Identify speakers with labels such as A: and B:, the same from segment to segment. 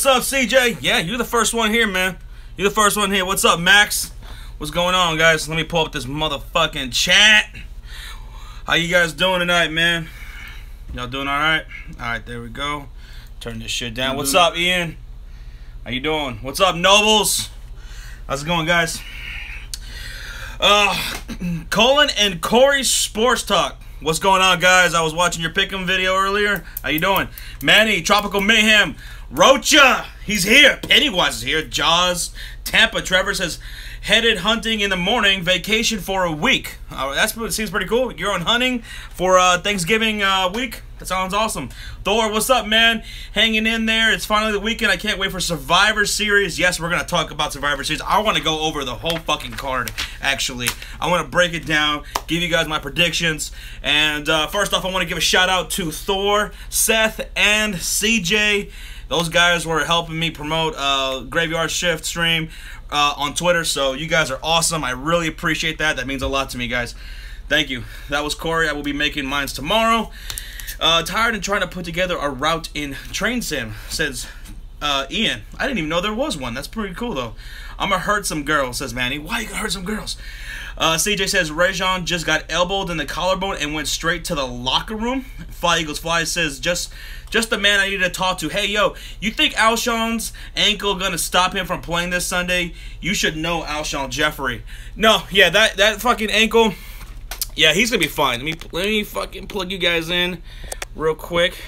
A: What's up, CJ? Yeah, you're the first one here, man. You're the first one here. What's up, Max? What's going on, guys? Let me pull up this motherfucking chat. How you guys doing tonight, man? Y'all doing all right? All right, there we go. Turn this shit down. What's up, Ian? How you doing? What's up, Nobles? How's it going, guys? Colin and Corey Sports Talk. What's going on, guys? I was watching your Pick'em video earlier. How you doing? Manny, Tropical Mayhem, Rocha, he's here. Pennywise is here. Jaws, Tampa, Trevor says, headed hunting in the morning, vacation for a week. That seems pretty cool. You're on hunting for Thanksgiving week? That sounds awesome. Thor, what's up, man? Hanging in there. It's finally the weekend. I can't wait for Survivor Series. Yes, we're going to talk about Survivor Series. I want to go over the whole fucking card, actually. I want to break it down, give you guys my predictions. And first off, I want to give a shout out to Thor, Seth, and CJ. Those guys were helping me promote Graveyard Shift stream on Twitter. So you guys are awesome. I really appreciate that. That means a lot to me, guys. Thank you. That was Corey. I will be making mines tomorrow. Tired and trying to put together a route in Train Sim, says Ian. I didn't even know there was one. That's pretty cool, though. I'm going to hurt some girls, says Manny. Why you going to hurt some girls? CJ says Rajon just got elbowed in the collarbone and went straight to the locker room. Fly Eagles Fly says, just the man I need to talk to. Hey, yo, you think Alshon's ankle going to stop him from playing this Sunday? You should know Alshon Jeffrey. No, yeah, that fucking ankle... Yeah, he's gonna be fine. Let me fucking plug you guys in real quick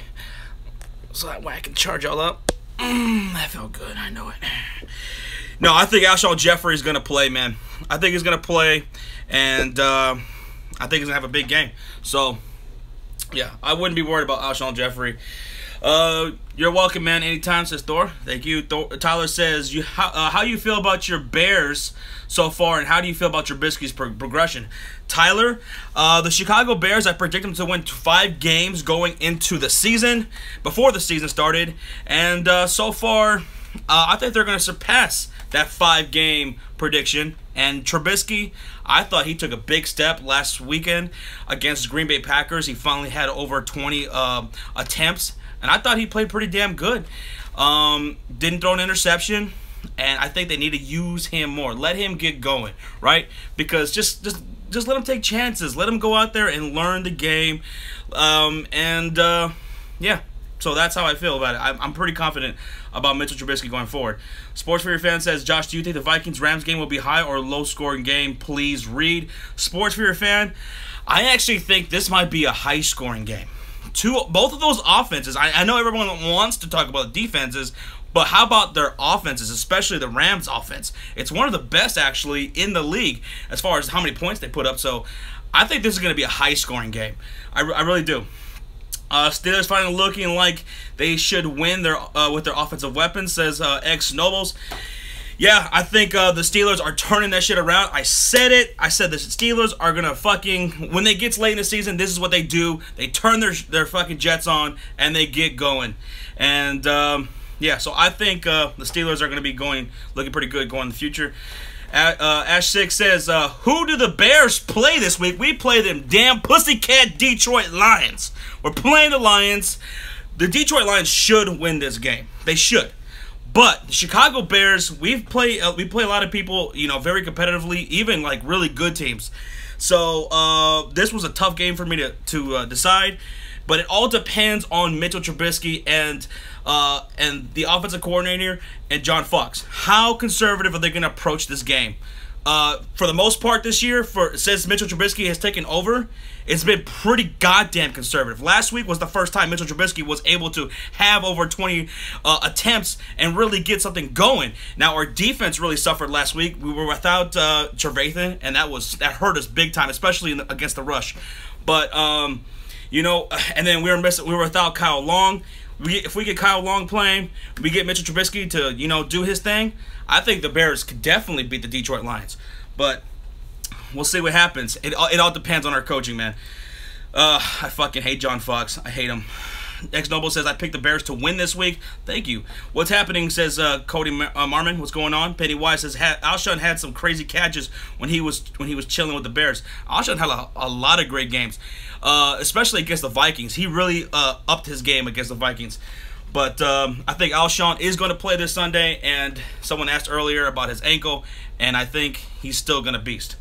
A: so that way I can charge y'all up. That felt good. I know it. No, I think Alshon Jeffrey is gonna play, man. I think he's gonna play, and I think he's gonna have a big game. So, yeah, I wouldn't be worried about Alshon Jeffrey. You're welcome, man. Anytime, says Thor. Thank you. Tyler says, how you feel about your Bears so far, and how do you feel about Trubisky's progression? Tyler, the Chicago Bears, I predict them to win 5 games going into the season, before the season started, and so far, I think they're going to surpass that 5-game prediction. And Trubisky, I thought he took a big step last weekend against Green Bay Packers. He finally had over 20 attempts, and I thought he played pretty damn good. Didn't throw an interception, and I think they need to use him more. Let him get going, right? Because just let him take chances. Let him go out there and learn the game. Yeah. So that's how I feel about it. I'm pretty confident about Mitchell Trubisky going forward. Sports for Your Fan says, Josh, do you think the Vikings-Rams game will be high or low-scoring game? Please read. Sports for Your Fan, I actually think this might be a high-scoring game. Both of those offenses, I know everyone wants to talk about the defenses, but how about their offenses, especially the Rams offense? It's one of the best, actually, in the league as far as how many points they put up. So I think this is going to be a high-scoring game. I really do. Steelers finally looking like they should win with their offensive weapons, says X-Nobles. Yeah, I think the Steelers are turning that shit around. I said it. I said the Steelers are going to fucking, when they get late in the season, this is what they do. They turn their fucking jets on, and they get going. And, yeah, so I think the Steelers are going to be looking pretty good going in the future. Ash6 says, who do the Bears play this week? We play them damn pussycat Detroit Lions. We're playing the Lions. The Detroit Lions should win this game. They should. But the Chicago Bears, we play a lot of people, very competitively, even like really good teams. So this was a tough game for me to decide. But it all depends on Mitchell Trubisky and the offensive coordinator and John Fox. How conservative are they going to approach this game? For the most part this year, since Mitchell Trubisky has taken over, it's been pretty goddamn conservative. Last week was the first time Mitchell Trubisky was able to have over 20 attempts and really get something going. Now, our defense really suffered last week. We were without Trevathan, and that hurt us big time, especially against the rush. But and then we were without Kyle Long. If we get Kyle Long playing, we get Mitchell Trubisky to, do his thing, I think the Bears could definitely beat the Detroit Lions. But we'll see what happens. It all depends on our coaching, man. I fucking hate John Fox. I hate him. X-Noble says, I picked the Bears to win this week. Thank you. What's happening, says Cody Marmon. What's going on? Pennywise says, Alshon had some crazy catches when he was chilling with the Bears. Alshon had a lot of great games, especially against the Vikings. He really upped his game against the Vikings. But I think Alshon is going to play this Sunday, and someone asked earlier about his ankle, and I think he's still going to beast.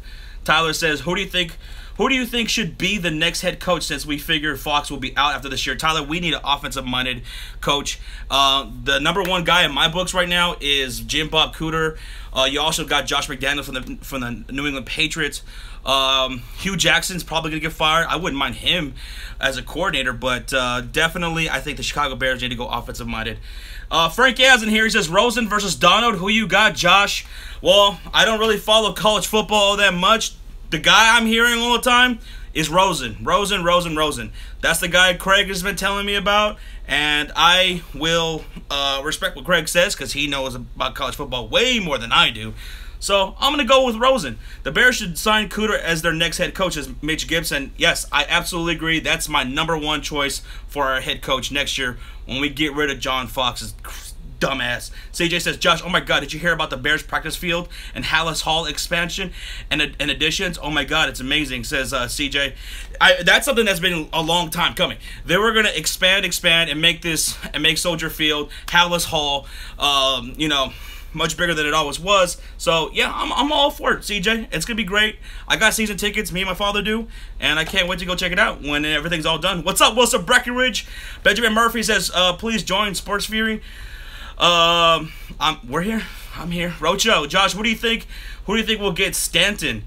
A: Tyler says, who do you think should be the next head coach since we figure Fox will be out after this year? Tyler, we need an offensive-minded coach. The number one guy in my books right now is Jim Bob Cooter. You also got Josh McDaniels from the New England Patriots. Hugh Jackson's probably going to get fired. I wouldn't mind him as a coordinator, but definitely I think the Chicago Bears need to go offensive-minded. Frank Yaz in here. He says, Rosen versus Donald. Who you got, Josh? Well, I don't really follow college football all that much. The guy I'm hearing all the time is Rosen. Rosen. That's the guy Craig has been telling me about, and I will respect what Craig says because he knows about college football way more than I do. So I'm going to go with Rosen. The Bears should sign Cooter as their next head coach, as Mitch Gibson. Yes, I absolutely agree. That's my number one choice for our head coach next year when we get rid of John Fox's dumbass. CJ says, Josh, oh my God, did you hear about the Bears practice field and Hallis Hall expansion and additions? Oh my God, it's amazing, says CJ. That's something that's been a long time coming. They were going to expand and make Soldier Field, Hallis Hall, much bigger than it always was. So yeah, I'm all for it, CJ. It's gonna be great. I got season tickets, me and my father do, and I can't wait to go check it out when everything's all done. What's up, Wilson Breckenridge? Benjamin Murphy says, please join Sports Fury. We're here. I'm here. Rocho, Josh, what do you think? Who do you think will get Stanton?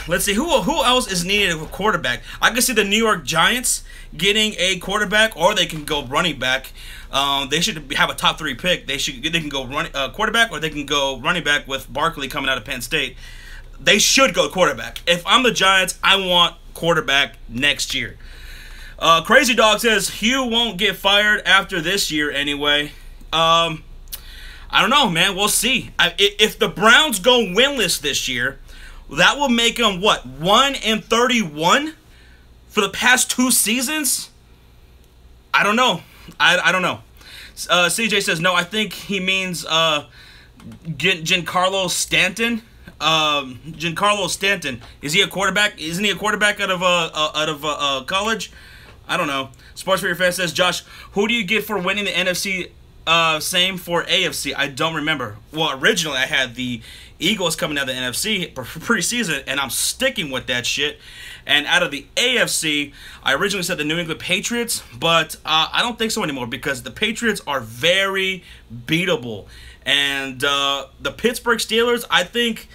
A: Let's see, who else is needed a quarterback? I can see the New York Giants getting a quarterback, or they can go running back. They should have a top 3 pick. They can go quarterback, or they can go running back with Barkley coming out of Penn State. They should go quarterback. If I'm the Giants, I want quarterback next year. Crazy Dog says Hugh won't get fired after this year anyway. I don't know, man. We'll see. If the Browns go winless this year, that will make them what, 1-31 for the past 2 seasons? I don't know. I don't know. CJ says, no, I think he means Giancarlo Stanton. Giancarlo Stanton. Is he a quarterback? Isn't he a quarterback out of college? I don't know. Sports Fury Fan says, Josh, who do you get for winning the NFC? Same for AFC. I don't remember. Well, originally I had the Eagles coming out of the NFC preseason, and I'm sticking with that shit. And out of the AFC, I originally said the New England Patriots, but I don't think so anymore because the Patriots are very beatable. And the Pittsburgh Steelers, I think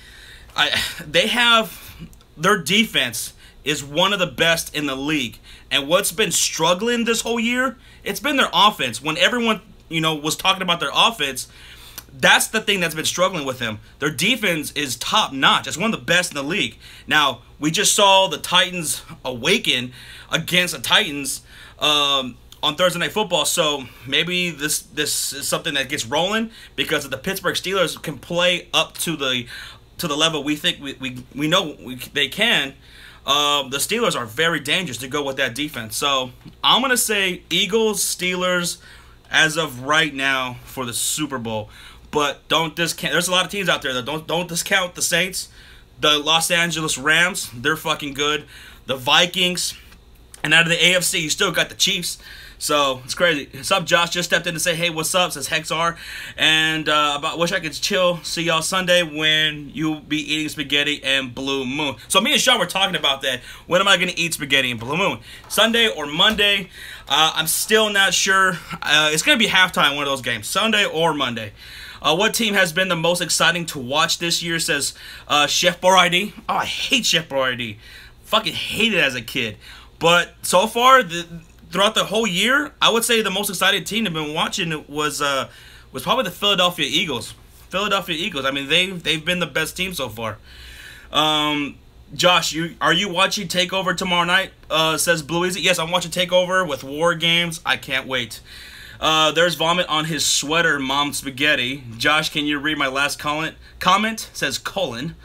A: they have their defense is one of the best in the league. And what's been struggling this whole year, it's been their offense. When everyone, was talking about their offense, that's the thing that's been struggling with them. Their defense is top notch. It's one of the best in the league. Now, we just saw the Titans awaken against the Titans on Thursday Night Football. So maybe this is something that gets rolling because if the Pittsburgh Steelers can play up to the level we think we know they can. The Steelers are very dangerous to go with that defense. So I'm gonna say Eagles, Steelers, as of right now for the Super Bowl. But don't discount. There's a lot of teams out there that don't discount the Saints, the Los Angeles Rams. They're fucking good. The Vikings, and out of the AFC, you still got the Chiefs. So it's crazy. What's up, Josh? Just stepped in to say, hey, what's up? Says Hexar, and wish I could chill. See y'all Sunday when you'll be eating spaghetti and Blue Moon. So me and Sean were talking about that. When am I gonna eat spaghetti and Blue Moon? Sunday or Monday? I'm still not sure. It's gonna be halftime one of those games, Sunday or Monday. What team has been the most exciting to watch this year? Says Chef Boyardee. Oh, I hate Chef Boyardee. Fucking hate it as a kid. But so far, throughout the whole year, I would say the most exciting team I've been watching was probably the Philadelphia Eagles. Philadelphia Eagles. I mean, they've been the best team so far. Josh, are you watching TakeOver tomorrow night? Says Blue Easy. Yes, I'm watching TakeOver with War Games. I can't wait. There's vomit on his sweater, Mom Spaghetti. Josh, can you read my last comment? Says Colin.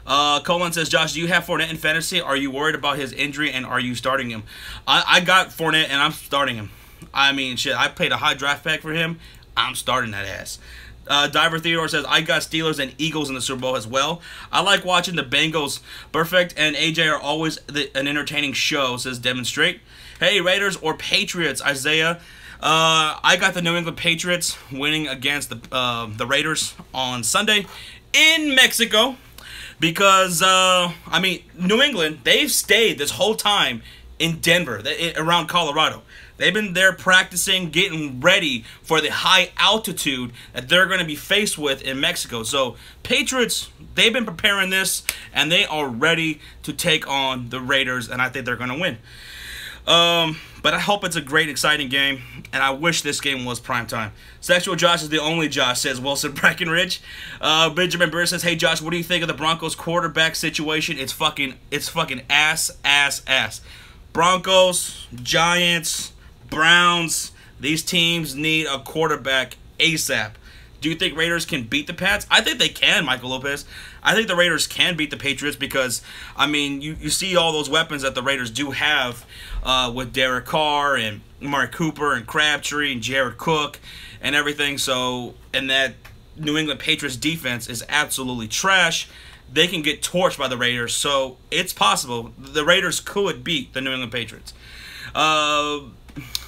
A: Colin says, Josh, do you have Fournette in fantasy? Are you worried about his injury, and are you starting him? I got Fournette, and I'm starting him. I mean, shit, I paid a high draft pack for him. I'm starting that ass. Diver Theodore says, I got Steelers and Eagles in the Super Bowl as well. I like watching the Bengals. Perfect and AJ are always an entertaining show, says Demonstrate. Hey, Raiders or Patriots, Isaiah. I got the New England Patriots winning against the Raiders on Sunday in Mexico because, I mean, New England, they've stayed this whole time in Denver, around Colorado. They've been there practicing, getting ready for the high altitude that they're going to be faced with in Mexico. So, Patriots, they've been preparing this, and they are ready to take on the Raiders, and I think they're going to win. But I hope it's a great, exciting game, and I wish this game was primetime. Sexual Josh is the only Josh, says Wilson Breckenridge. Benjamin Burr says, hey Josh, what do you think of the Broncos quarterback situation? It's fucking ass. Broncos, Giants, Browns, these teams need a quarterback ASAP. Do you think Raiders can beat the Pats? I think they can, Michael Lopez. I think the Raiders can beat the Patriots because, I mean, you see all those weapons that the Raiders do have with Derek Carr and Mark Cooper and Crabtree and Jared Cook and everything. So, and that New England Patriots defense is absolutely trash. They can get torched by the Raiders, so it's possible the Raiders could beat the New England Patriots.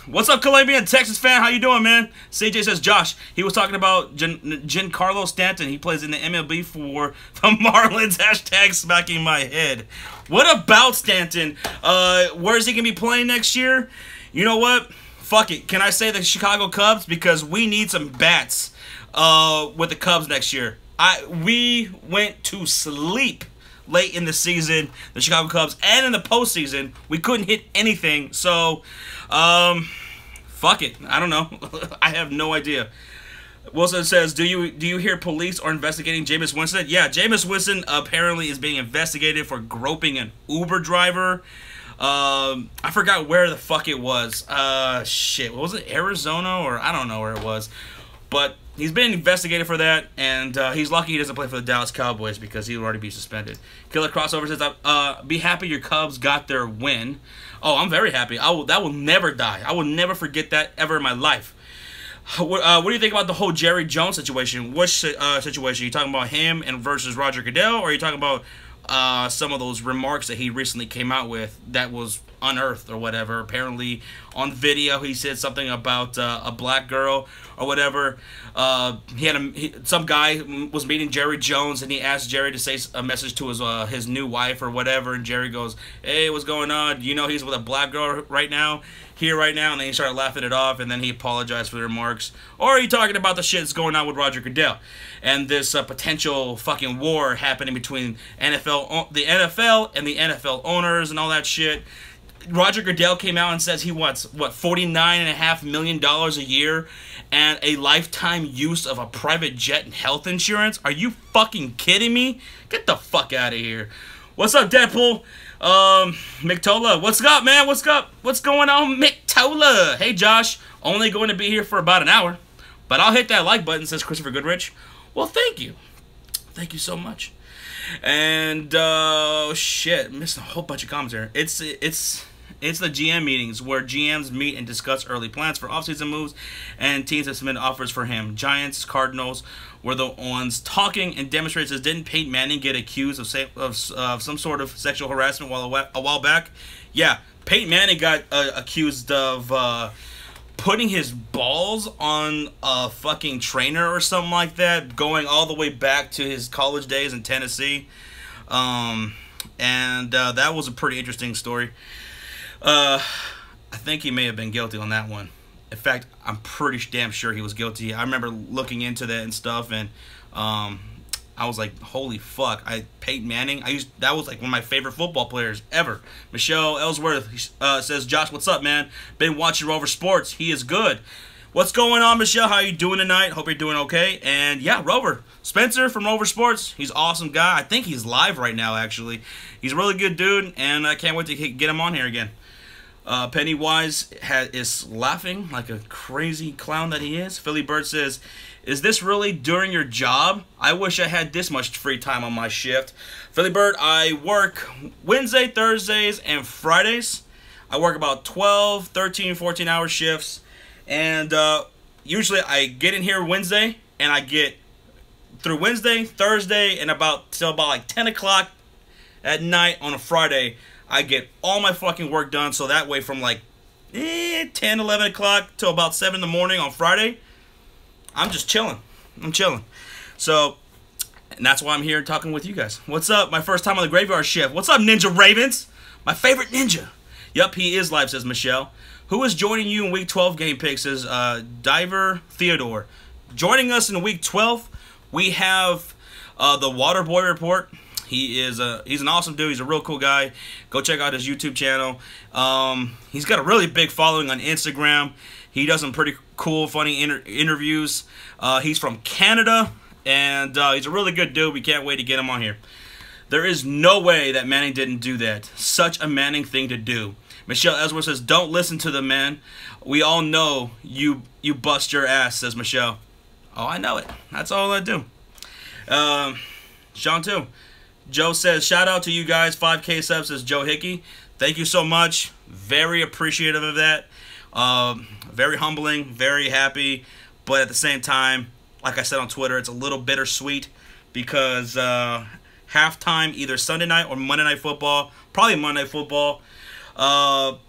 A: What's up, Colombian Texas fan? How you doing, man? CJ says, Josh, he was talking about Giancarlo Stanton. He plays in the MLB for the Marlins. Hashtag smacking my head. What about Stanton? Where is he going to be playing next year? You know what? Fuck it. Can I say the Chicago Cubs? Because we need some bats with the Cubs next year. We went to sleep late in the season, the Chicago Cubs, and in the postseason. We couldn't hit anything. So, fuck it. I don't know. I have no idea. Wilson says, do you hear police are investigating Jameis Winston? Yeah, Jameis Winston apparently is being investigated for groping an Uber driver. I forgot where the fuck it was. Shit. What was it? Arizona? Or I don't know where it was. But he's been investigated for that, and he's lucky he doesn't play for the Dallas Cowboys because he would already be suspended. Killer Crossover says, be happy your Cubs got their win. Oh, I'm very happy. That will never die. I will never forget that ever in my life. What do you think about the whole Jerry Jones situation? Which situation? Are you talking about him and versus Roger Goodell, or are you talking about some of those remarks that he recently came out with that was unearthed or whatever? Apparently on video he said something about a black girl or whatever. Some guy was meeting Jerry Jones and he asked Jerry to say a message to his new wife or whatever, and Jerry goes, hey, what's going on? You know he's with a black girl right now, and then he started laughing it off, and then he apologized for the remarks. Or are you talking about the shit that's going on with Roger Goodell and this potential fucking war happening between the NFL and the NFL owners and all that shit? Roger Goodell came out and says he wants, $49.5 million a year and a lifetime use of a private jet and health insurance? Are you fucking kidding me? Get the fuck out of here. What's up, Deadpool? McTola, what's up, man? What's up? What's going on, McTola? Hey, Josh, only going to be here for about an hour, but I'll hit that like button, says Christopher Goodrich. Well, thank you. Thank you so much. And, shit, missing a whole bunch of comments here. It's the GM meetings where GMs meet and discuss early plans for offseason moves, and teams have submitted offers for him. Giants, Cardinals were the ones talking, and demonstrates this. Didn't Peyton Manning get accused of some sort of sexual harassment a while back? Yeah, Peyton Manning got accused of putting his balls on a fucking trainer or something like that, going all the way back to his college days in Tennessee. And that was a pretty interesting story. I think he may have been guilty on that one. In fact, I'm pretty damn sure he was guilty. I remember looking into that and stuff, and I was like, holy fuck. Peyton Manning, that was like one of my favorite football players ever. Michelle Ellsworth says, Josh, what's up, man? Been watching Rover Sports. He is good. What's going on, Michelle? How you doing tonight? Hope you're doing okay. And yeah, Rover. Spencer from Rover Sports. He's an awesome guy. I think he's live right now, actually. He's a really good dude, and I can't wait to get him on here again. Pennywise is laughing like a crazy clown that he is. Philly Bird says, is this really during your job? I wish I had this much free time on my shift. Philly Bird, I work Wednesday, Thursdays, and Fridays. I work about 12, 13, 14-hour shifts. And usually I get in here Wednesday, and I get through Wednesday, Thursday, and till about like 10 o'clock at night on a Friday, I get all my fucking work done, so that way from like 10, 11 o'clock till about 7 in the morning on Friday, I'm just chilling. I'm chilling. So, and that's why I'm here talking with you guys. What's up? My first time on the graveyard shift. What's up, Ninja Ravens? My favorite ninja. Yup, he is live, says Michelle. Who is joining you in Week 12 game picks is Diver Theodore. Joining us in Week 12, we have the Waterboy Report. He's an awesome dude. He's a real cool guy. Go check out his YouTube channel. He's got a really big following on Instagram. He does some pretty cool, funny interviews. He's from Canada, and he's a really good dude. We can't wait to get him on here. There is no way that Manning didn't do that. Such a Manning thing to do. Michelle Ellsworth says, don't listen to the man. We all know you bust your ass, says Michelle. Oh, I know it. That's all I do. Sean, too. Joe says, shout out to you guys. 5K subs, says Joe Hickey. Thank you so much. Very appreciative of that. Very humbling, very happy. But at the same time, like I said on Twitter, it's a little bittersweet because halftime, either Sunday night or Monday Night Football, probably Monday Night Football, I'm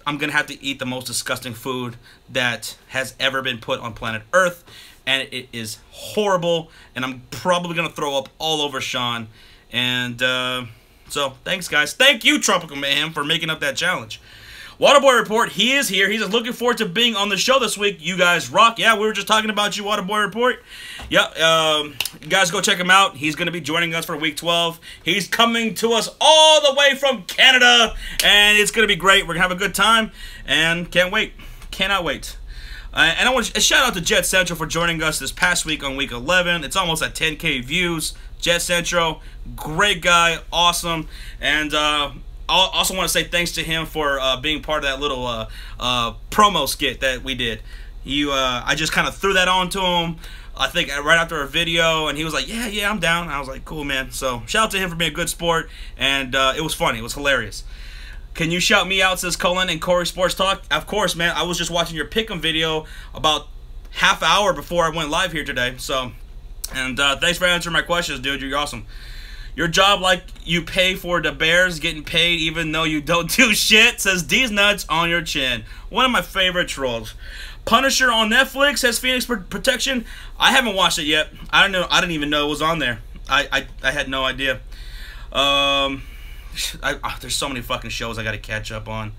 A: going to have to eat the most disgusting food that has ever been put on planet Earth. And it is horrible. And I'm probably going to throw up all over Sean. And so, thanks, guys. Thank you, Tropical Mayhem, for making up that challenge. Waterboy Report, he is here. He's looking forward to being on the show this week. You guys rock. Yeah, we were just talking about you, Waterboy Report. Yeah, you guys go check him out. He's going to be joining us for Week 12. He's coming to us all the way from Canada, and it's going to be great. We're going to have a good time, and can't wait. Cannot wait. And I want to shout out to Jet Central for joining us this past week on Week 11. It's almost at 10K views. Jet Central, great guy, awesome. And I also want to say thanks to him for being part of that little promo skit that we did. I just kind of threw that on to him, I think, right after our video, and he was like, yeah, I'm down. I was like, cool, man. So shout out to him for being a good sport, and it was funny. It was hilarious. Can you shout me out, says Colin and Corey Sports Talk? Of course, man. I was just watching your Pick'em video about half hour before I went live here today. So, and thanks for answering my questions, dude. You're awesome. Your job like you pay for the Bears, getting paid even though you don't do shit, says D's Nuts on your chin. One of my favorite trolls. Punisher on Netflix, says Phoenix Protection. I haven't watched it yet. I don't know. I didn't even know it was on there. I had no idea. There's so many fucking shows I gotta catch up on.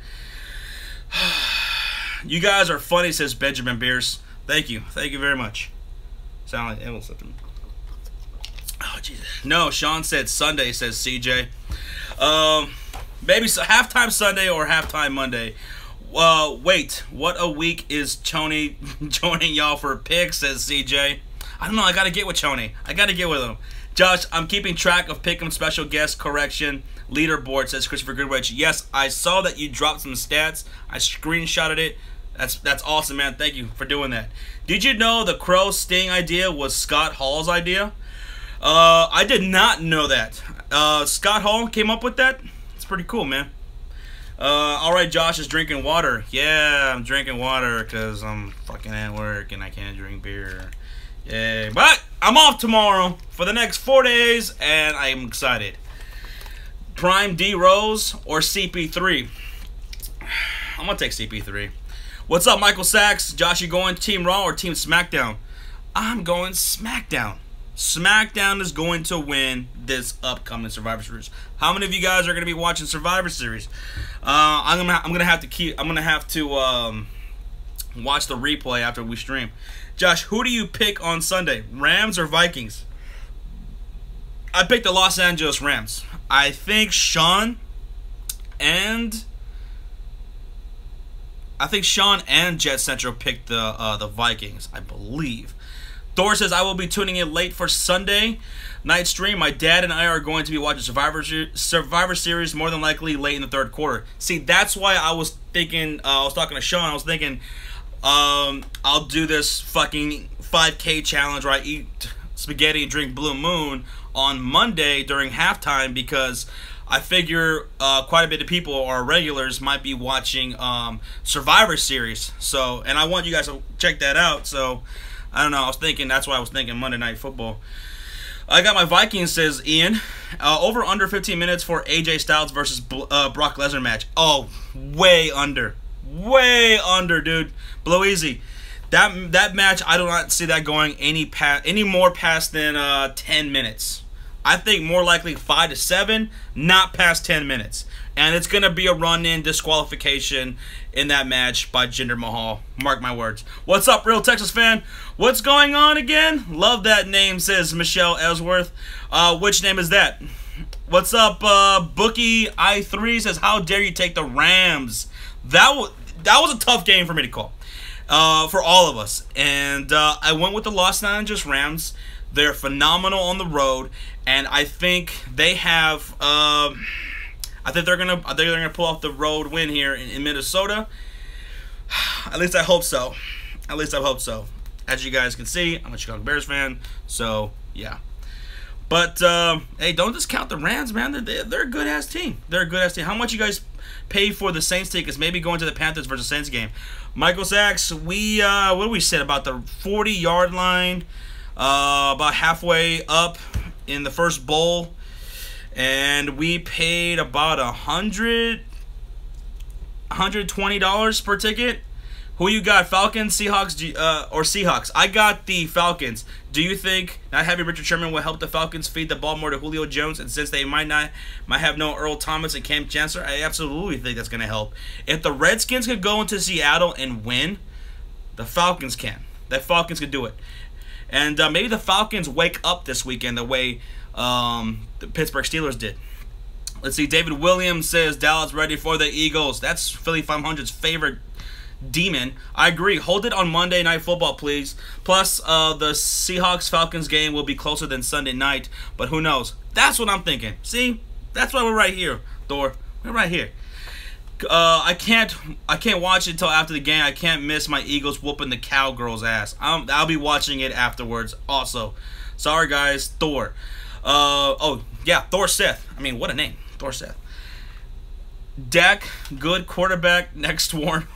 A: You guys are funny, says Benjamin Beers. Thank you. Thank you very much. Sound like Emil something. Oh, Jesus. No, Sean said Sunday, says CJ. Maybe halftime Sunday or halftime Monday. Wait, what a week is Choney joining y'all for picks, says CJ. I don't know. I gotta get with Choney. I gotta get with him. Josh, I'm keeping track of Pick'em special guest correction leaderboard, says Christopher Goodrich. Yes, I saw that you dropped some stats. I screenshotted it. That's awesome, man. Thank you for doing that. Did you know the Crow Sting idea was Scott Hall's idea? I did not know that. Scott Hall came up with that? It's pretty cool, man. Alright, Josh is drinking water. Yeah, I'm drinking water because I'm fucking at work and I can't drink beer. Yeah, but I'm off tomorrow for the next 4 days and I'm excited. Prime D Rose or CP3? I'm gonna take CP3. What's up, Michael Sachs? Josh, you going Team Raw or Team SmackDown? I'm going SmackDown. SmackDown is going to win this upcoming Survivor Series. How many of you guys are going to be watching Survivor Series? I'm gonna have to watch the replay after we stream. Josh, who do you pick on Sunday? Rams or Vikings? I picked the Los Angeles Rams. I think Sean and Jet Central picked the Vikings, I believe. Thor says, I will be tuning in late for Sunday night stream. My dad and I are going to be watching Survivor Series more than likely late in the third quarter. See, that's why I was thinking, I was talking to Sean, I was thinking, I'll do this fucking 5K challenge where I eat spaghetti and drink Blue Moon on Monday during halftime because I figure quite a bit of people or regulars might be watching Survivor Series. So, and I want you guys to check that out. So, I don't know. I was thinking, that's why I was thinking Monday Night Football. I got my Vikings, says Ian. Over under 15 minutes for AJ Styles versus Brock Lesnar match. Oh, way under. Way under, dude. Blow easy. That match, I do not see that going any more past than 10 minutes. I think more likely 5 to 7, not past 10 minutes. And it's going to be a run-in disqualification in that match by Jinder Mahal. Mark my words. What's up, Real Texas fan? What's going on again? Love that name, says Michelle Ellsworth. Which name is that? What's up, Bookie I3 says, how dare you take the Rams? That was a tough game for me to call. For all of us. And I went with the Los Angeles Rams. They're phenomenal on the road. And I think they have... I think they're gonna pull off the road win here in Minnesota. At least I hope so. At least I hope so. As you guys can see, I'm a Chicago Bears fan, so yeah. But hey, don't discount the Rams, man. They're a good ass team. They're a good ass team. How much you guys pay for the Saints tickets? Maybe going to the Panthers versus Saints game. Michael Sachs, we what do we say about the 40-yard line? About halfway up in the first bowl. And we paid about $120 per ticket. Who you got, Falcons, Seahawks, or Seahawks? I got the Falcons. Do you think not having Richard Sherman will help the Falcons feed the ball more to Julio Jones? And since they might have no Earl Thomas and Cam Chancellor, I absolutely think that's going to help. If the Redskins could go into Seattle and win, the Falcons can. The Falcons could do it. And maybe the Falcons wake up this weekend the way the Pittsburgh Steelers did. Let's see. David Williams says Dallas ready for the Eagles. That's Philly 500's favorite demon. I agree. Hold it on Monday Night Football, please. Plus, the Seahawks-Falcons game will be closer than Sunday night, but who knows? That's what I'm thinking. See? That's why we're right here, Thor. We're right here. I can't watch it until after the game. I can't miss my Eagles whooping the Cowgirls' ass. I'll be watching it afterwards also. Sorry, guys. Thor. Oh, yeah, Thor Seth. I mean, what a name. Thor Seth. Dak, good quarterback. Next Warren.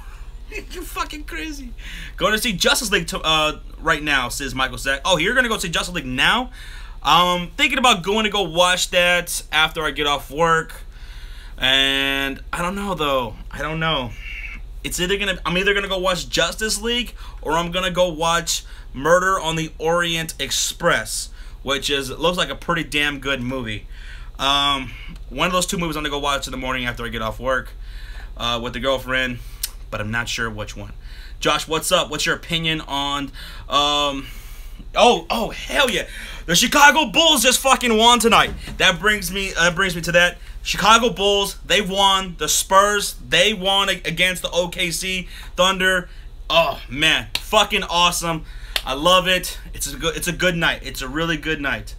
A: You're fucking crazy. Going to see Justice League right now, says Michael Sack. Oh, you're going to go see Justice League now? Thinking about going to go watch that after I get off work. And I don't know, though. I don't know. I'm either going to go watch Justice League or I'm going to go watch Murder on the Orient Express, which looks like a pretty damn good movie. One of those two movies I'm going to go watch in the morning after I get off work with the girlfriend, but I'm not sure which one. Josh, what's up? What's your opinion on... Oh, hell yeah. The Chicago Bulls just fucking won tonight. That brings me to that. Chicago Bulls, they won. The Spurs, they won against the OKC Thunder. Oh, man. Fucking awesome. I love it. It's a good night. It's a really good night.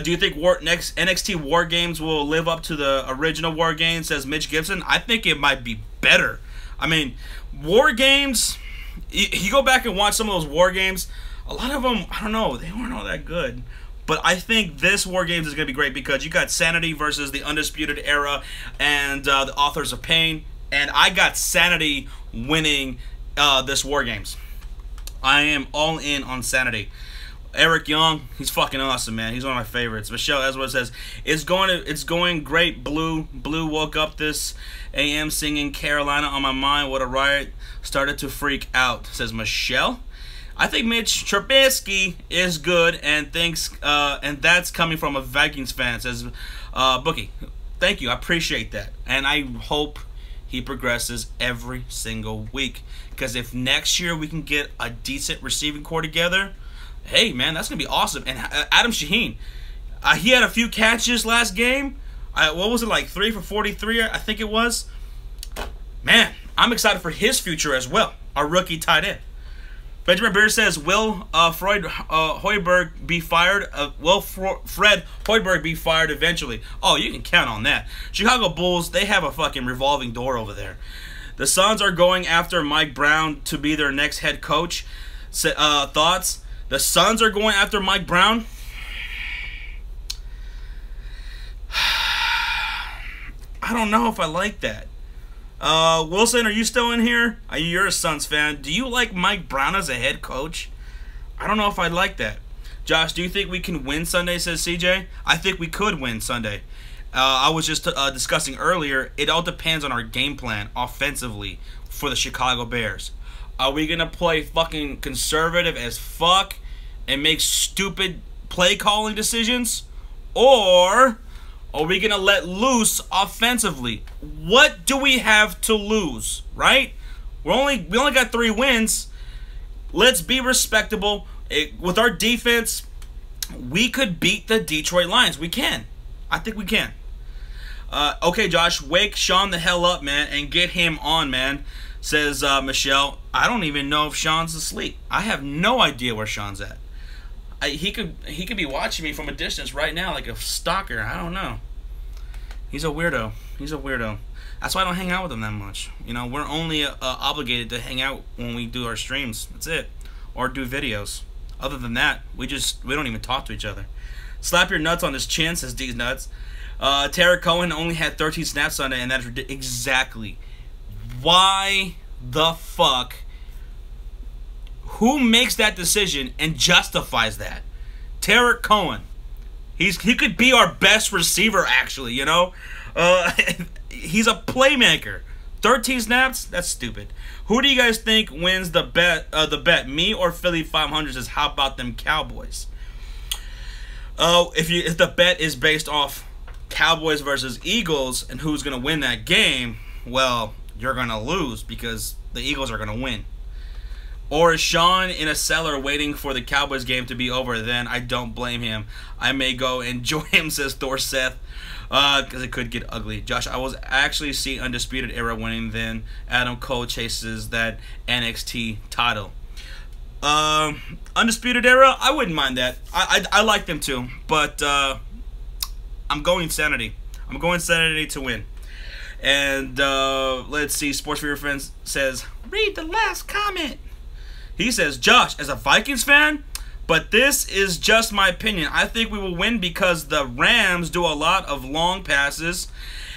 A: Do you think next NXT War Games will live up to the original War Games, says Mitch Gibson? I think it might be better. I mean, War Games, you go back and watch some of those War Games, a lot of them, I don't know, they weren't all that good. But I think this War Games is going to be great because you got Sanity versus the Undisputed Era and the Authors of Pain. And I got Sanity winning this War Games. I am all in on Sanity. Eric Young, he's fucking awesome, man. He's one of my favorites. Michelle Eswell says, it's going great. Blue woke up this AM singing Carolina on my mind. What a riot. Started to freak out, says Michelle. I think Mitch Trubisky is good and that's coming from a Vikings fan, says Bookie. Thank you. I appreciate that. And I hope he progresses every single week. Because if next year we can get a decent receiving core together, hey, man, that's going to be awesome. And Adam Shaheen, he had a few catches last game. What was it, like 3 for 43, I think it was? Man, I'm excited for his future as well, our rookie tight end. Benjamin Beer says, will Fred Hoiberg be fired? Will Fred Hoiberg be fired eventually? Oh, you can count on that. Chicago Bulls, they have a fucking revolving door over there. The Suns are going after Mike Brown to be their next head coach. Thoughts? The Suns are going after Mike Brown? I don't know if I like that. Wilson, are you still in here? You're a Suns fan. Do you like Mike Brown as a head coach? I don't know if I like that. Josh, do you think we can win Sunday, says CJ? I think we could win Sunday. I was just discussing earlier, it all depends on our game plan offensively for the Chicago Bears. Are we going to play fucking conservative as fuck and make stupid play calling decisions? Or are we going to let loose offensively? What do we have to lose, right? We only got 3 wins. Let's be respectable. With our defense, we could beat the Detroit Lions. We can. I think we can. Okay, Josh, wake Sean the hell up, man, and get him on, man, says Michelle. I don't even know if Sean's asleep. I have no idea where Sean's at. He could be watching me from a distance right now like a stalker. I don't know. He's a weirdo. He's a weirdo. That's why I don't hang out with him that much. You know, we're only obligated to hang out when we do our streams. That's it. Or do videos. Other than that, we don't even talk to each other. Slap your nuts on his chin, says D's Nuts. Tara Cohen only had 13 snaps Sunday, and that's exactly. Why the fuck? Who makes that decision and justifies that? Tara Cohen. He could be our best receiver, actually, you know? He's a playmaker. 13 snaps? That's stupid. Who do you guys think wins the bet? Me or Philly 500 says, how about them Cowboys? If the bet is based off Cowboys versus Eagles and who's going to win that game, well, you're going to lose because the Eagles are going to win. Or is Sean in a cellar waiting for the Cowboys game to be over? Then I don't blame him. I may go enjoy him, says Thor Seth, because it could get ugly. Josh, I was actually see Undisputed Era winning. Then Adam Cole chases that NXT title. Undisputed Era, I wouldn't mind that. I like them too, but I'm going Sanity. I'm going Sanity to win. And let's see. Sports Fever Friends says, read the last comment. He says, Josh, as a Vikings fan, but this is just my opinion. I think we will win because the Rams do a lot of long passes,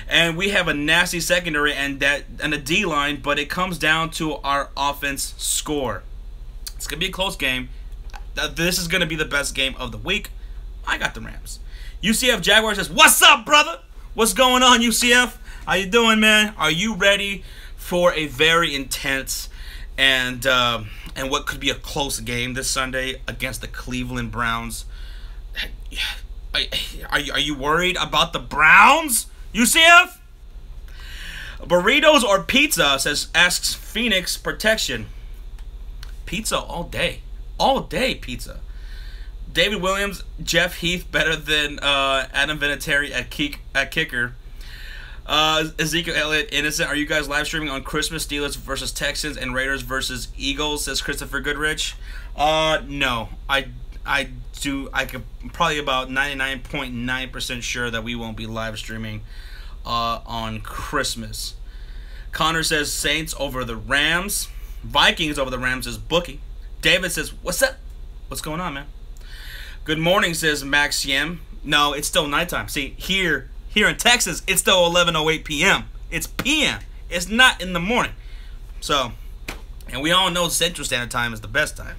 A: and we have a nasty secondary and a D-line, but it comes down to our offense score. It's going to be a close game. This is going to be the best game of the week. I got the Rams. UCF Jaguar says, what's up, brother? What's going on, UCF? How you doing, man? Are you ready for a very intense and what could be a close game this Sunday against the Cleveland Browns? Are you worried about the Browns, UCF? Burritos or pizza, asks Phoenix Protection. Pizza all day. All day pizza. David Williams, Jeff Heath better than Adam Vinatieri at kicker. Ezekiel Elliott, innocent. Are you guys live streaming on Christmas? Steelers versus Texans and Raiders versus Eagles, says Christopher Goodrich. No. I could probably about 99.9% sure that we won't be live streaming on Christmas. Connor says Saints over the Rams. Vikings over the Rams is Bookie. David says, what's up? What's going on, man? Good morning, says Max Yem. No, it's still nighttime. See, here in Texas, it's still 11:08 p.m. It's p.m. It's not in the morning. So, and we all know Central Standard Time is the best time.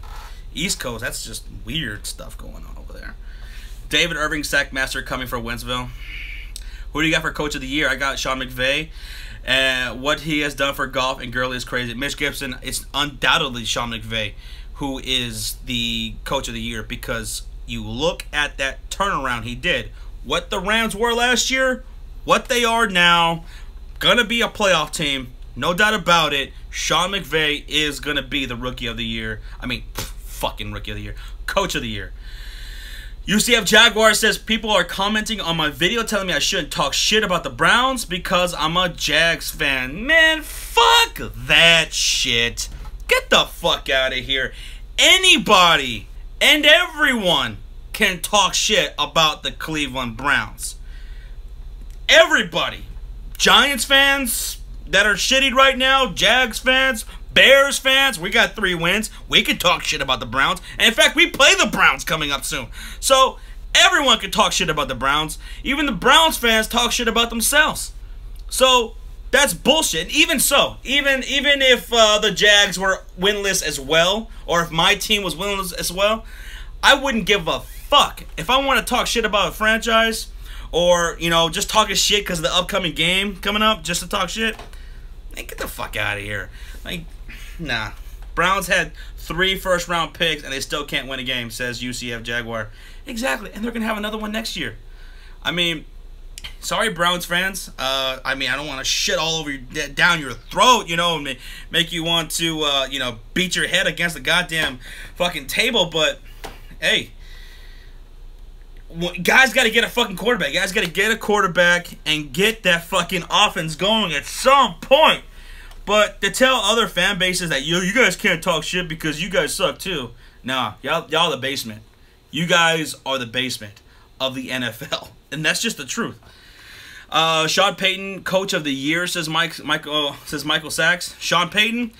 A: East Coast, that's just weird stuff going on over there. David Irving, Sackmaster, coming for Wentzville. Who do you got for Coach of the Year? I got Sean McVay. What he has done for golf and Gurley is crazy. Mitch Gibson, it's undoubtedly Sean McVay who is the Coach of the Year, because you look at that turnaround he did. What the Rams were last year, what they are now, gonna be a playoff team, no doubt about it. Sean McVay is gonna be the Rookie of the Year. I mean, fucking Rookie of the Year. Coach of the Year. UCF Jaguar says, people are commenting on my video telling me I shouldn't talk shit about the Browns because I'm a Jags fan. Man, fuck that shit. Get the fuck out of here. Anybody and everyone can talk shit about the Cleveland Browns. Everybody. Giants fans that are shitty right now, Jags fans, Bears fans, we got 3 wins. We can talk shit about the Browns. And in fact, we play the Browns coming up soon. So everyone can talk shit about the Browns. Even the Browns fans talk shit about themselves. So that's bullshit. Even so, even if the Jags were winless as well, or if my team was winless as well, I wouldn't give a fuck. If I want to talk shit about a franchise, or, you know, just talking shit because of the upcoming game coming up just to talk shit, man, get the fuck out of here. Like, nah. Browns had 3 first-round picks, and they still can't win a game, says UCF Jaguar. Exactly, and they're going to have another one next year. I mean, sorry, Browns fans. I mean, I don't want to shit all over down your throat, you know, and make you want to, you know, beat your head against the goddamn fucking table, but, hey, guys got to get a fucking quarterback. Guys got to get a quarterback and get that fucking offense going at some point. But to tell other fan bases that you guys can't talk shit because you guys suck too. Nah, y'all the basement. You guys are the basement of the NFL, and that's just the truth. Sean Payton, Coach of the Year, says Michael Sachs. Sean Payton,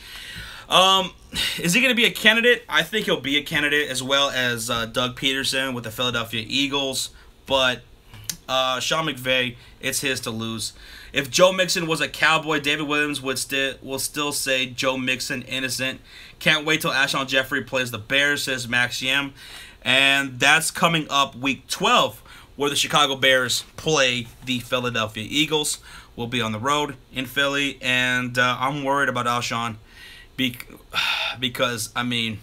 A: is he going to be a candidate? I think he'll be a candidate, as well as Doug Peterson with the Philadelphia Eagles. But Sean McVay, it's his to lose. If Joe Mixon was a Cowboy, David Williams will still say Joe Mixon innocent. Can't wait till Alshon Jeffrey plays the Bears, says Max Yam. And that's coming up week 12, where the Chicago Bears play the Philadelphia Eagles. We'll be on the road in Philly, and I'm worried about Alshon because, I mean,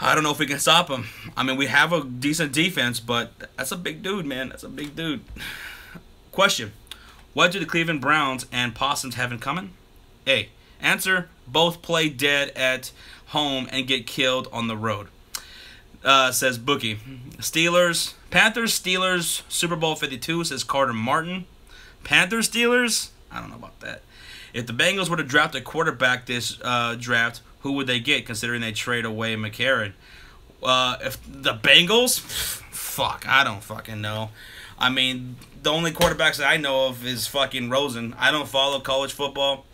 A: I don't know if we can stop him. I mean, we have a decent defense, but that's a big dude, man. That's a big dude. Question: what do the Cleveland Browns and Possums have in common? A. Answer: both play dead at home and get killed on the road. Says Bookie. Panthers Steelers Super Bowl 52, says Carter Martin. Panthers Steelers? I don't know about that. If the Bengals were to draft a quarterback this draft, who would they get, considering they trade away McCarron? If the Bengals? Fuck, I don't fucking know. I mean, the only quarterbacks that I know of is fucking Rosen. I don't follow college football.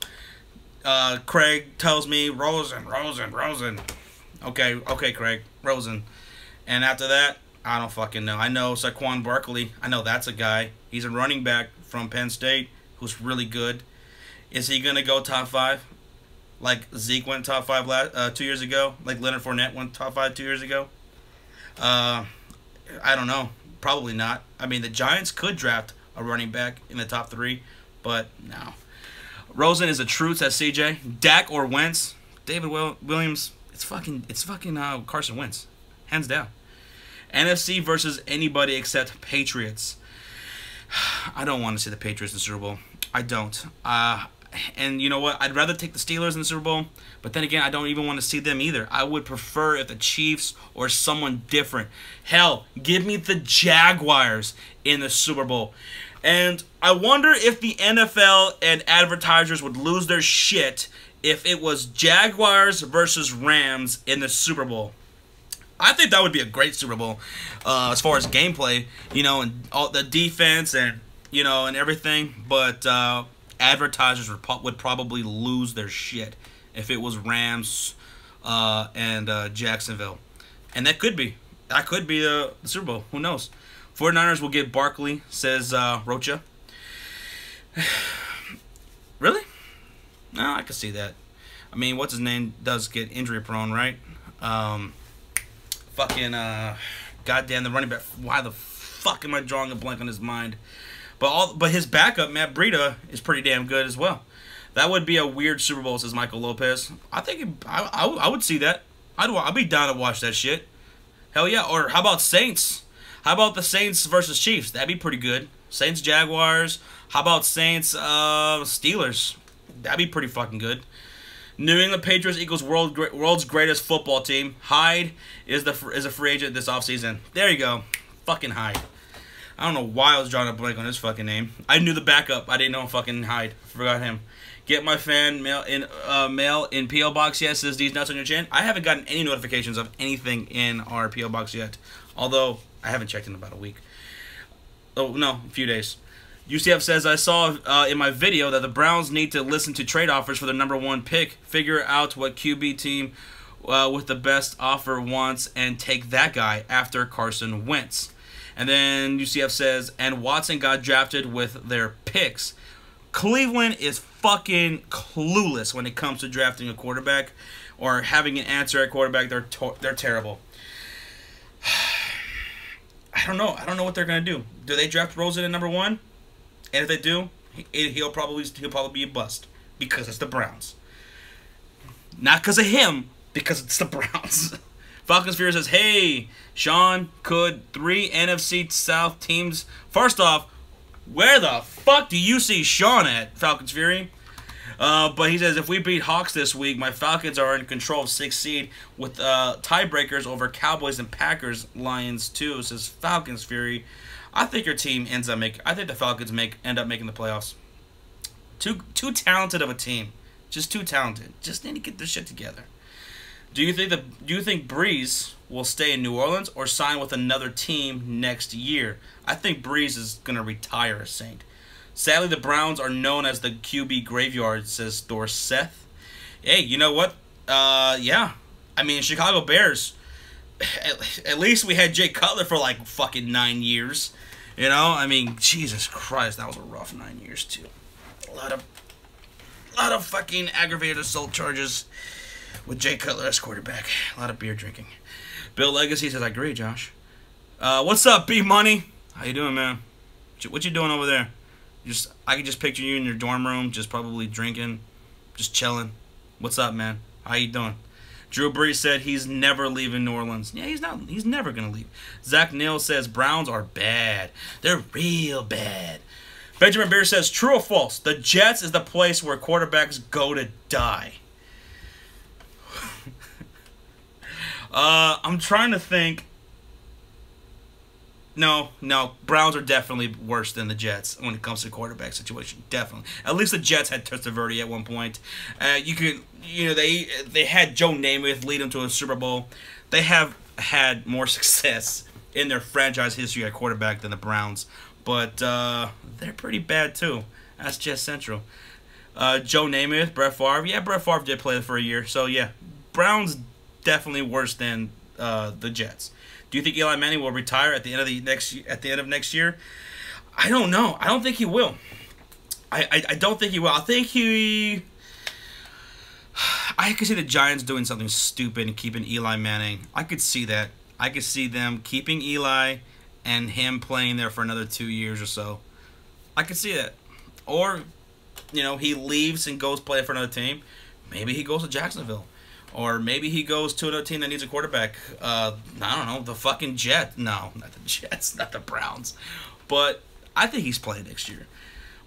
A: Craig tells me Rosen. Okay, Craig, Rosen. And after that, I don't fucking know. I know Saquon Barkley. I know that's a guy. He's a running back from Penn State who's really good. Is he going to go top 5? Like Zeke went top 5 2 years ago? Like Leonard Fournette went top 5 2 years ago? I don't know. Probably not. I mean, the Giants could draft a running back in the top 3, but no. Rosen is a truth, says CJ. Dak or Wentz? David Williams. It's fucking Carson Wentz, hands down. NFC versus anybody except Patriots. I don't want to see the Patriots in the Super Bowl. I don't. And you know what? I'd rather take the Steelers in the Super Bowl, but then again, I don't even want to see them either. I would prefer if the Chiefs or someone different. Hell, give me the Jaguars in the Super Bowl. And I wonder if the NFL and advertisers would lose their shit if it was Jaguars versus Rams in the Super Bowl. I think that would be a great Super Bowl as far as gameplay, you know, and all the defense and, you know, and everything. But advertisers would probably lose their shit if it was Rams and Jacksonville. And that could be the Super Bowl. Who knows? 49ers will get Barkley, says Rocha. Really? No, I can see that. I mean, what's his name does get injury prone, right? Goddamn, the running back. Why the fuck am I drawing a blank on his mind? But his backup, Matt Breida, is pretty damn good as well. That would be a weird Super Bowl, says Michael Lopez. I think I would see that. I'd be down to watch that shit. Hell yeah. Or how about Saints? How about the Saints versus Chiefs? That'd be pretty good. Saints Jaguars. How about Saints Steelers? That'd be pretty fucking good. New England Patriots equals world's greatest football team. Hyde is a free agent this offseason. There you go. Fucking Hyde. I don't know why I was drawing a blank on his fucking name. I knew the backup. I didn't know fucking Hyde. Forgot him. Get my fan mail in P.O. Box yet, says these nuts on your chin. I haven't gotten any notifications of anything in our P.O. Box yet. Although, I haven't checked in about a week. Oh, no, a few days. UCF says, I saw in my video that the Browns need to listen to trade offers for their #1 pick, figure out what QB team with the best offer wants, and take that guy after Carson Wentz. And then UCF says, and Watson got drafted with their picks. Cleveland is fucking clueless when it comes to drafting a quarterback or having an answer at quarterback. They're terrible. I don't know. I don't know what they're gonna do. Do they draft Rosen at number 1? And if they do, he'll probably be a bust because it's the Browns. Not because of him, because it's the Browns. Falcons Fury says, "Hey, Sean, could 3 NFC South teams?" First off, where the fuck do you see Sean at, Falcons Fury? But he says, if we beat Hawks this week, my Falcons are in control of 6th seed with tiebreakers over Cowboys and Packers. Lions too, says Falcons Fury. I think your team ends up making. I think the Falcons end up making the playoffs. Too talented of a team, just too talented. Just need to get this shit together. Do you think Breeze will stay in New Orleans or sign with another team next year? I think Breeze is gonna retire as Saint. Sadly, the Browns are known as the QB graveyard, says Dorseth. Hey, you know what? Yeah. I mean, Chicago Bears, at least we had Jay Cutler for like fucking 9 years. You know? I mean, Jesus Christ, that was a rough 9 years, too. A lot of fucking aggravated assault charges with Jay Cutler as quarterback. A lot of beer drinking. Bill Legacy says, I agree, Josh. What's up, B-Money? How you doing, man? What you doing over there? I can just picture you in your dorm room, just probably drinking, just chilling. What's up, man? How you doing? Drew Brees said he's never leaving New Orleans. Yeah, he's not. He's never gonna leave. Zach Neal says Browns are bad. They're real bad. Benjamin Beer says true or false? The Jets is the place where quarterbacks go to die. I'm trying to think. No, Browns are definitely worse than the Jets when it comes to quarterback situation. Definitely. At least the Jets had Testaverde at one point. They had Joe Namath lead them to a Super Bowl. They have had more success in their franchise history at quarterback than the Browns, but they're pretty bad too. That's Jets Central. Joe Namath, Brett Favre. Yeah, Brett Favre did play for a year, so yeah, Browns definitely worse than the Jets. Do you think Eli Manning will retire at the end of next year? I don't know. I don't think he will. I don't think he will. I could see the Giants doing something stupid and keeping Eli Manning. I could see that. I could see them keeping Eli and him playing there for another 2 years or so. I could see that. Or, he leaves and goes play for another team. Maybe he goes to Jacksonville. Or maybe he goes to another team that needs a quarterback. I don't know, the fucking Jets. No, not the Jets, not the Browns. But I think he's playing next year.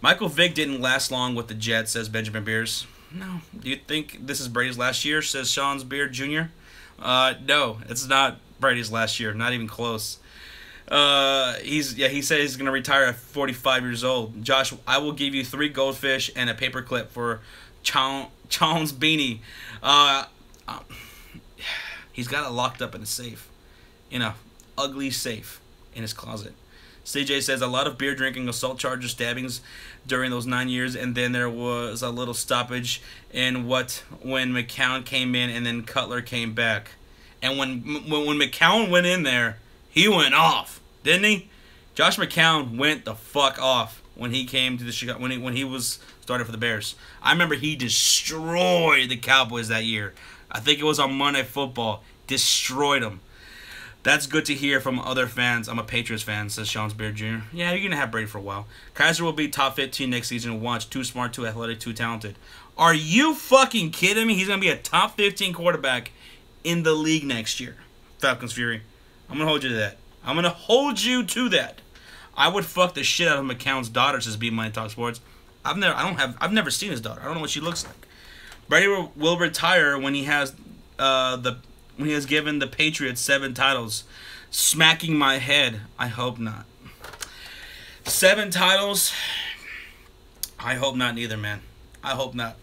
A: Michael Vick didn't last long with the Jets, says Benjamin Beers. No. Do you think this is Brady's last year, says Sean's Beard Jr.? No, it's not Brady's last year. Not even close. He said he's going to retire at 45 years old. Josh, I will give you 3 goldfish and a paperclip for Chong's beanie. He's got it locked up in a safe. In a ugly safe in his closet. CJ says a lot of beer drinking, assault charges, stabbings during those 9 years, and then there was a little stoppage when McCown came in and then Cutler came back. And when McCown went in there, he went off, didn't he? Josh McCown went the fuck off when he came to the Chicago when he was started for the Bears. I remember he destroyed the Cowboys that year. I think it was on Monday Night Football. Destroyed them. That's good to hear from other fans. I'm a Patriots fan, says Sean's Beard Jr. Yeah, you're going to have Brady for a while. Kaiser will be top 15 next season. Watch. Too smart, too athletic, too talented. Are you fucking kidding me? He's going to be a top 15 quarterback in the league next year. Falcons Fury. I'm going to hold you to that. I'm going to hold you to that. I would fuck the shit out of McCown's daughter, says B Money Talk Sports. I've never seen his daughter. I don't know what she looks like. Brady will retire when he has given the Patriots 7 titles. Smacking my head. I hope not. 7 titles. I hope not neither, man. I hope not.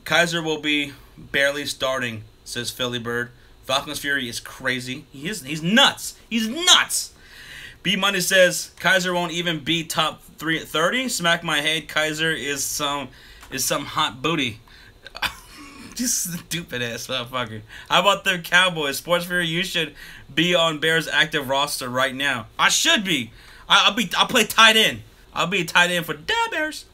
A: Kaiser will be barely starting, says Philly Bird. Falcons Fury is crazy. He's nuts. He's nuts. B Money says Kaiser won't even be top 30. Smack my head. Kaiser is some hot booty. Just stupid ass motherfucker. How about the Cowboys? Sports Fury, you should be on Bears active roster right now. I should be. I'll play tight end. I'll be a tight end for the Bears.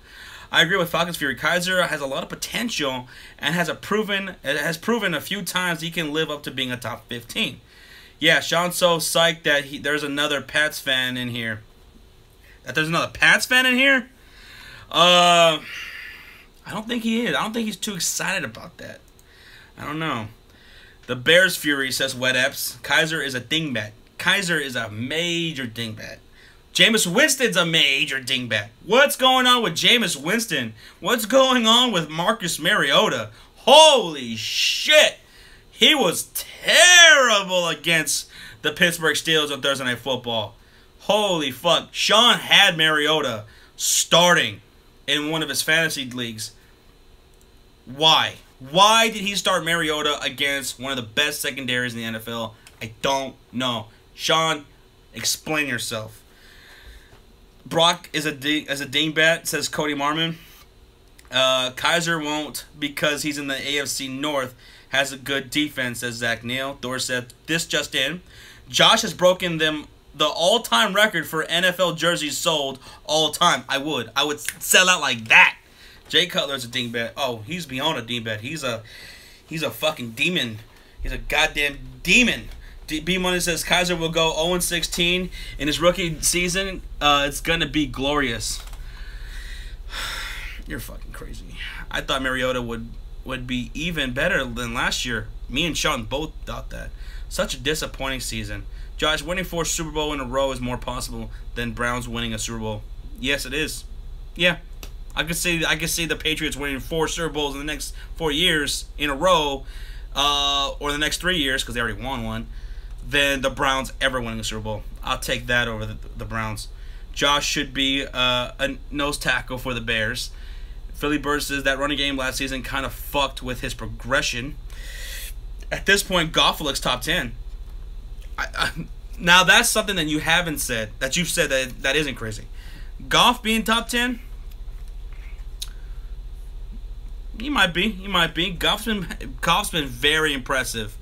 A: I agree with Falcons Fury. Kaiser has a lot of potential and has proven a few times he can live up to being a top 15. Yeah, Sean's so psyched that there's another Pats fan in here. That there's another Pats fan in here? I don't think he is. I don't think he's too excited about that. I don't know. The Bears Fury says Wet Eps. Kaiser is a dingbat. Kaiser is a major dingbat. Jameis Winston's a major dingbat. What's going on with Jameis Winston? What's going on with Marcus Mariota? Holy shit! He was terrible against the Pittsburgh Steelers on Thursday Night Football. Holy fuck. Sean had Mariota starting in one of his fantasy leagues. Why? Why did he start Mariota against one of the best secondaries in the NFL? I don't know. Sean, explain yourself. Brock is a dingbat, says Cody Marmon. Kaiser won't because he's in the AFC North. Has a good defense, says Zach Neal. Thor said, this just in. Josh has broken the all-time record for NFL jerseys sold all time. I would sell out like that. Jay Cutler's a dingbat. Oh, he's beyond a dingbat. He's a fucking demon. He's a goddamn demon. B Money says Kaiser will go 0-16 in his rookie season. It's gonna be glorious. You're fucking crazy. I thought Mariota would be even better than last year. Me and Sean both thought that. Such a disappointing season. Josh, winning 4 Super Bowl in a row is more possible than Browns winning a Super Bowl. Yes, it is. Yeah. I could see the Patriots winning 4 Super Bowls in the next 4 years in a row, or the next 3 years because they already won one, than the Browns ever winning a Super Bowl. I'll take that over the Browns. Josh should be a nose tackle for the Bears. Philly Bird says that running game last season kind of fucked with his progression. At this point, Goff looks top 10. Now that's something that you haven't said, that you've said that isn't crazy. Goff being top 10? He might be. Goff's been very impressive,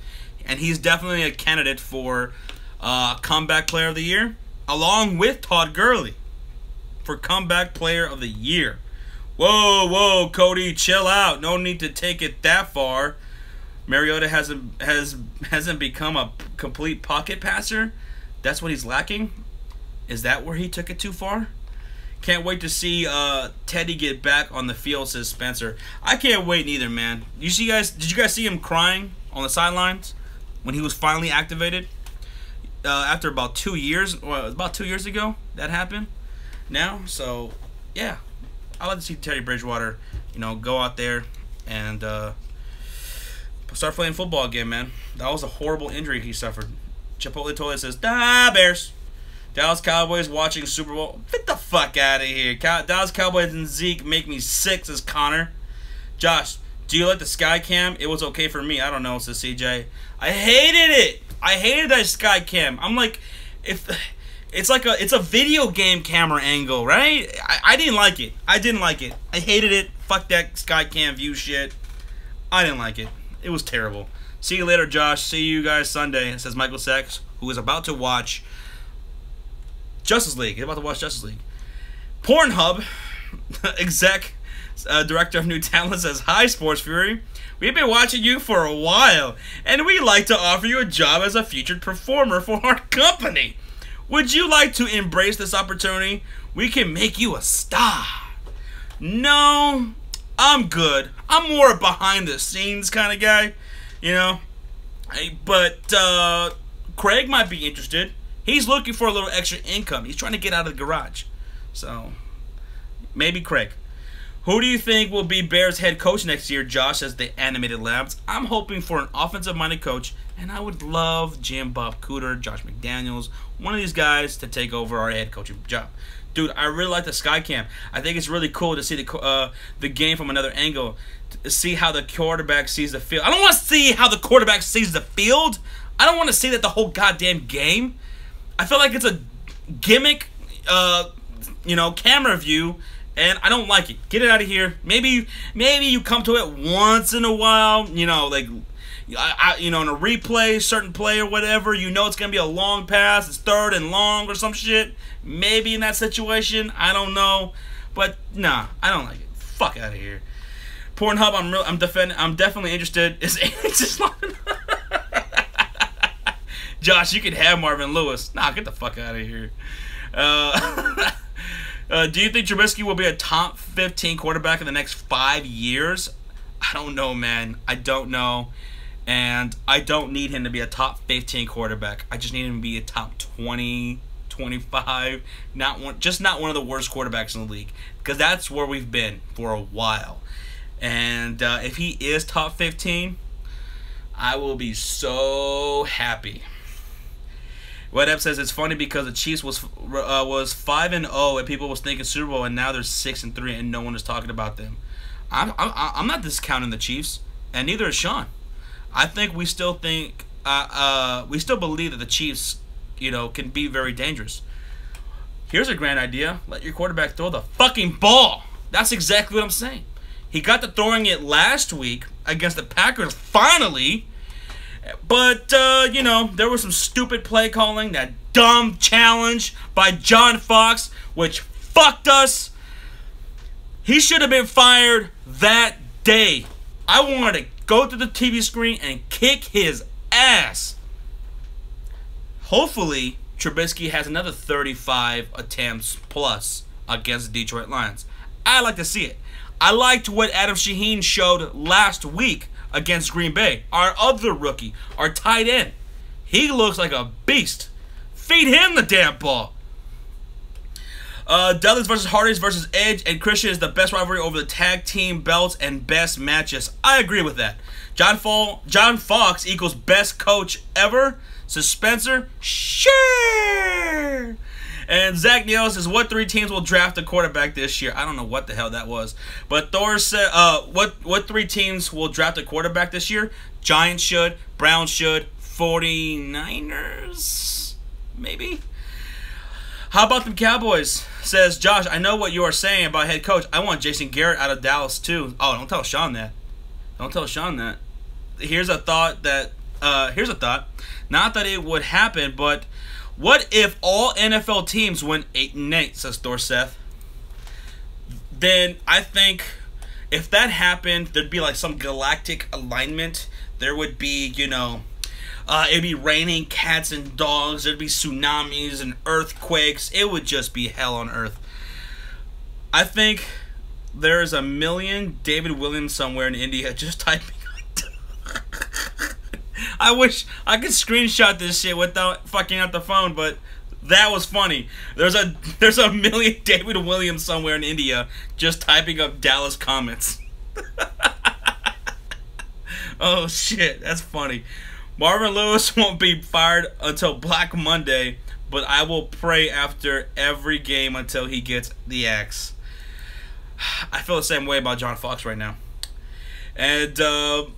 A: and he's definitely a candidate for comeback player of the year, along with Todd Gurley for comeback player of the year. Whoa, Cody, chill out. No need to take it that far. Mariota hasn't become a complete pocket passer. That's what he's lacking. Is that where he took it too far? Can't wait to see Teddy get back on the field, says Spencer. I can't wait neither, man. Did you guys see him crying on the sidelines when he was finally activated? After about 2 years, well, about 2 years ago that happened. Now, so yeah, I like to see Teddy Bridgewater, go out there and start playing football again, man. That was a horrible injury he suffered. Chipotle Toilet says, Bears. Dallas Cowboys watching Super Bowl. Get the fuck out of here. Dallas Cowboys and Zeke make me sick, says Connor. Josh, do you like the sky cam? It was okay for me. I don't know, says CJ. I hated it. I hated that sky cam. I'm like, it's a video game camera angle, right? I didn't like it. I hated it. Fuck that sky cam view shit. I didn't like it. It was terrible. See you later, Josh. See you guys Sunday, says Michael Sachs, who is about to watch Justice League. He's about to watch Justice League. Pornhub exec director of new talent says, hi, Sports Fury. We've been watching you for a while, and we'd like to offer you a job as a featured performer for our company. Would you like to embrace this opportunity? We can make you a star. No, I'm good. I'm more a behind-the-scenes kind of guy, But Craig might be interested. He's looking for a little extra income. He's trying to get out of the garage. So, maybe Craig. Who do you think will be Bears head coach next year, Josh, as the animated labs? I'm hoping for an offensive-minded coach, and I would love Jim Bob Cooter, Josh McDaniels, one of these guys to take over our head coaching job. Dude, I really like the Skycam. I think it's really cool to see the game from another angle, to see how the quarterback sees the field. I don't want to see how the quarterback sees the field. I don't want to see that the whole goddamn game. I feel like it's a gimmick, camera view, and I don't like it. Get it out of here. Maybe you come to it once in a while, in a replay, certain play or whatever. It's going to be a long pass. It's 3rd and long or some shit. Maybe in that situation. I don't know. But, nah, I don't like it. Fuck out of here. Pornhub, I'm definitely interested. It's just not... Josh, you can have Marvin Lewis. Nah, get the fuck out of here. Do you think Trubisky will be a top 15 quarterback in the next 5 years? I don't know, man. I don't know. And I don't need him to be a top 15 quarterback. I just need him to be a top 20, 25. Just not one of the worst quarterbacks in the league. Because that's where we've been for a while. And if he is top 15, I will be so happy. Whatup says it's funny because the Chiefs was 5-0 and people was thinking Super Bowl, and now they're 6-3 and no one is talking about them. I'm not discounting the Chiefs, and neither is Sean. I think we still believe that the Chiefs, can be very dangerous. Here's a grand idea: let your quarterback throw the fucking ball. That's exactly what I'm saying. He got to throwing it last week against the Packers finally. But, there was some stupid play calling, that dumb challenge by John Fox, which fucked us. He should have been fired that day. I wanted to go to the TV screen and kick his ass. Hopefully, Trubisky has another 35 attempts plus against the Detroit Lions. I'd like to see it. I liked what Adam Shaheen showed last week against Green Bay. Our other rookie, our tight end. He looks like a beast. Feed him the damn ball. Dudley's versus Hardy's versus Edge and Christian is the best rivalry over the tag team belts and best matches. I agree with that. John Fox equals best coach ever. Spencer, sure. And Zach Neal says, what 3 teams will draft a quarterback this year? I don't know what the hell that was. But Thor said, what 3 teams will draft a quarterback this year? Giants should, Browns should, 49ers, maybe? How about them Cowboys? Says Josh, I know what you are saying about head coach. I want Jason Garrett out of Dallas too. Oh, don't tell Sean that. Don't tell Sean that. Here's a thought. Not that it would happen, but what if all NFL teams went 8-8, says Thorseth? Then I think if that happened, there'd be like some galactic alignment. There would be, it'd be raining cats and dogs. There'd be tsunamis and earthquakes. It would just be hell on earth. I think there's a million David Williams somewhere in India just typing. I wish I could screenshot this shit without fucking out the phone, but that was funny. There's a million David Williams somewhere in India just typing up Dallas comments. Oh shit, that's funny. Marvin Lewis won't be fired until Black Monday, but I will pray after every game until he gets the axe. I feel the same way about John Fox right now. And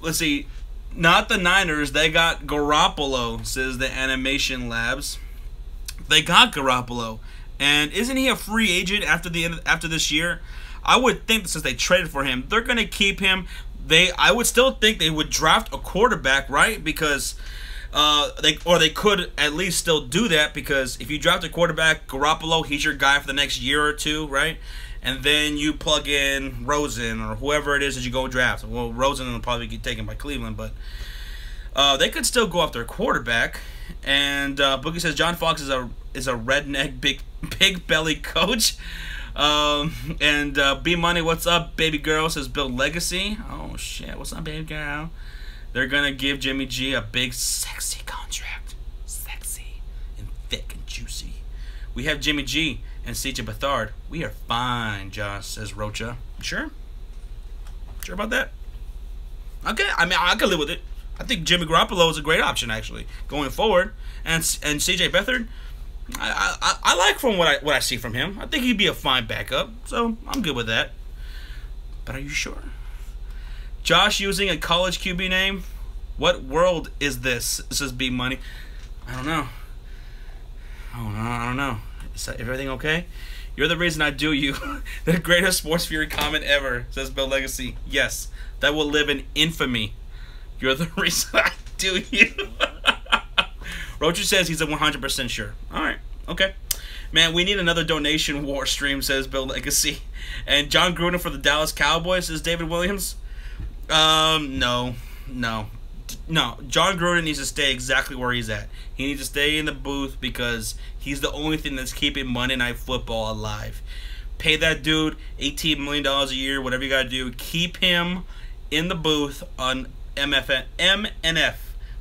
A: let's see. Not the Niners. They got Garoppolo, says the Animation Labs. They got Garoppolo. And isn't he a free agent after this year? I would think that since they traded for him, they're going to keep him. I would still think they would draft a quarterback, right? Because they could at least still do that, because if you draft a quarterback, Garoppolo, he's your guy for the next year or two, right? And then you plug in Rosen or whoever it is that you go draft. Well, Rosen will probably get taken by Cleveland, but they could still go after a quarterback. And Boogie says John Fox is a redneck big belly coach. And B Money, what's up, baby girl? Says build legacy. Oh shit, what's up, baby girl? They're gonna give Jimmy G a big sexy contract, sexy and thick and juicy. We have Jimmy G and CJ Beathard. We are fine, Josh, says Rocha. Sure? Sure about that? Okay, I mean, I could live with it. I think Jimmy Garoppolo is a great option, actually, going forward. And CJ Beathard, I like from what I see from him. I think he'd be a fine backup, so I'm good with that. But are you sure? Josh using a college QB name? What world is this? Says B Money. I don't know. I don't know. Is everything okay? You're the reason I do you. The greatest Sports Fury comment ever, says Bill Legacy. Yes, that will live in infamy. You're the reason I do you. Roger says he's 100% sure. All right, okay. Man, we need another donation war stream, says Bill Legacy. And John Gruden for the Dallas Cowboys, says David Williams. No. No, John Gruden needs to stay exactly where he's at. He needs to stay in the booth because he's the only thing that's keeping Monday Night Football alive. Pay that dude $18 million a year, whatever you got to do. Keep him in the booth on MNF,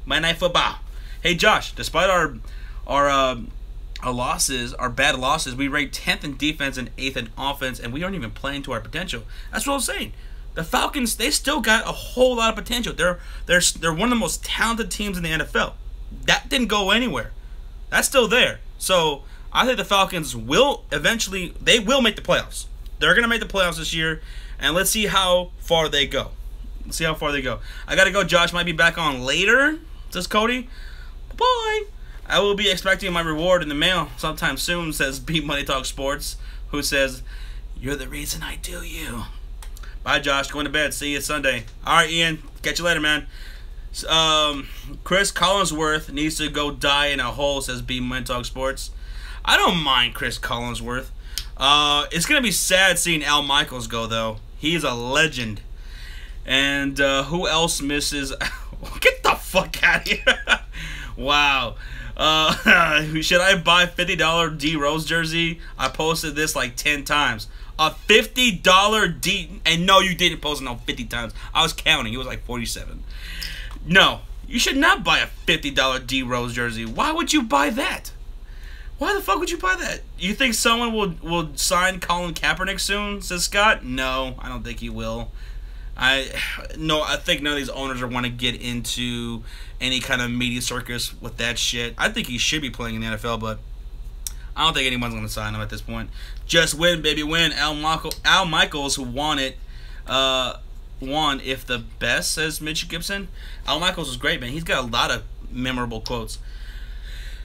A: Monday Night Football. Hey, Josh, despite our losses, our bad losses, we ranked 10th in defense and 8th in offense, and we aren't even playing to our potential. That's what I'm saying. The Falcons, they still got a whole lot of potential. They're one of the most talented teams in the NFL. That didn't go anywhere. That's still there. So I think the Falcons will eventually, they will make the playoffs. They're going to make the playoffs this year, and let's see how far they go. Let's see how far they go. I got to go. Josh might be back on later, says Cody. Bye. I will be expecting my reward in the mail sometime soon, says Beat Money Talk Sports, who says, "You're the reason I do you." Bye, Josh. Going to bed. See you Sunday. All right, Ian. Catch you later, man. Chris Collinsworth needs to go die in a hole, says Beat Money Talk Sports. I don't mind Chris Collinsworth. It's going to be sad seeing Al Michaels go, though. He's a legend. And who else misses? Get the fuck out of here. Wow. Should I buy $50 D Rose jersey? I posted this like 10 times. A $50 D, and no, you didn't post it no 50 times. I was counting. It was like 47. No, you should not buy a $50 D Rose jersey. Why would you buy that? Why the fuck would you buy that? You think someone will sign Colin Kaepernick soon, says Scott? No, I don't think he will. I think none of these owners want to get into any kind of media circus with that shit. I think he should be playing in the NFL, but I don't think anyone's going to sign him at this point. Just win, baby, win. Al Michaels, who won it, won if the best, says Mitch Gibson. Al Michaels was great, man. He's got a lot of memorable quotes.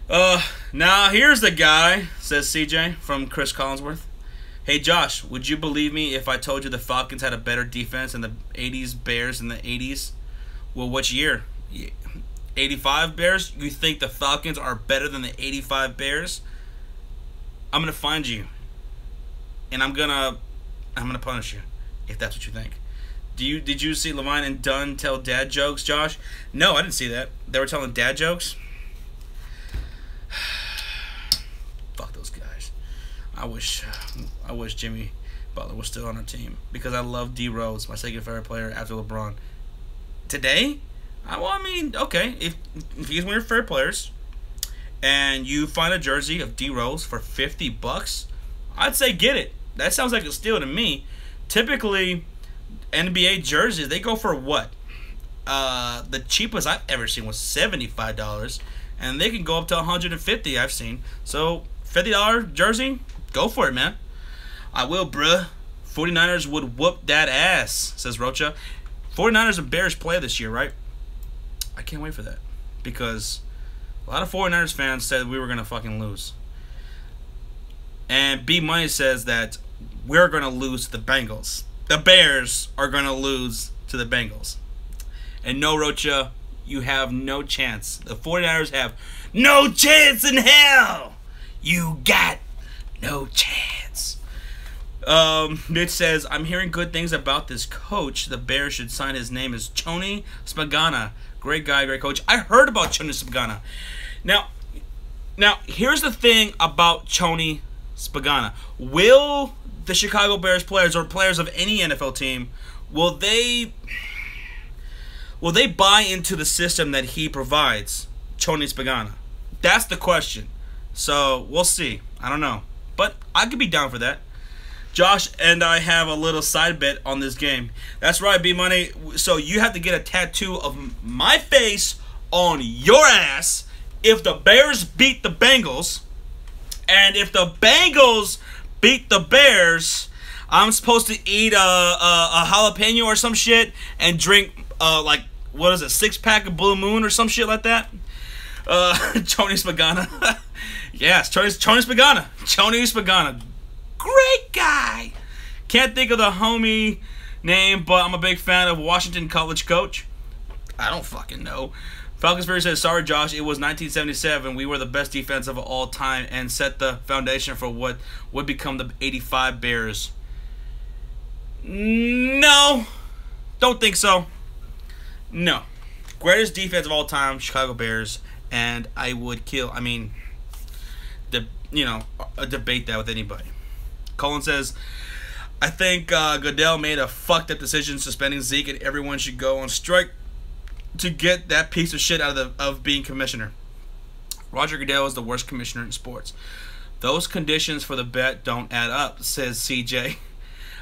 A: Now here's the guy, says CJ from Chris Collinsworth. Hey, Josh, would you believe me if I told you the Falcons had a better defense than the 80s Bears in the 80s? Well, which year? 85 Bears? You think the Falcons are better than the 85 Bears? I'm going to find you. And I'm gonna punish you if that's what you think. Did you see Levine and Dunn tell dad jokes, Josh? No, I didn't see that. They were telling dad jokes? Fuck those guys. I wish Jimmy Butler was still on our team because I love D Rose, my second favorite player after LeBron. Today? I mean, okay, if he's one of your favorite players and you find a jersey of D Rose for $50, I'd say get it. That sounds like a steal to me. Typically, NBA jerseys, they go for what? The cheapest I've ever seen was $75, and they can go up to $150 I've seen. So, $50 jersey, go for it, man. I will, bruh. 49ers would whoop that ass, says Rocha. 49ers and Bears play this year, right? I can't wait for that because a lot of 49ers fans said we were going to fucking lose. And B Money says that we're going to lose to the Bengals. The Bears are going to lose to the Bengals. And no, Rocha, you have no chance. The 49ers have no chance in hell. You got no chance. Mitch says, I'm hearing good things about this coach. The Bears should sign his name as Tony Spagana. Great guy, great coach. I heard about Tony Spagana. Now, here's the thing about Tony Spagana. Will the Chicago Bears players or players of any NFL team, will they buy into the system that he provides, Tony Spagana? That's the question. So, we'll see. I don't know. But I could be down for that. Josh and I have a little side bet on this game. That's right, B-Money. So, you have to get a tattoo of my face on your ass if the Bears beat the Bengals. And if the Bengals beat the Bears, I'm supposed to eat a jalapeno or some shit and drink, like, what is it, 6-pack of Blue Moon or some shit like that? Tony Spagana. Yes, Tony Spagana. Tony Spagana. Great guy. Can't think of the homie name, but I'm a big fan of Washington College coach. I don't fucking know. Falcons Fury says, sorry, Josh, it was 1977. We were the best defense of all time and set the foundation for what would become the 85 Bears. No. Don't think so. No. Greatest defense of all time, Chicago Bears, and I would kill. I mean, debate that with anybody. Colin says, I think Goodell made a fucked up decision suspending Zeke, and everyone should go on strike to get that piece of shit out of being commissioner. Roger Goodell is the worst commissioner in sports. Those conditions for the bet don't add up, says CJ.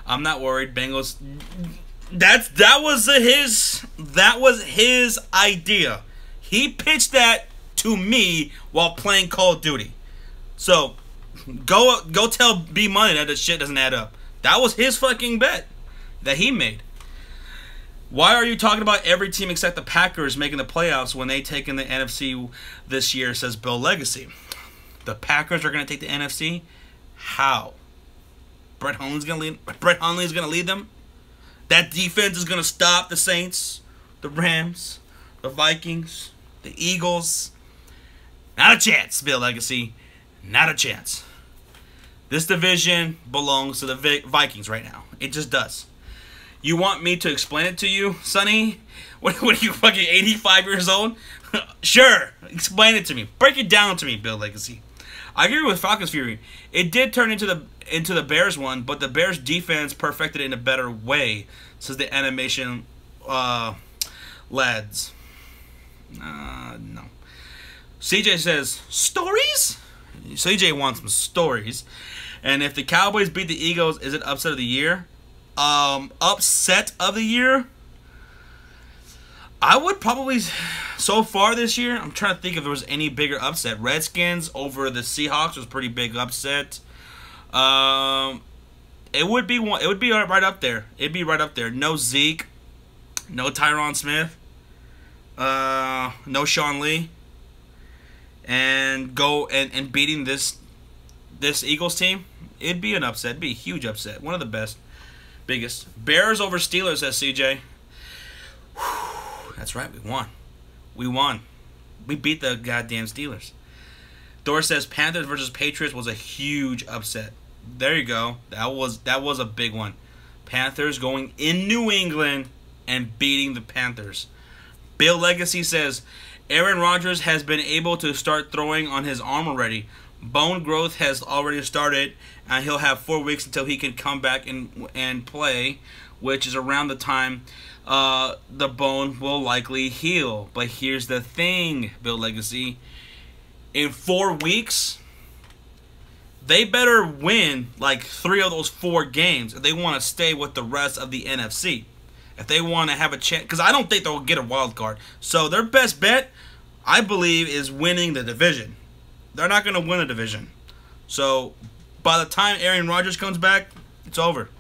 A: I'm not worried. Bengals. That was his idea. He pitched that to me while playing Call of Duty. So go tell B Money that this shit doesn't add up. That was his fucking bet that he made. Why are you talking about every team except the Packers making the playoffs when they take in the NFC this year, says Bill Legacy. The Packers are going to take the NFC? How? Brett Hundley's going to lead them? That defense is going to stop the Saints, the Rams, the Vikings, the Eagles? Not a chance, Bill Legacy. Not a chance. This division belongs to the Vikings right now. It just does. You want me to explain it to you, Sonny? What are you, fucking 85 years old? Sure, explain it to me. Break it down to me, Bill Legacy. I agree with Falcons Fury. It did turn into the Bears one, but the Bears defense perfected it in a better way, says the animation lads. No. CJ says, stories? CJ wants some stories. And if the Cowboys beat the Eagles, is it upset of the year? Upset of the year? I would probably, so far this year, I'm trying to think if there was any bigger upset. Redskins over the Seahawks was a pretty big upset. It would be right up there. It'd be right up there. No Zeke, no Tyron Smith, no Sean Lee, and beating this Eagles team. It'd be an upset. It'd be a huge upset. One of the best. Biggest. Bears over Steelers, says CJ. Whew, that's right, we won. We won. We beat the goddamn Steelers. Dor says Panthers versus Patriots was a huge upset. There you go. That was a big one. Panthers going in New England and beating the Panthers. Bill Legacy says Aaron Rodgers has been able to start throwing on his arm already. Bone growth has already started, and he'll have 4 weeks until he can come back and play, which is around the time the bone will likely heal. But here's the thing, Bill Legacy. In 4 weeks, they better win like 3 of those 4 games if they want to stay with the rest of the NFC. If they want to have a chance, because I don't think they'll get a wild card. So their best bet, I believe, is winning the division. They're not going to win a division. So by the time Aaron Rodgers comes back, it's over.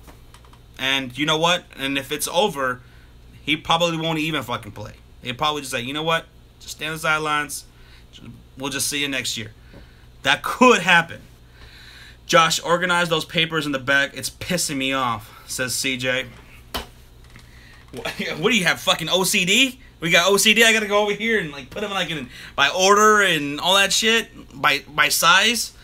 A: And you know what? And if it's over, he probably won't even fucking play. He'll probably just say, you know what? Just stay on the sidelines. We'll just see you next year. That could happen. Josh, organize those papers in the back. It's pissing me off, says CJ. What do you have, fucking OCD? We got OCD. I gotta go over here and like put them like in by order and all that shit by size.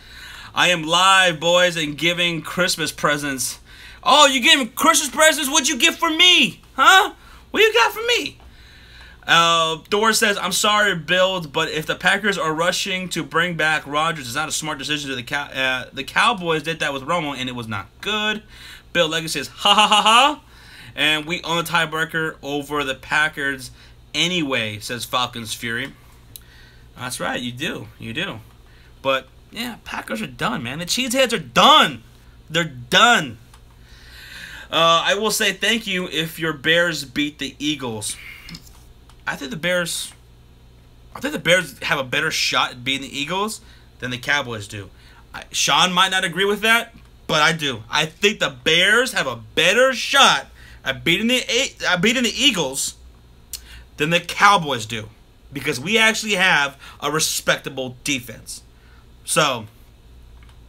A: I am live, boys, and giving Christmas presents. Oh, you giving Christmas presents? What'd you get for me? Huh? What you got for me? Thor says, I'm sorry, Bill, but if the Packers are rushing to bring back Rodgers, it's not a smart decision. The Cowboys did that with Romo, and it was not good. Bill Legacy says, ha ha ha ha. And we own the tiebreaker over the Packers anyway, says Falcons Fury. That's right, you do. You do. But, yeah, Packers are done, man. The Cheeseheads are done. They're done. I will say thank you if your Bears beat the Eagles. I think the Bears have a better shot at beating the Eagles than the Cowboys do. Sean might not agree with that, but I do. I think the Bears have a better shot at beating the Eagles than the Cowboys do, because we actually have a respectable defense. So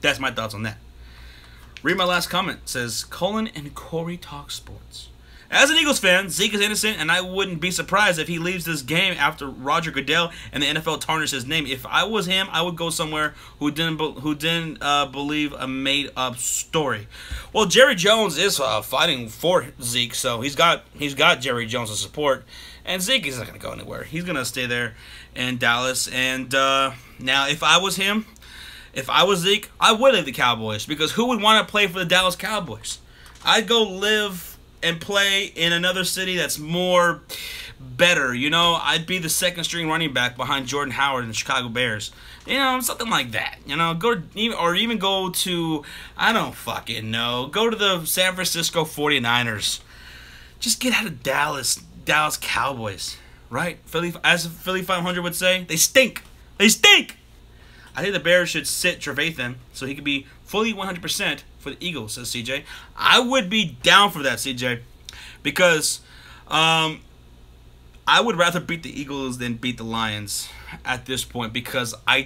A: that's my thoughts on that. Read my last comment. It says, Colin and Corey talk sports. As an Eagles fan, Zeke is innocent, and I wouldn't be surprised if he leaves this game after Roger Goodell and the NFL tarnish his name. If I was him, I would go somewhere who didn't believe a made-up story. Well, Jerry Jones is fighting for Zeke, so he's got Jerry Jones' support, and Zeke is not going to go anywhere. He's going to stay there in Dallas. And now, if I was him, if I was Zeke, I would leave the Cowboys, because who would want to play for the Dallas Cowboys? I'd go live and play in another city that's more better. You know, I'd be the second string running back behind Jordan Howard and the Chicago Bears. You know, something like that. You know, even go to, I don't fucking know, go to the San Francisco 49ers. Just get out of Dallas Cowboys, right? As Philly 500 would say, they stink. They stink. I think the Bears should sit Trevathan so he could be fully 100% for the Eagles, says CJ. I would be down for that, CJ, because I would rather beat the Eagles than beat the Lions at this point, because I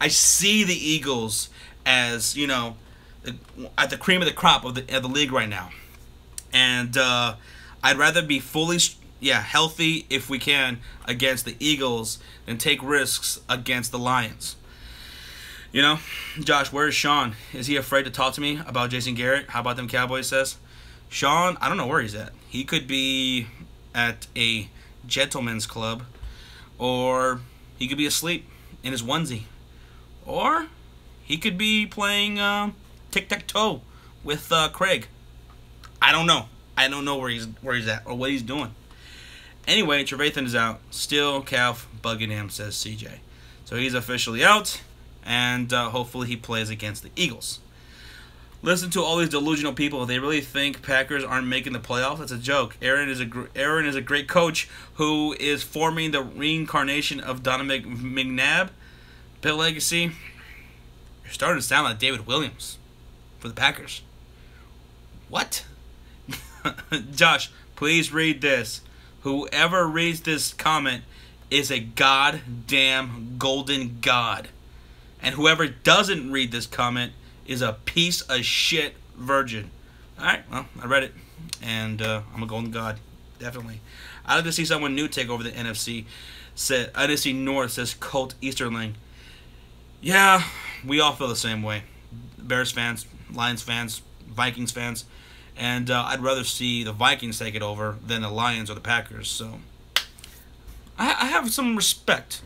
A: see the Eagles as, you know, at the cream of the crop of the league right now. And I'd rather be fully healthy if we can against the Eagles than take risks against the Lions. You know, Josh, where is Sean? Is he afraid to talk to me about Jason Garrett? How about them Cowboys, says? Sean, I don't know where he's at. He could be at a gentleman's club, or he could be asleep in his onesie, or he could be playing tic-tac-toe with Craig. I don't know. I don't know where he's at or what he's doing. Anyway, Trevathan is out. Still calf bugging him, says CJ. So he's officially out, and hopefully he plays against the Eagles. Listen to all these delusional people. They really think Packers aren't making the playoffs. That's a joke. Aaron is a great coach who is forming the reincarnation of Donovan McNabb. Bill Legacy, you're starting to sound like David Williams for the Packers. What? Josh, please read this. Whoever reads this comment is a goddamn golden god. And whoever doesn't read this comment is a piece of shit virgin. Alright, well, I read it. And I'm a golden god. Definitely. I'd like to see someone new take over the NFC. NFC North, says Colt Easterling. Yeah, we all feel the same way. Bears fans, Lions fans, Vikings fans. And I'd rather see the Vikings take it over than the Lions or the Packers. So I have some respect.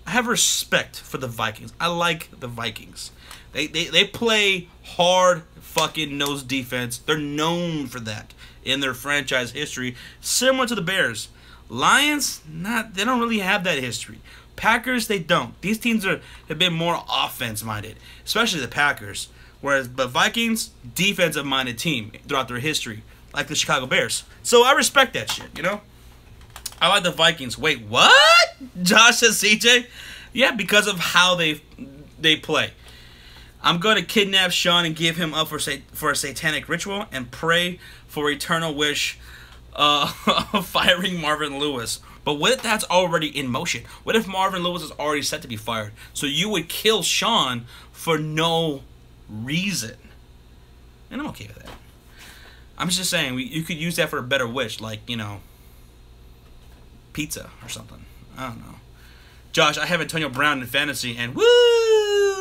A: I have respect for the Vikings. I like the Vikings. They play hard fucking nose defense. They're known for that in their franchise history, similar to the Bears. Lions, they don't really have that history. Packers, they don't. These teams have been more offense-minded, especially the Packers. Whereas the Vikings, defensive-minded team throughout their history, like the Chicago Bears. So I respect that shit, you know? I like the Vikings. Wait, what? Josh says CJ? Yeah, because of how they play. I'm going to kidnap Sean and give him up for a satanic ritual and pray for eternal wish of firing Marvin Lewis. But what if that's already in motion? What if Marvin Lewis is already set to be fired? So you would kill Sean for no reason. And I'm okay with that. I'm just saying, you could use that for a better wish, like, you know, pizza or something. I don't know. Josh, I have Antonio Brown in fantasy, and woo,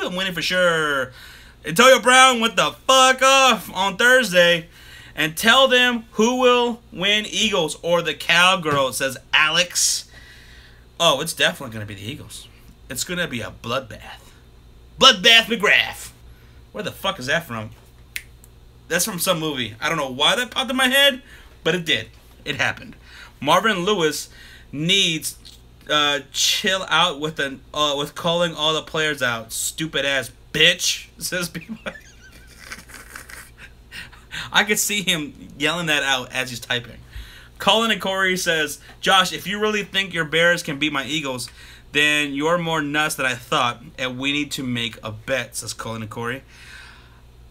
A: I'm winning for sure. Antonio Brown went the fuck off on Thursday. And tell them who will win, Eagles or the Cowgirls, says Alex. Oh, it's definitely going to be the Eagles. It's going to be a bloodbath. Bloodbath McGrath. Where the fuck is that from? That's from some movie. I don't know why that popped in my head, but it did. It happened. Marvin Lewis needs chill out with calling all the players out. Stupid ass bitch, says people. I could see him yelling that out as he's typing. Colin and Corey says, Josh, if you really think your Bears can beat my Eagles, then you're more nuts than I thought, and we need to make a bet, says Colin and Corey.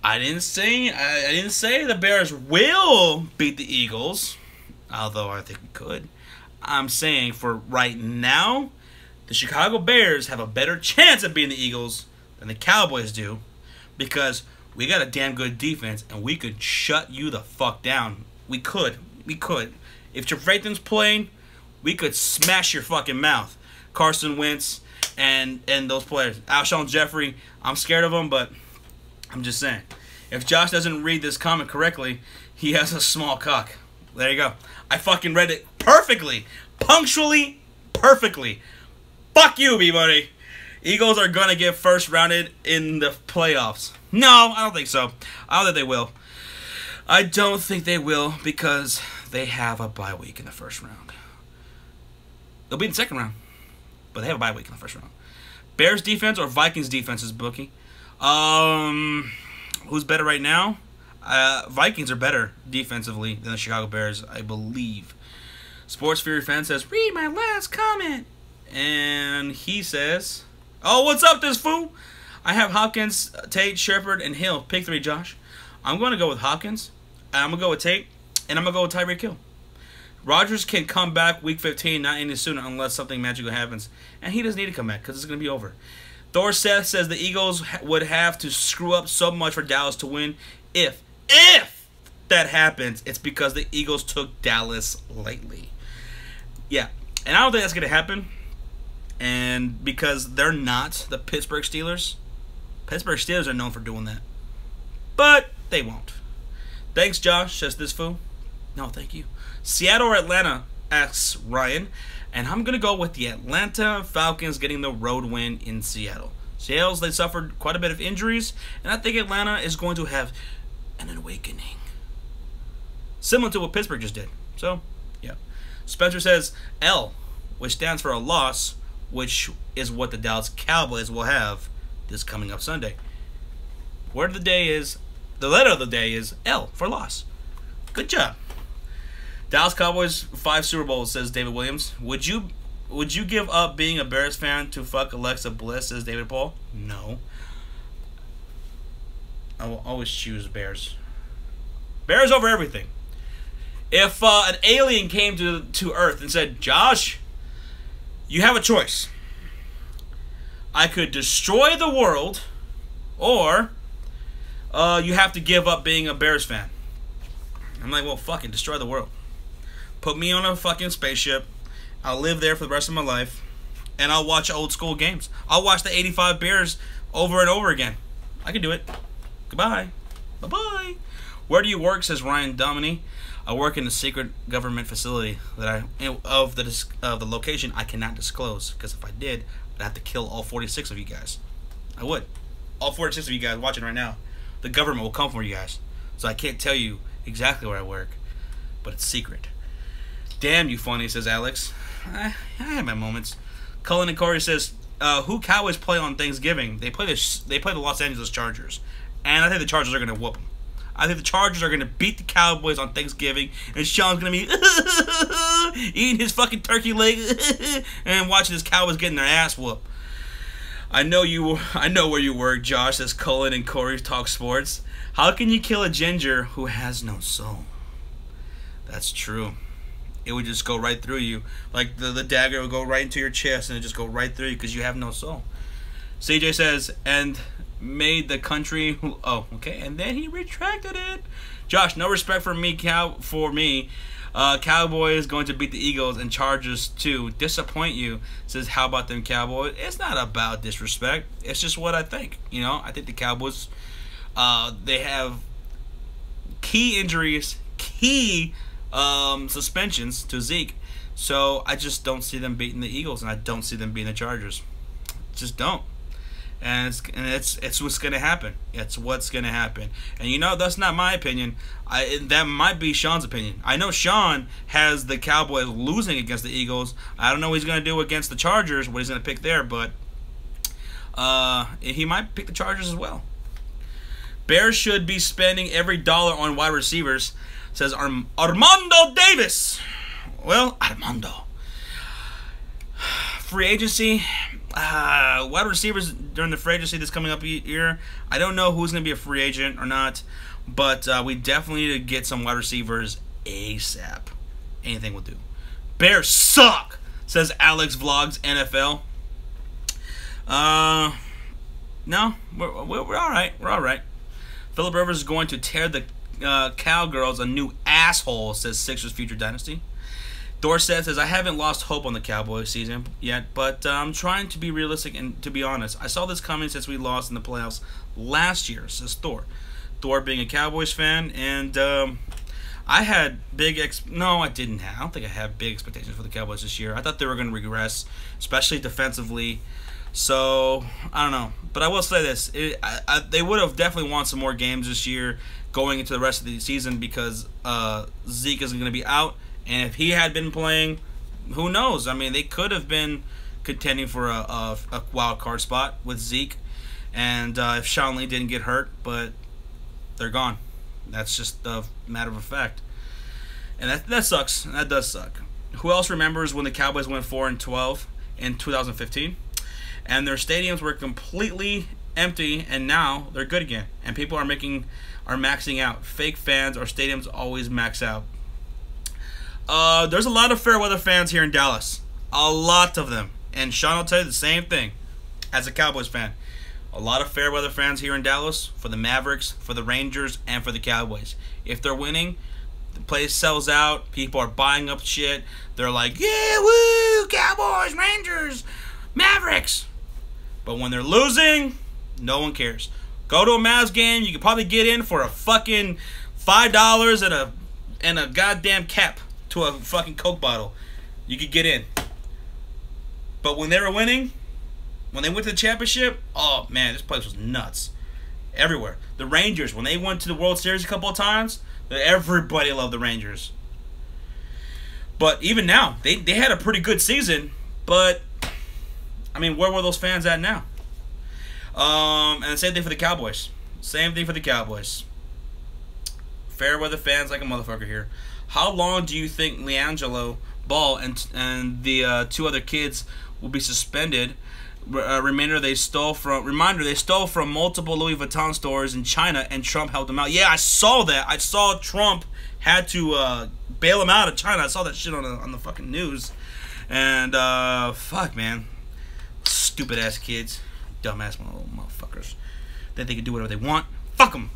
A: I didn't say the Bears will beat the Eagles, although I think we could. I'm saying for right now, the Chicago Bears have a better chance of beating the Eagles than the Cowboys do, because we got a damn good defense, and we could shut you the fuck down. We could. If Trevathan's playing, we could smash your fucking mouth. Carson Wentz and those players. Alshon Jeffrey, I'm scared of him, but I'm just saying. If Josh doesn't read this comment correctly, he has a small cock. There you go. I fucking read it perfectly. Punctually, perfectly. Fuck you, B-Buddy. Eagles are going to get first rounded in the playoffs. No, I don't think so. I don't think they will. I don't think they will because they have a bye week in the first round. They'll be in the second round, but they have a bye week in the first round. Bears defense or Vikings defense is bookie. Who's better right now? Vikings are better defensively than the Chicago Bears, I believe. Sports Fury Fan says, read my last comment. And he says, oh, what's up, this fool? I have Hopkins, Tate, Shepard, and Hill. Pick 3, Josh. I'm going to go with Hopkins. I'm going to go with Tate. And I'm going to go with Tyreek Hill. Rodgers can come back week 15, not any sooner unless something magical happens. And he doesn't need to come back because it's going to be over. Thor Seth says the Eagles would have to screw up so much for Dallas to win. If that happens, it's because the Eagles took Dallas lightly. Yeah, and I don't think that's going to happen. And because they're not the Pittsburgh Steelers. Pittsburgh Steelers are known for doing that. But they won't. Thanks, Josh, says this fool. No, thank you. Seattle or Atlanta, asks Ryan. And I'm going to go with the Atlanta Falcons getting the road win in Seattle. Seattle's, they suffered quite a bit of injuries. And I think Atlanta is going to have an awakening. Similar to what Pittsburgh just did. So, yeah. Spencer says L, which stands for a loss, which is what the Dallas Cowboys will have this coming up Sunday. Word of the day is, the letter of the day is L for loss. Good job. Dallas Cowboys 5 Super Bowls, says David Williams. Would you give up being a Bears fan to fuck Alexa Bliss, says David Paul? No. I will always choose Bears. Bears over everything. If an alien came to Earth and said, Josh, you have a choice. I could destroy the world, or you have to give up being a Bears fan. I'm like, well, fucking destroy the world. Put me on a fucking spaceship. I'll live there for the rest of my life. And I'll watch old school games. I'll watch the 85 Bears over and over again. I can do it. Goodbye. Bye-bye. Where do you work, says Ryan Domini. I work in a secret government facility that of the location I cannot disclose. Because if I did, I'd have to kill all 46 of you guys. I would. All 46 of you guys watching right now. The government will come for you guys. So I can't tell you exactly where I work. But it's secret. Damn you funny, says Alex. I have my moments. Cullen and Corey says, who Cowboys play on Thanksgiving? They play the Los Angeles Chargers. And I think the Chargers are going to whoop them. I think the Chargers are going to beat the Cowboys on Thanksgiving. And Sean's going to be eating his fucking turkey leg and watching his Cowboys getting their ass whooped. I know where you work, Josh, says Cullen and Corey talk sports. How can you kill a ginger who has no soul? That's true. It would just go right through you. Like the dagger would go right into your chest and it just go right through you because you have no soul. CJ says, and made the country... Oh, okay. And then he retracted it. Josh, no respect for me. Cowboys going to beat the Eagles and Chargers too. Disappoint you, says, how about them Cowboys? It's not about disrespect. It's just what I think. You know, I think the Cowboys, they have key injuries, suspensions to Zeke. So I just don't see them beating the Eagles, and I don't see them beating the Chargers. Just don't. And it's what's gonna happen. It's what's gonna happen. And you know, that's not my opinion. That might be Sean's opinion. I know Sean has the Cowboys losing against the Eagles. I don't know what he's gonna do against the Chargers, what he's gonna pick there, but he might pick the Chargers as well. Bears should be spending every dollar on wide receivers, says Armando Davis. Well, Armando. Free agency. Wide receivers during the free agency that's coming up here. I don't know who's going to be a free agent or not, but we definitely need to get some wide receivers ASAP. Anything will do. Bears suck, says Alex Vlogs NFL. No, we're all right. We're all right. Phillip Rivers is going to tear the Cowgirls a new asshole, says Sixers future dynasty. Dorsett says, I haven't lost hope on the Cowboys season yet, but I'm trying to be realistic and to be honest. I saw this coming since we lost in the playoffs last year, says Thor. Thor being a Cowboys fan, and I had no, I didn't have. I don't think I had big expectations for the Cowboys this year. I thought they were going to regress, especially defensively. So, I don't know. But I will say this. They would have definitely won some more games this year going into the rest of the season because Zeke isn't going to be out. And if he had been playing, who knows? I mean, they could have been contending for a wild card spot with Zeke. And if Sean Lee didn't get hurt, but they're gone. That's just a matter of fact. And that sucks. That does suck. Who else remembers when the Cowboys went 4-12 in 2015? And their stadiums were completely empty, and now they're good again. And people are maxing out. Fake fans, our stadiums always max out. There's a lot of fair weather fans here in Dallas. A lot of them. And Sean will tell you the same thing as a Cowboys fan. A lot of fair weather fans here in Dallas for the Mavericks, for the Rangers, and for the Cowboys. If they're winning, the place sells out. People are buying up shit. They're like, yeah, woo, Cowboys, Rangers, Mavericks. But when they're losing, no one cares. Go to a Mavs game. You can probably get in for a fucking $5 and a goddamn cap to a fucking Coke bottle. You could get in. But when they were winning, when they went to the championship, oh man, this place was nuts. Everywhere. The Rangers, when they went to the World Series a couple of times, everybody loved the Rangers. But even now, they had a pretty good season, but I mean, where were those fans at now? And the same thing for the Cowboys. Same thing for the Cowboys. Fair weather fans like a motherfucker here. How long do you think LiAngelo Ball and the two other kids will be suspended? Reminder, they stole from multiple Louis Vuitton stores in China, and Trump helped them out. Yeah, I saw that. I saw Trump had to bail them out of China. I saw that shit on the fucking news. And fuck, man. Stupid ass kids, dumbass little motherfuckers. Think they can do whatever they want. Fuck them.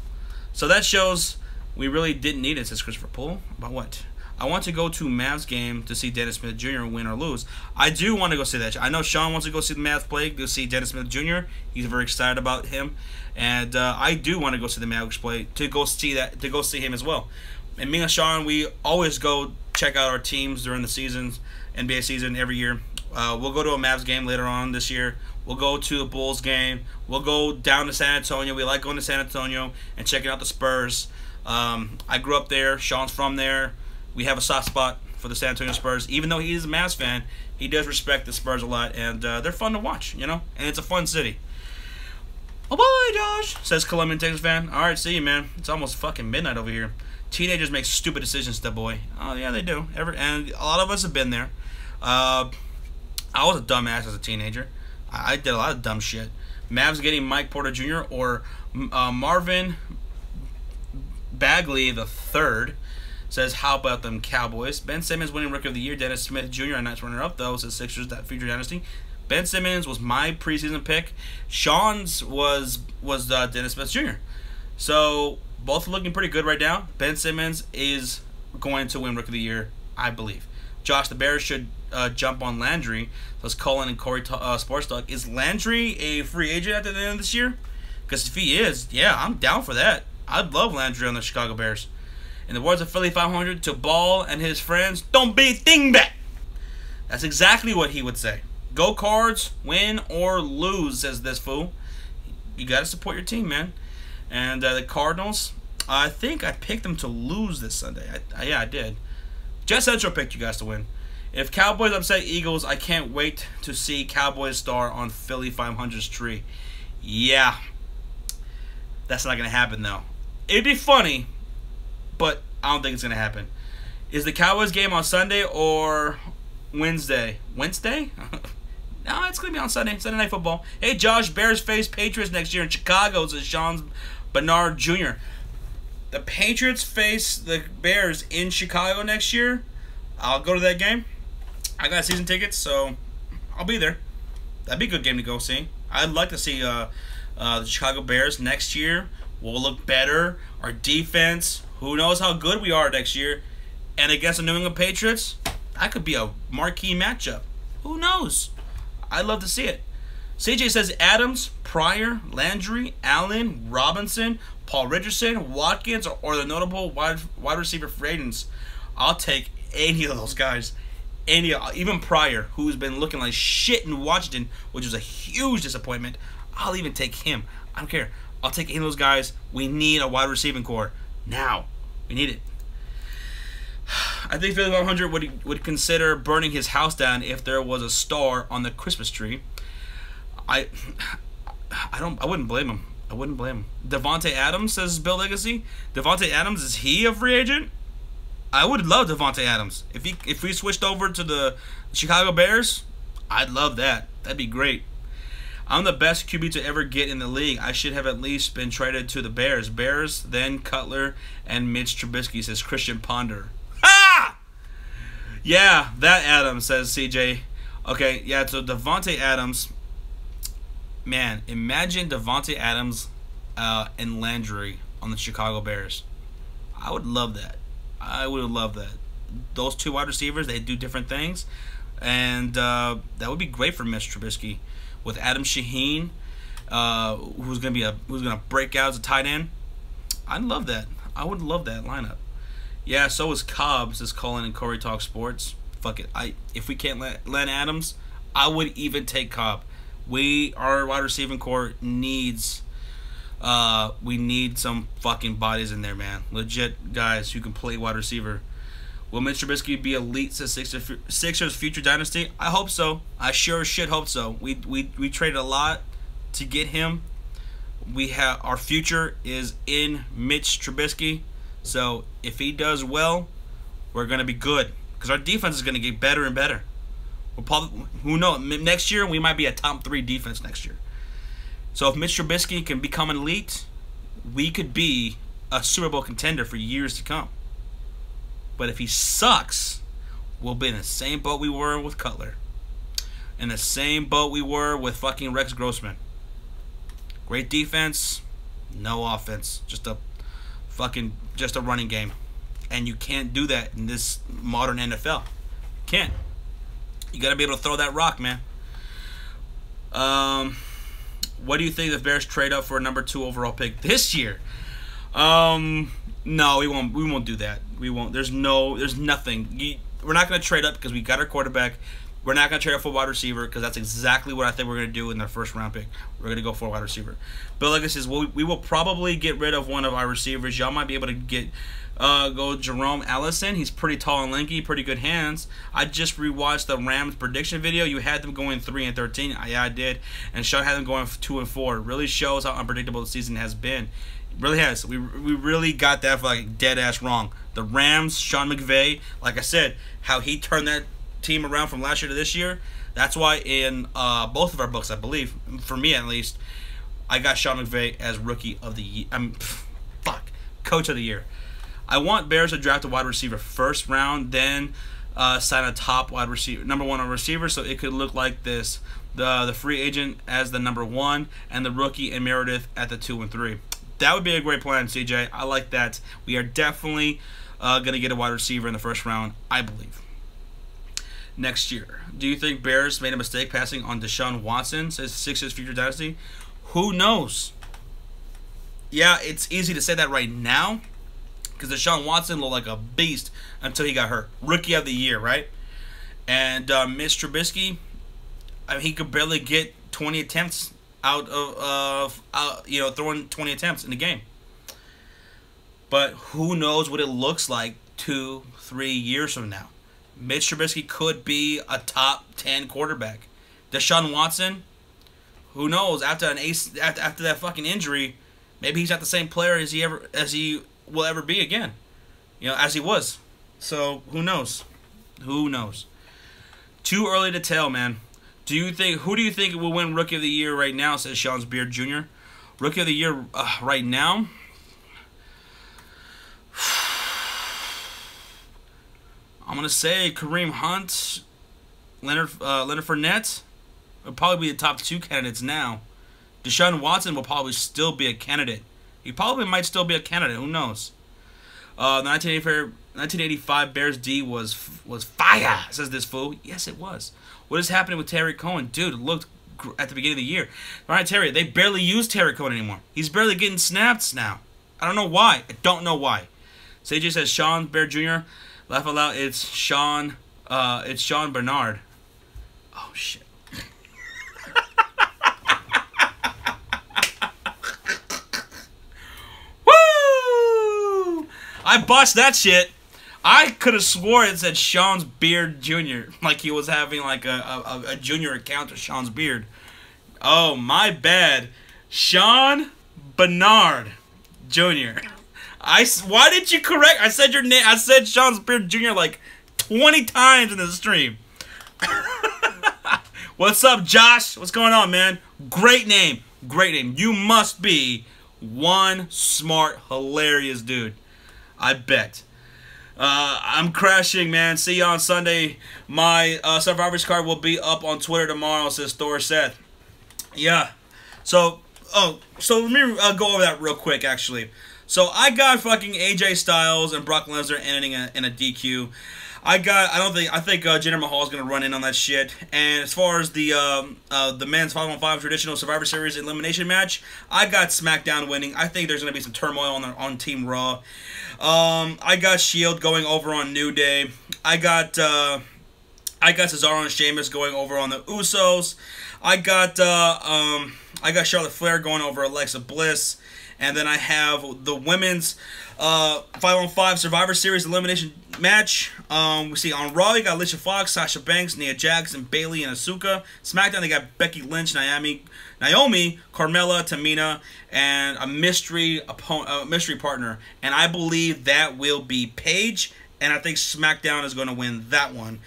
A: So that shows we really didn't need it, says Christopher Poole. About what? I want to go to Mavs game to see Dennis Smith Jr. win or lose. I do want to go see that. I know Sean wants to go see the Mavs play, go see Dennis Smith Jr. He's very excited about him, and I do want to go see the Mavs play to go see him as well. And me and Sean, we always go check out our teams during the seasons, NBA season every year. We'll go to a Mavs game later on this year. We'll go to a Bulls game. We'll go down to San Antonio. We like going to San Antonio and checking out the Spurs. I grew up there. Sean's from there. We have a soft spot for the San Antonio Spurs. Even though he is a Mavs fan, he does respect the Spurs a lot, and they're fun to watch, you know? And it's a fun city. Oh, bye, Josh, says Colombian Texas fan. All right, see you, man. It's almost fucking midnight over here. Teenagers make stupid decisions, that boy. Oh, yeah, they do. And a lot of us have been there. I was a dumbass as a teenager. I did a lot of dumb shit. Mavs getting Mike Porter Jr. or Marvin Bagley III says, how about them Cowboys? Ben Simmons winning Rookie of the Year. Dennis Smith Jr. a nice runner-up, though, says Sixers, that future dynasty. Ben Simmons was my preseason pick. Sean's was Dennis Smith Jr. So both looking pretty good right now. Ben Simmons is going to win Rookie of the Year, I believe. Josh, the Bears should jump on Landry. Says Colin and Corey Sports Talk. Is Landry a free agent at the end of this year? Because if he is, yeah, I'm down for that. I'd love Landry on the Chicago Bears. In the words of Philly 500, to Ball and his friends, don't be a thingbat. That's exactly what he would say. Go Cards, win or lose, says this fool. You got to support your team, man. And the Cardinals, I think I picked them to lose this Sunday. Yeah, I did. Jet Central picked you guys to win. If Cowboys upset Eagles, I can't wait to see Cowboys star on Philly 500's tree. Yeah. That's not going to happen, though. It'd be funny, but I don't think it's going to happen. Is the Cowboys game on Sunday or Wednesday? Wednesday? No, it's going to be on Sunday. Sunday Night Football. Hey, Josh, Bears face Patriots next year in Chicago, says Sean Bernard Jr. The Patriots face the Bears in Chicago next year. I'll go to that game. I got season tickets, so I'll be there. That'd be a good game to go see. I'd like to see the Chicago Bears next year We'll look better. Our defense, who knows how good we are next year. And against the New England Patriots, that could be a marquee matchup. Who knows? I'd love to see it. CJ says Adams, Pryor, Landry, Allen, Robinson, Paul Richardson, Watkins, or the notable wide receiver free agents. I'll take any of those guys. Even Pryor, who's been looking like shit in Washington, which was a huge disappointment. I'll even take him. I don't care. I'll take any of those guys. We need a wide receiving core now. We need it. I think Philly 500 would consider burning his house down if there was a star on the Christmas tree. I wouldn't blame him. I wouldn't blame him. Devontae Adams, says Bill Legacy. Devontae Adams, is he a free agent? I would love Devontae Adams. If we switched over to the Chicago Bears, I'd love that. That'd be great. I'm the best QB to ever get in the league. I should have at least been traded to the Bears. Bears, then Cutler and Mitch Trubisky, says Christian Ponder. Ha! Yeah, that Adams, says CJ. Okay, yeah, so Devontae Adams. Man, imagine Devontae Adams and Landry on the Chicago Bears. I would love that. I would love that. Those two wide receivers, they do different things. And that would be great for Mitch Trubisky. With Adam Shaheen, who's gonna break out as a tight end. I'd love that. I would love that lineup. Yeah, so is Cobb, says Colin and Corey Talk Sports. Fuck it. If we can't land Adams, I would even take Cobb. Our wide receiving core needs we need some fucking bodies in there, man. Legit guys who can play wide receiver. Will Mitch Trubisky be elite, says Sixers future dynasty? I hope so. I sure should hope so. We traded a lot to get him. Our future is in Mitch Trubisky. So if he does well, we're gonna be good. Because our defense is gonna get better and better. We'll probably, who knows? Next year we might be a top 3 defense next year. So if Mitch Trubisky can become an elite, we could be a Super Bowl contender for years to come. But if he sucks, we'll be in the same boat we were with Cutler. In the same boat we were with fucking Rex Grossman. Great defense, no offense. Just a running game. And you can't do that in this modern NFL. Can't. You got to be able to throw that rock, man. What do you think the Bears trade up for a number 2 overall pick this year? No, we won't. We won't do that. We won't. There's nothing. We're not going to trade up because we got our quarterback. We're not going to trade up for a wide receiver because that's exactly what I think we're going to do in their first round pick. We're going to go for a wide receiver. But like I said, we will probably get rid of one of our receivers. Y'all might be able to go Jerome Allison. He's pretty tall and lanky, pretty good hands. I just rewatched the Rams prediction video. You had them going 3-13. Yeah, I did. And Sean had them going 2-4. It really shows how unpredictable the season has been. It really has. We really got that for like dead ass wrong. The Rams, Sean McVay, like I said, how he turned that team around from last year to this year. That's why in both of our books, I believe, for me at least, I got Sean McVay as rookie of the year. Coach of the year. I want Bears to draft a wide receiver first round, then sign a top wide receiver, number 1 on receiver, so it could look like this: the free agent as the number 1, and the rookie and Meredith at the 2 and 3. That would be a great plan, CJ. I like that. We are definitely gonna get a wide receiver in the first round, I believe. Next year, do you think Bears made a mistake passing on Deshaun Watson? Says Sixers future dynasty. Who knows? Yeah, it's easy to say that right now, because Deshaun Watson looked like a beast until he got hurt. Rookie of the year, right? And Mitch Trubisky, I mean, he could barely get 20 attempts out of throwing 20 attempts in the game. But who knows what it looks like 2-3 years from now? Mitch Trubisky could be a top 10 quarterback. Deshaun Watson, who knows? After that fucking injury, maybe he's not the same player as he will ever be again. As he was. So who knows? Who knows? Too early to tell, man. Who do you think will win Rookie of the Year right now? Says Sean's Beard Jr. Rookie of the Year right now. I'm gonna say Kareem Hunt, Leonard Fournette will probably be the top 2 candidates now. Deshaun Watson will probably still be a candidate. He probably might still be a candidate. Who knows? The 1985 Bears D was fire, says this fool. Yes, it was. What is happening with Terry Cohen? Dude, it looked at the beginning of the year. All right, Terry, they barely use Terry Cohen anymore. He's barely getting snaps now. I don't know why. I don't know why. CJ says Sean Bear Jr. Laugh out loud. It's Sean Bernard. Oh, shit. I botched that shit. I could have swore it said Sean's Beard Jr. Like he was having like a junior account of Sean's beard. Oh, my bad. Sean Bernard Jr. Why did you correct? I said your name. I said Sean's Beard Jr. like 20 times in the stream. What's up, Josh? What's going on, man? Great name. Great name. You must be one smart, hilarious dude. I bet. I'm crashing, man. See you on Sunday. My Survivors card will be up on Twitter tomorrow, says Thor Seth. Yeah. So let me go over that real quick, actually. So I got fucking AJ Styles and Brock Lesnar ending in a DQ. I think Jinder Mahal's gonna run in on that shit. And as far as the men's 5-on-5 traditional Survivor Series elimination match, I got SmackDown winning. I think there's gonna be some turmoil on Team Raw. I got Shield going over on New Day. I got Cesaro and Sheamus going over on the Usos. I got Charlotte Flair going over Alexa Bliss. And then I have the women's 5-on-5 Survivor Series elimination match. We see on Raw, you got Alicia Fox, Sasha Banks, Nia Jax, and Bayley and Asuka. SmackDown, they got Becky Lynch, Naomi, Carmella, Tamina, and a mystery partner. And I believe that will be Paige. And I think SmackDown is going to win that one.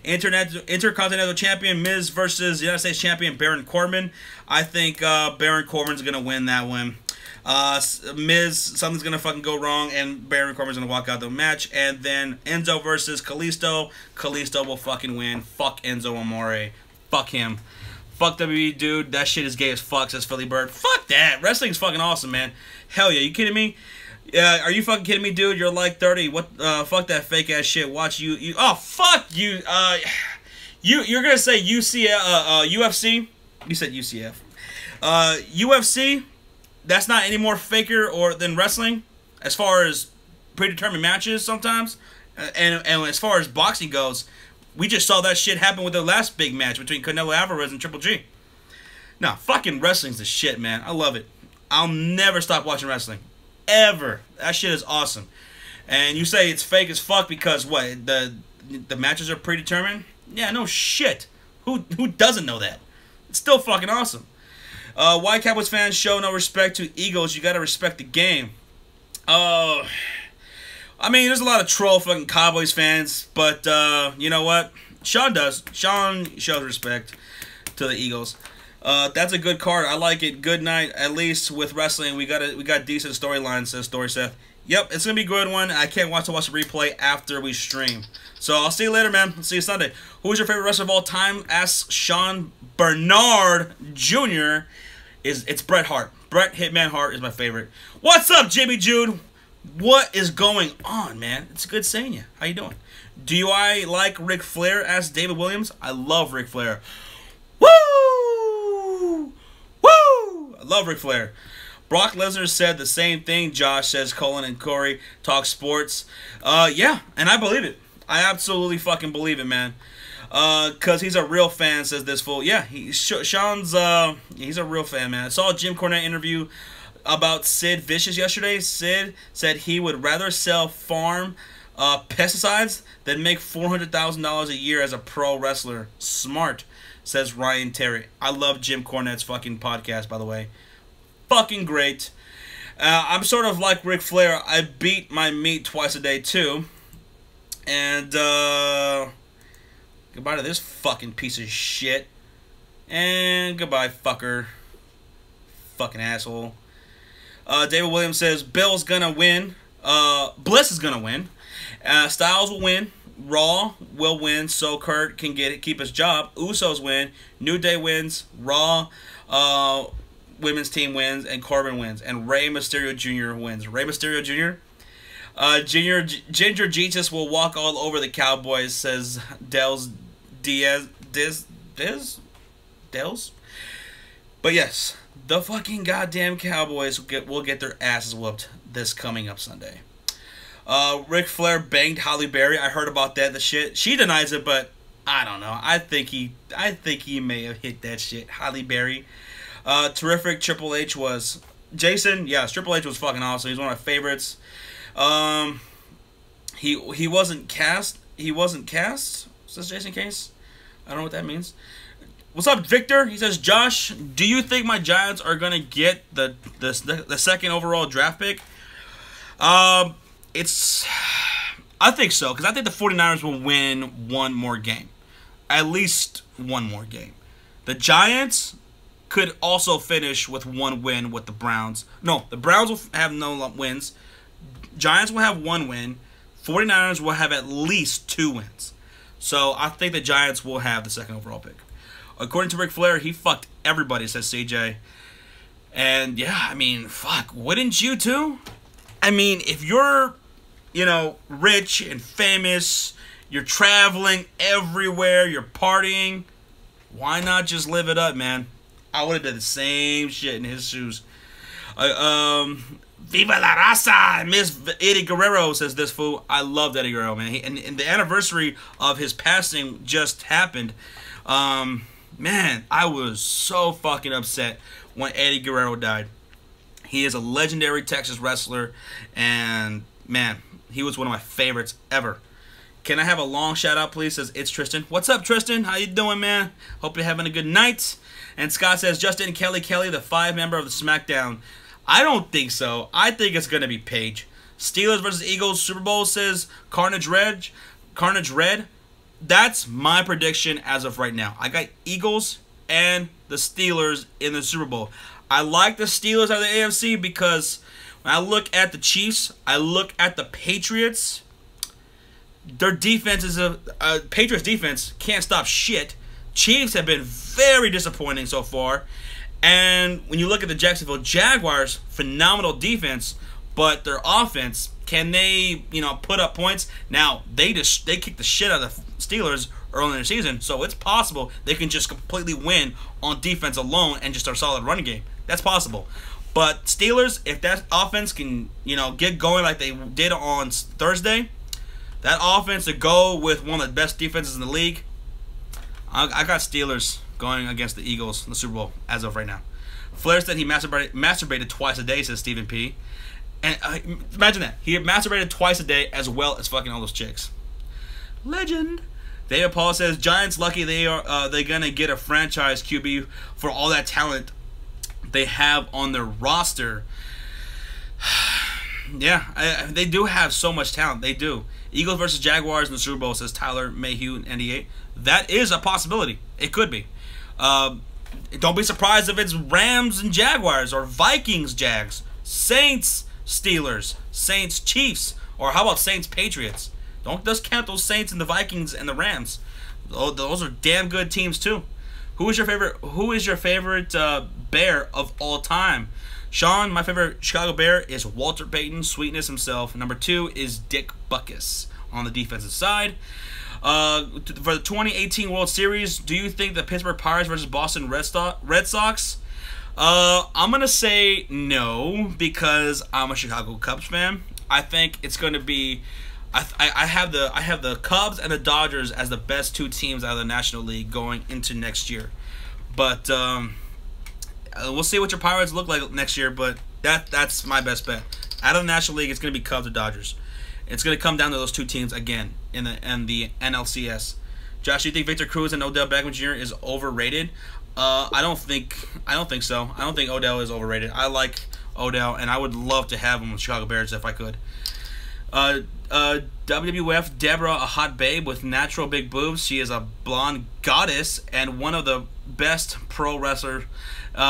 A: Intercontinental Champion Miz versus United States Champion Baron Corbin. I think Baron Corbin's going to win that one. Miz, something's going to fucking go wrong, and Baron Corbin's going to walk out the match. And then Enzo versus Kalisto. Kalisto will fucking win. Fuck Enzo Amore. Fuck him. Fuck WWE, dude. That shit is gay as fuck, says Philly Bird. Fuck that. Wrestling's fucking awesome, man. Hell yeah. You kidding me? Are you fucking kidding me, dude? You're like 30. What? Fuck that fake ass shit. Watch you. Oh, fuck you. You're gonna say UFC? You said UCF. UFC. That's not any more faker than wrestling, as far as predetermined matches sometimes, and as far as boxing goes, we just saw that shit happen with the last big match between Canelo Alvarez and Triple G. Nah, fucking wrestling's the shit, man. I love it. I'll never stop watching wrestling. Ever. That shit is awesome. And you say it's fake as fuck because what? The matches are predetermined? Yeah, no shit. Who doesn't know that? It's still fucking awesome. Why Cowboys fans show no respect to Eagles? You gotta respect the game. I mean, there's a lot of troll fucking Cowboys fans, but you know what? Sean does. Sean shows respect to the Eagles. That's a good card. I like it. Good night. At least with wrestling, we got decent storylines, says Story Seth. Yep, it's gonna be a good one. I can't wait to watch the replay after we stream. So I'll see you later, man. I'll see you Sunday. Who is your favorite wrestler of all time? Asks Sean Bernard Jr. It's Bret Hart. Bret Hitman Hart is my favorite. What's up, Jimmy Jude? What is going on, man? It's good seeing you. How you doing? Do I like Ric Flair? Asks David Williams. I love Ric Flair. Woo! Woo! I love Ric Flair. Brock Lesnar said the same thing, Josh, says Colin and Corey. Talk sports. Yeah, and I believe it. I absolutely fucking believe it, man. Cause he's a real fan, says this fool. Yeah, Sean's he's a real fan, man. I saw a Jim Cornette interview about Sid Vicious yesterday. Sid said he would rather sell farm pesticides than make $400,000 a year as a pro wrestler. Smart, says Ryan Terry. I love Jim Cornette's fucking podcast, by the way. Fucking great. I'm sort of like Ric Flair. I beat my meat twice a day too. And goodbye to this fucking piece of shit. And goodbye, fucker. Fucking asshole. David Williams says Bill's gonna win. Bliss is gonna win. Styles will win. Raw will win, so Kurt can keep his job. Usos win. New Day wins. Raw women's team wins, and Corbin wins, and Rey Mysterio Jr. wins. Rey Mysterio Jr. Ginger Jesus will walk all over the Cowboys, says Dels. But yes, the fucking goddamn Cowboys will get their asses whooped this coming up Sunday. Ric Flair banged Halle Berry. I heard about that. The shit. She denies it, but I don't know. I think he may have hit that shit. Halle Berry. Terrific. Triple H was Jason. Yes, Triple H was fucking awesome. He's one of my favorites. He wasn't cast. He wasn't cast. Says Jason Case. I don't know what that means. What's up, Victor? He says, Josh, do you think my Giants are gonna get the second overall draft pick? I think so, because I think the 49ers will win one more game. At least one more game. The Giants could also finish with one win with the Browns. No, the Browns will have no wins. Giants will have one win. 49ers will have at least 2 wins. So I think the Giants will have the second overall pick. According to Ric Flair, he fucked everybody, says CJ. And yeah, I mean, fuck, wouldn't you too? I mean, if you're, rich and famous, you're traveling everywhere, you're partying, why not just live it up, man? I would have done the same shit in his shoes. Viva la raza! Miss Eddie Guerrero, says this fool. I love Eddie Guerrero, man. And the anniversary of his passing just happened. Man, I was so fucking upset when Eddie Guerrero died. He is a legendary Texas wrestler, and man, he was one of my favorites ever. Can I have a long shout out, please? Says it's Tristan. What's up, Tristan? How you doing, man? Hope you're having a good night. And Scott says Justin Kelly, the 5 member of the SmackDown. I don't think so. I think it's gonna be Paige. Steelers versus Eagles Super Bowl, says Carnage Red. That's my prediction as of right now. I got Eagles and the Steelers in the Super Bowl. I like the Steelers out of the AFC because when I look at the Chiefs, I look at the Patriots. Their defense is Patriots defense can't stop shit. Chiefs have been very disappointing so far. And when you look at the Jacksonville Jaguars, phenomenal defense, but their offense, can they, put up points? Now, they kicked the shit out of the Steelers early in the season, so it's possible they can just completely win on defense alone and just a solid running game. That's possible. But Steelers, if that offense can, get going like they did on Thursday, that offense to go with one of the best defenses in the league, I got Steelers going against the Eagles in the Super Bowl as of right now. Flair said he masturbated twice a day, says Stephen P. And imagine that. He masturbated twice a day as well as fucking all those chicks. Legend. David Paul says, Giants lucky they're going to get a franchise QB for all that talent they have on their roster. Yeah, they do have so much talent. They do. Eagles versus Jaguars in the Super Bowl, says Tyler Mayhew, 98. That is a possibility. It could be. Don't be surprised if it's Rams and Jaguars or Vikings Jags, Saints Steelers, Saints Chiefs, or how about Saints Patriots? Don't just count those Saints and the Vikings and the Rams. Those are damn good teams too. Who is your favorite Bear of all time? Sean, my favorite Chicago Bear is Walter Payton, Sweetness himself. Number 2 is Dick Butkus on the defensive side. For the 2018 World Series, do you think the Pittsburgh Pirates versus Boston Red Sox? I'm going to say no because I'm a Chicago Cubs fan. I think it's going to be... I have the Cubs and the Dodgers as the best 2 teams out of the National League going into next year. But we'll see what your Pirates look like next year, but that's my best bet. Out of the National League, it's going to be Cubs or Dodgers. It's going to come down to those 2 teams again in the NLCS. Josh, do you think Victor Cruz and Odell Beckham Jr. is overrated? I don't think so. I don't think Odell is overrated. I like Odell, and I would love to have him with Chicago Bears if I could. WWF Deborah, a hot babe with natural big boobs. She is a blonde goddess and one of the best pro wrestlers,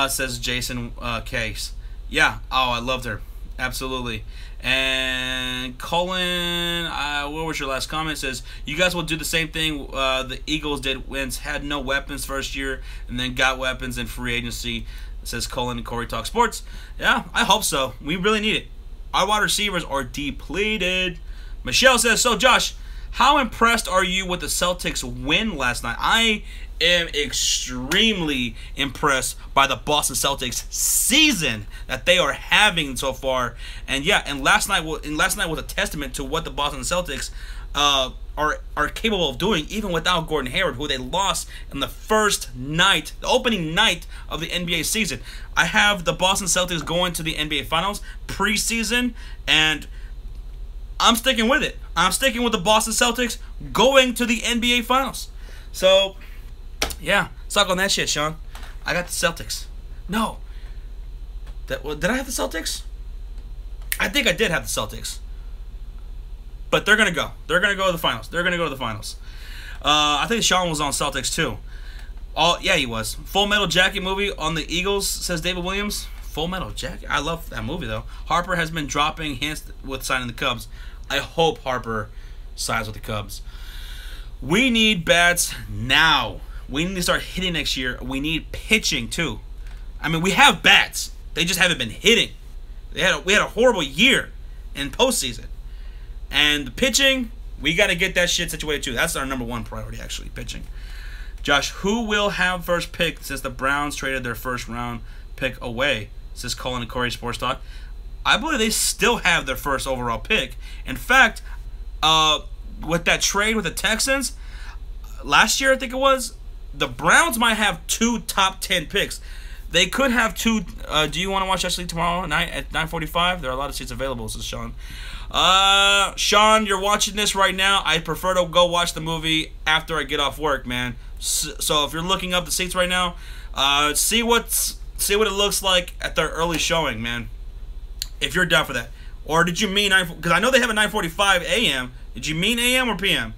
A: says Jason Case. Yeah, I loved her. Absolutely. And Colin, what was your last comment? Says, you guys will do the same thing the Eagles did when had no weapons first year and then got weapons in free agency. says Colin and Corey Talk Sports. Yeah, I hope so. We really need it. Our wide receivers are depleted. Michelle says, so Josh, how impressed are you with the Celtics win last night? I am extremely impressed by the Boston Celtics season that they are having so far. And yeah, and last night was a testament to what the Boston Celtics are capable of doing, even without Gordon Hayward, who they lost in the first night, the opening night of the NBA season. I have the Boston Celtics going to the NBA Finals preseason, and I'm sticking with it. I'm sticking with the Boston Celtics going to the NBA Finals. So, yeah, suck on that shit, Sean. I got the Celtics. No. Did I have the Celtics? I think I did have the Celtics. But they're going to go. They're going to go to the finals. They're going to go to the finals. I think Sean was on Celtics, too. Yeah, he was. Full Metal Jacket movie on the Eagles, says David Williams. Full Metal Jacket? I love that movie, though. Harper has been dropping hints with signing the Cubs. I hope Harper signs with the Cubs. We need bats now. We need to start hitting next year. We need pitching, too. I mean, we have bats. They just haven't been hitting. We had a horrible year in postseason. And the pitching, we got to get that shit situated too. That's our number one priority, actually, pitching. Josh, who will have first pick since the Browns traded their first round pick away? Says Colin and Corey Sports Talk. I believe they still have their first overall pick. In fact, with that trade with the Texans, last year I think it was, the Browns might have 2 top 10 picks. They could have 2. Do you want to watch Justice League tomorrow night at 9:45? There are a lot of seats available, says Sean. Sean, you're watching this right now. I prefer to go watch the movie after I get off work, man. So if you're looking up the seats right now, see what it looks like at their early showing, man. If you're down for that. Or did you mean 9? Because I know they have a 9:45 a.m. Did you mean a.m. or p.m.?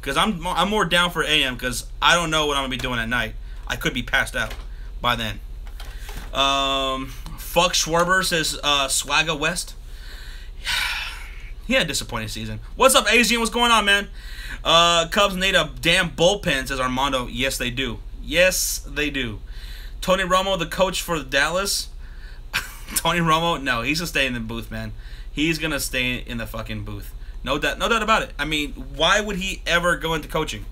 A: Because I'm more down for a.m. because I don't know what I'm gonna be doing at night. I could be passed out by then. Fuck Schwarber, says Swagga West. He had a disappointing season. What's up, Asian? What's going on, man? Cubs need a damn bullpen, says Armando. Yes, they do. Yes, they do. Tony Romo, the coach for Dallas. Tony Romo, no, he's gonna stay in the booth, man. He's gonna stay in the fucking booth. No doubt about it. I mean, why would he ever go into coaching?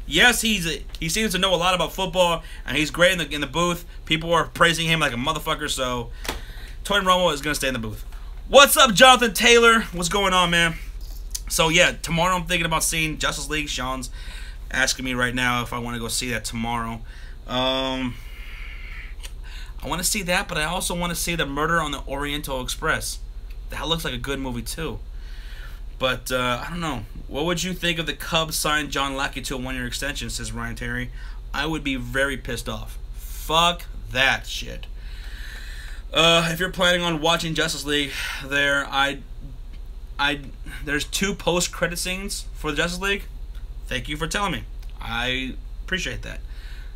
A: Yes, he seems to know a lot about football, and he's great in the booth. People are praising him like a motherfucker, so Tony Romo is gonna stay in the booth. What's up, Jonathan Taylor? What's going on, man? So, yeah, tomorrow I'm thinking about seeing Justice League. Sean's asking me right now if I want to go see that tomorrow. I want to see that, but I also want to see the Murder on the Oriental Express. That looks like a good movie, too. But, I don't know. What would you think if the Cubs signed John Lackey to a 1-year extension, says Ryan Terry? I would be very pissed off. Fuck that shit. If you're planning on watching Justice League, there's 2 post-credit scenes for the Justice League. Thank you for telling me. I appreciate that.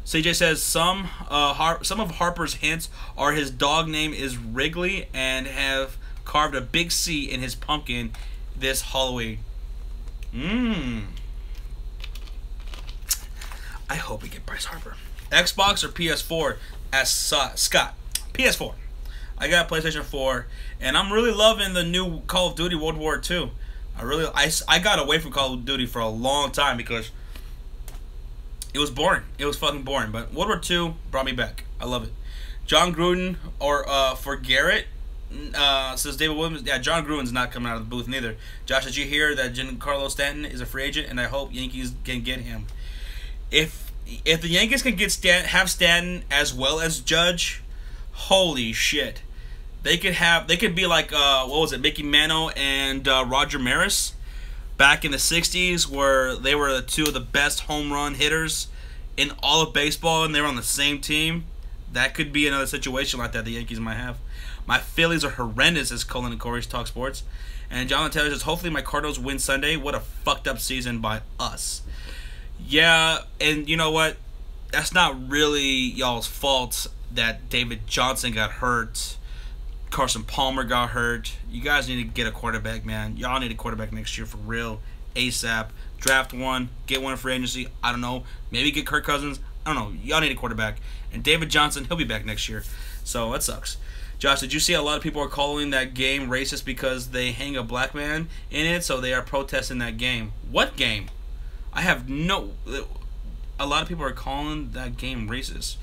A: CJ says some of Harper's hints are his dog name is Wrigley and have carved a big C in his pumpkin this Halloween. I hope we get Bryce Harper. Xbox or PS4? Ask Scott. PS4. I got PlayStation 4, and I'm really loving the new Call of Duty World War II. I got away from Call of Duty for a long time because it was boring. It was fucking boring. But World War II brought me back. I love it. John Gruden or for Garrett, says David Williams. Yeah, John Gruden's not coming out of the booth neither. Josh, did you hear that Giancarlo Stanton is a free agent, and I hope Yankees can get him. If the Yankees can have Stanton as well as Judge, holy shit. They could be like what was it, Mickey Mantle and Roger Maris back in the 60s, where they were 2 of the best home run hitters in all of baseball, and they were on the same team. That could be another situation like that the Yankees might have. My Phillies are horrendous, as Colin and Corey Talk Sports. And Jonathan Taylor says, hopefully my Cardinals win Sunday. What a fucked up season by us. Yeah, and you know what? That's not really y'all's fault that David Johnson got hurt. Carson Palmer got hurt. You guys need to get a quarterback, man. Y'all need a quarterback next year for real. ASAP. Draft one. Get one in free agency. I don't know. Maybe get Kirk Cousins. I don't know. Y'all need a quarterback. And David Johnson, he'll be back next year. So that sucks. Josh, did you see a lot of people are calling that game racist because they hang a black man in it, so they are protesting that game? What game? I have no... A lot of people are calling that game racist.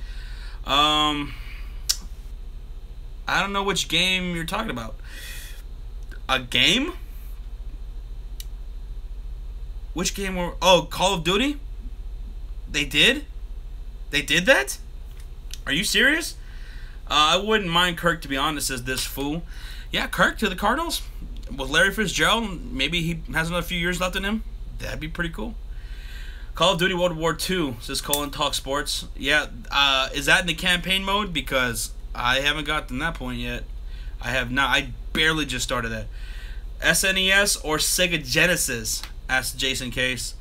A: I don't know which game you're talking about. A game? Which game were... Oh, Call of Duty? They did? They did that? Are you serious? I wouldn't mind Kirk, to be honest, says this fool. Yeah, Kirk to the Cardinals? With Larry Fitzgerald, maybe he has another few years left in him. That'd be pretty cool. Call of Duty World War II, says Colin Talk Sports. Yeah, is that in the campaign mode? Because I haven't gotten to that point yet. I have not. I barely just started that. SNES or Sega Genesis? Asked Jason Case.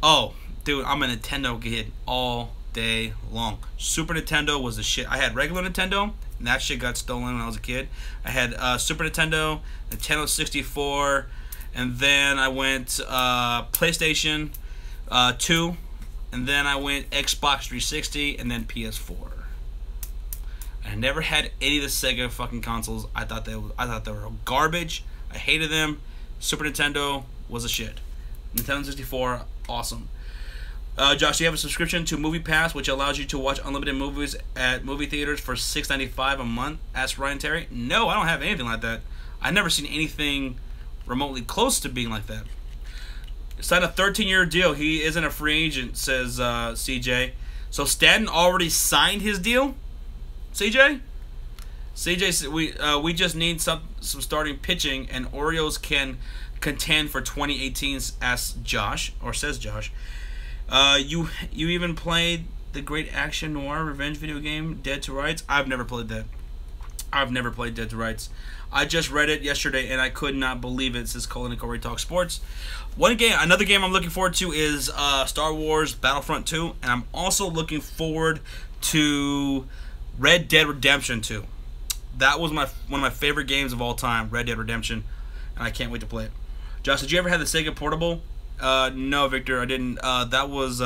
A: Oh, dude, I'm a Nintendo kid all day long. Super Nintendo was the shit. I had regular Nintendo, and that shit got stolen when I was a kid. I had Super Nintendo, Nintendo 64, and then I went PlayStation 2, and then I went Xbox 360, and then PS4. I never had any of the Sega fucking consoles. I thought they were garbage. I hated them. Super Nintendo was a shit. Nintendo 64, awesome. Josh, do you have a subscription to Movie Pass, which allows you to watch unlimited movies at movie theaters for $6.95 a month? Asked Ryan Terry. No, I don't have anything like that. I've never seen anything remotely close to being like that. Signed a 13-year deal. He isn't a free agent, says CJ. So Stanton already signed his deal? CJ? CJ, we just need some starting pitching, and Orioles can contend for 2018, asks Josh, or says Josh. You even played the great action noir revenge video game Dead to Rights? I've never played that. I've never played Dead to Rights. I just read it yesterday and I could not believe it. Says Colin and Corey Talk Sports. Another game I'm looking forward to is Star Wars Battlefront 2, and I'm also looking forward to Red Dead Redemption 2. That was one of my favorite games of all time, Red Dead Redemption, and I can't wait to play it. Josh, did you ever have the Sega Portable? No, Victor, I didn't. That was,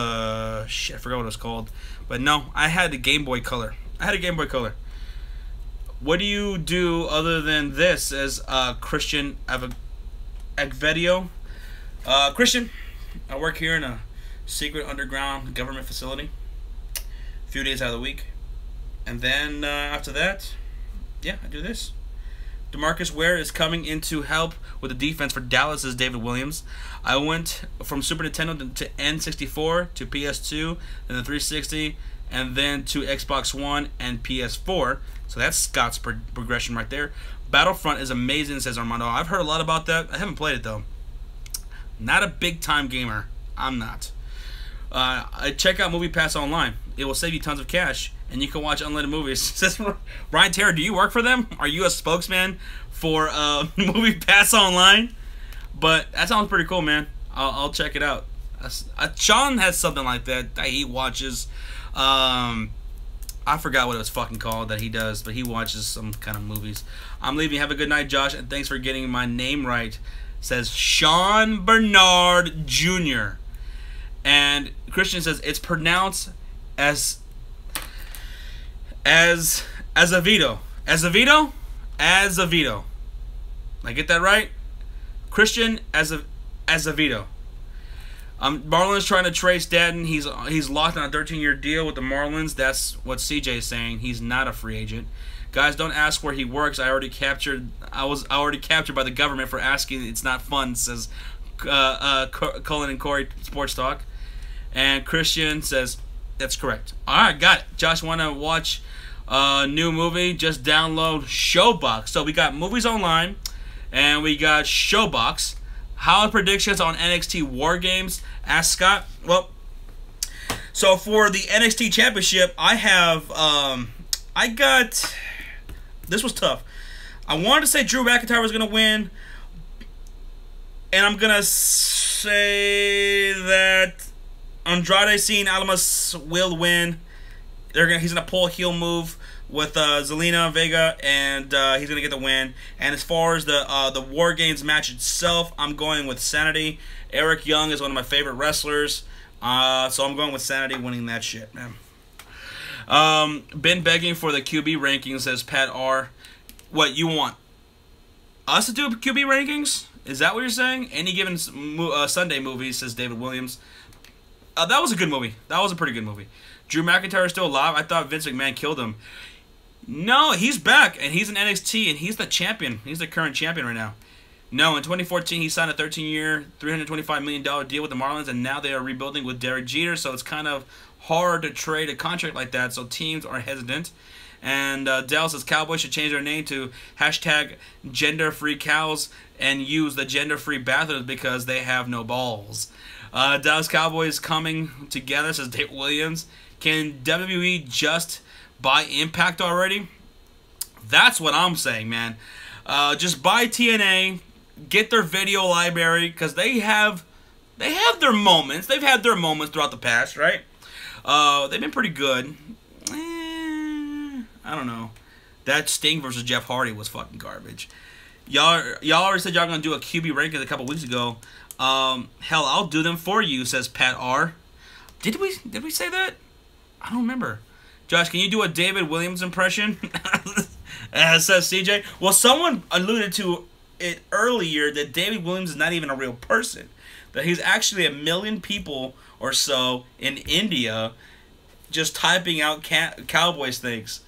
A: shit, I forgot what it was called. But no, I had the Game Boy Color. What do you do other than this, as Christian Agvedio? Christian, I work here in a secret underground government facility. A few days out of the week. And then, after that, yeah, I do this. DeMarcus Ware is coming in to help with the defense for Dallas, says David Williams. I went from Super Nintendo to N64 to PS2, then the 360, and then to Xbox One and PS4. So that's Scott's progression right there. Battlefront is amazing, says Armando. I've heard a lot about that. I haven't played it, though. Not a big-time gamer. I'm not. Check out Movie Pass online. It will save you tons of cash, and you can watch unlimited movies. Says Ryan Terry, do you work for them? Are you a spokesman for Movie Pass online? But that sounds pretty cool, man. I'll check it out. Sean has something like that he watches. I forgot what it was fucking called that he does, but he watches some kind of movies. I'm leaving. Have a good night, Josh, and thanks for getting my name right. Says Sean Bernard Jr. And Christian says it's pronounced as Azevedo. Azevedo. I get that right? Christian Azevedo. Marlins trying to trace Stanton. He's locked on a 13-year deal with the Marlins. That's what CJ is saying. He's not a free agent. Guys, don't ask where he works. I was already captured by the government for asking. It's not fun, says Colin and Corey Sports Talk. And Christian says that's correct. All right, got it. Josh, want to watch a new movie? Just download Showbox. So we got movies online, and we got Showbox. How are predictions on NXT War Games? Asked Scott. Well, so for the NXT Championship, I have this was tough. I wanted to say Drew McIntyre was going to win, and I'm going to say that Andrade Cien Almas will win. He's going to pull a heel move with Zelina Vega, and he's going to get the win. And as far as the War Games match itself, I'm going with Sanity. Eric Young is one of my favorite wrestlers. So I'm going with Sanity winning that shit, man. Been begging for the QB rankings, says Pat R. What, you want us to do QB rankings? Is that what you're saying? Any given Sunday movie, says David Williams. That was a good movie. That was a pretty good movie. Drew McIntyre is still alive? I thought Vince McMahon killed him. No, he's back, and he's in NXT, and he's the champion. He's the current champion right now. No, in 2014, he signed a 13-year, $325 million deal with the Marlins, and now they are rebuilding with Derek Jeter, so it's kind of hard to trade a contract like that, so teams are hesitant. And Dell says Cowboys should change their name to hashtag gender-free cows and use the gender-free bathrooms because they have no balls. Dallas Cowboys coming together, says Dave Williams. Can WWE just buy Impact already? That's what I'm saying, man. Just buy TNA, get their video library, because they have their moments. They've had their moments throughout the past, right? They've been pretty good. I don't know. That Sting versus Jeff Hardy was fucking garbage. Y'all already said y'all gonna do a QB rankings a couple weeks ago. Hell, I'll do them for you, says Pat R. Did we say that? I don't remember. Josh, can you do a David Williams impression? Says CJ. Well, someone alluded to it earlier that David Williams is not even a real person. That he's actually 1 million people or so in India just typing out Cowboys things.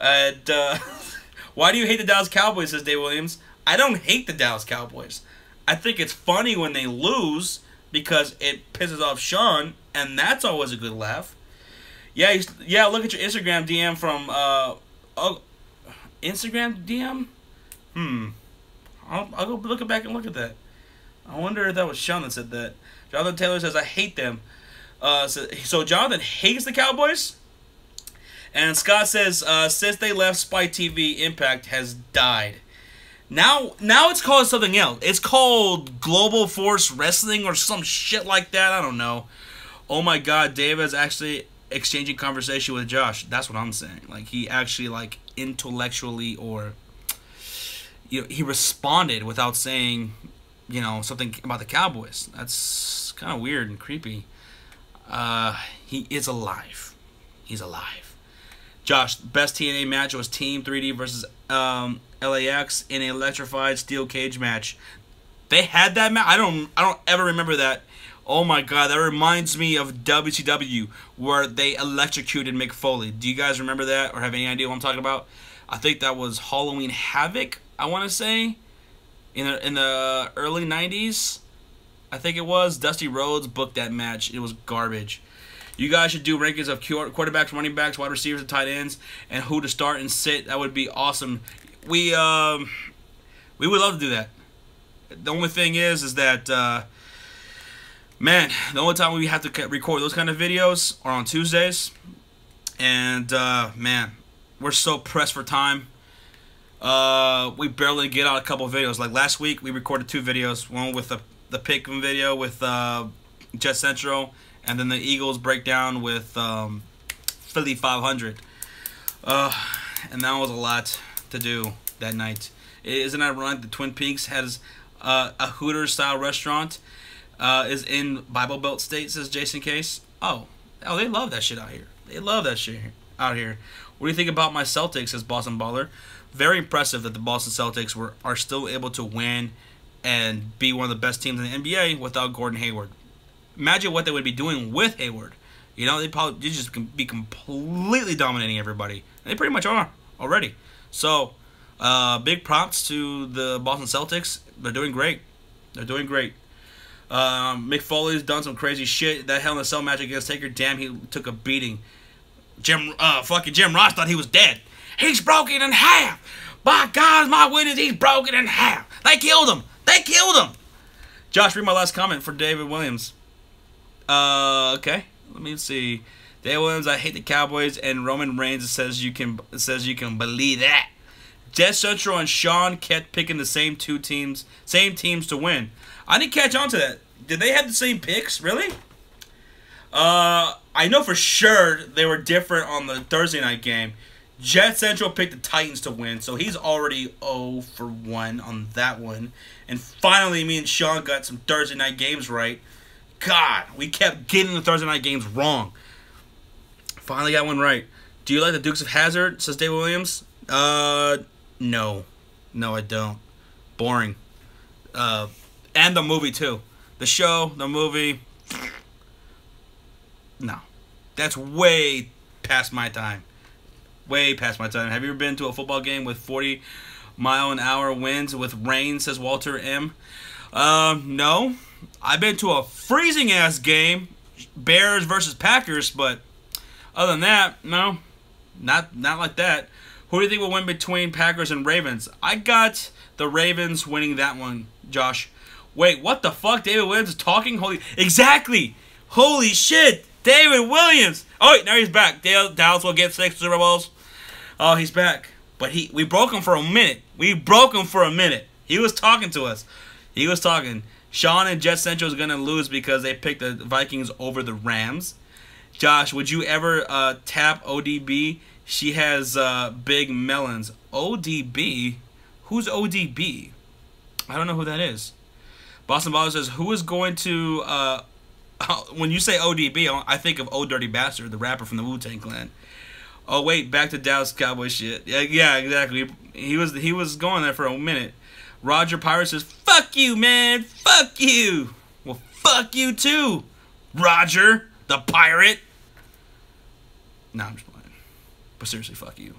A: And why do you hate the Dallas Cowboys, says Dave Williams. I don't hate the Dallas Cowboys. I think it's funny when they lose because it pisses off Sean, and that's always a good laugh. Yeah, look at your Instagram DM from Instagram DM? I'll go look back and look at that. I wonder if that was Sean that said that. Jonathan Taylor says, I hate them. So Jonathan hates the Cowboys? And Scott says, since they left Spike TV, Impact has died. Now it's called something else. It's called Global Force Wrestling or some shit like that. I don't know. Oh my God, Dave is actually exchanging conversation with Josh. That's what I'm saying. Like, he actually, like, intellectually or, you know, he responded without saying, you know, something about the Cowboys. That's kind of weird and creepy. He is alive. He's alive. Josh, best TNA match was Team 3D versus LAX in an electrified steel cage match. They had that match. I don't ever remember that. Oh my God, that reminds me of WCW where they electrocuted Mick Foley. Do you guys remember that or have any idea what I'm talking about? I think that was Halloween Havoc, I want to say, in the early 90s. I think it was. Dusty Rhodes booked that match. It was garbage. You guys should do rankings of quarterbacks, running backs, wide receivers, and tight ends, and who to start and sit. That would be awesome. We would love to do that. The only thing is that, man, the only time we have to record those kind of videos are on Tuesdays. And, man, we're so pressed for time. We barely get out a couple of videos. Like last week, we recorded 2 videos. One with the Pick'em video with Jet Central, and then the Eagles breakdown with Philly 500. And that was a lot to do that night. Isn't that right? The Twin Peaks has a Hooters-style restaurant. Is in Bible Belt State, says Jason Case. Oh, they love that shit out here. They love that shit out here. What do you think about my Celtics, says Boston Baller? Very impressive that the Boston Celtics are still able to win and be one of the best teams in the NBA without Gordon Hayward. Imagine what they would be doing with Hayward. You know, they'd just be completely dominating everybody. And they pretty much are already. So, big props to the Boston Celtics. They're doing great. They're doing great. Mick Foley's done some crazy shit. That Hell in a Cell match against Taker, damn, he took a beating. Fucking Jim Ross thought he was dead. He's broken in half. By God, my witness, he's broken in half. They killed him. They killed him. Josh, read my last comment for David Williams. Okay. Let me see. David Williams, I hate the Cowboys, and Roman Reigns says you can believe that. Jet Central and Sean kept picking the same teams to win. I didn't catch on to that. Did they have the same picks? Really? I know for sure they were different on the Thursday night game. Jet Central picked the Titans to win, so he's already 0 for 1 on that one. And finally, me and Sean got some Thursday night games right. God, we kept getting the Thursday night games wrong. Finally got one right. Do you like the Dukes of Hazzard? Says David Williams. No. No, I don't. Boring. And the movie, too. The show, the movie. No. That's way past my time. Way past my time. Have you ever been to a football game with 40-mile-an-hour winds with rain, says Walter M. No. I've been to a freezing-ass game, Bears versus Packers, but other than that, no. Not like that. Who do you think will win between Packers and Ravens? I got the Ravens winning that one, Josh. Wait, what the fuck? David Williams is talking? Exactly! Holy shit! David Williams! Oh, wait, now he's back. Dallas will get 6 Super Bowls. Oh, he's back. But we broke him for a minute. We broke him for a minute. He was talking to us. He was talking. Sean and Jet Central is going to lose because they picked the Vikings over the Rams. Josh, would you ever tap ODB? She has big melons. ODB? Who's ODB? I don't know who that is. Boston Baller says, who is going to... when you say ODB, I think of Oh Dirty Bastard, the rapper from the Wu-Tang Clan. Oh, wait, back to Dallas Cowboy shit. Yeah, exactly. He was going there for a minute. Roger Pirate says, fuck you, man. Fuck you. Well, fuck you, too, Roger, the pirate. No, I'm just playing. But seriously, fuck you.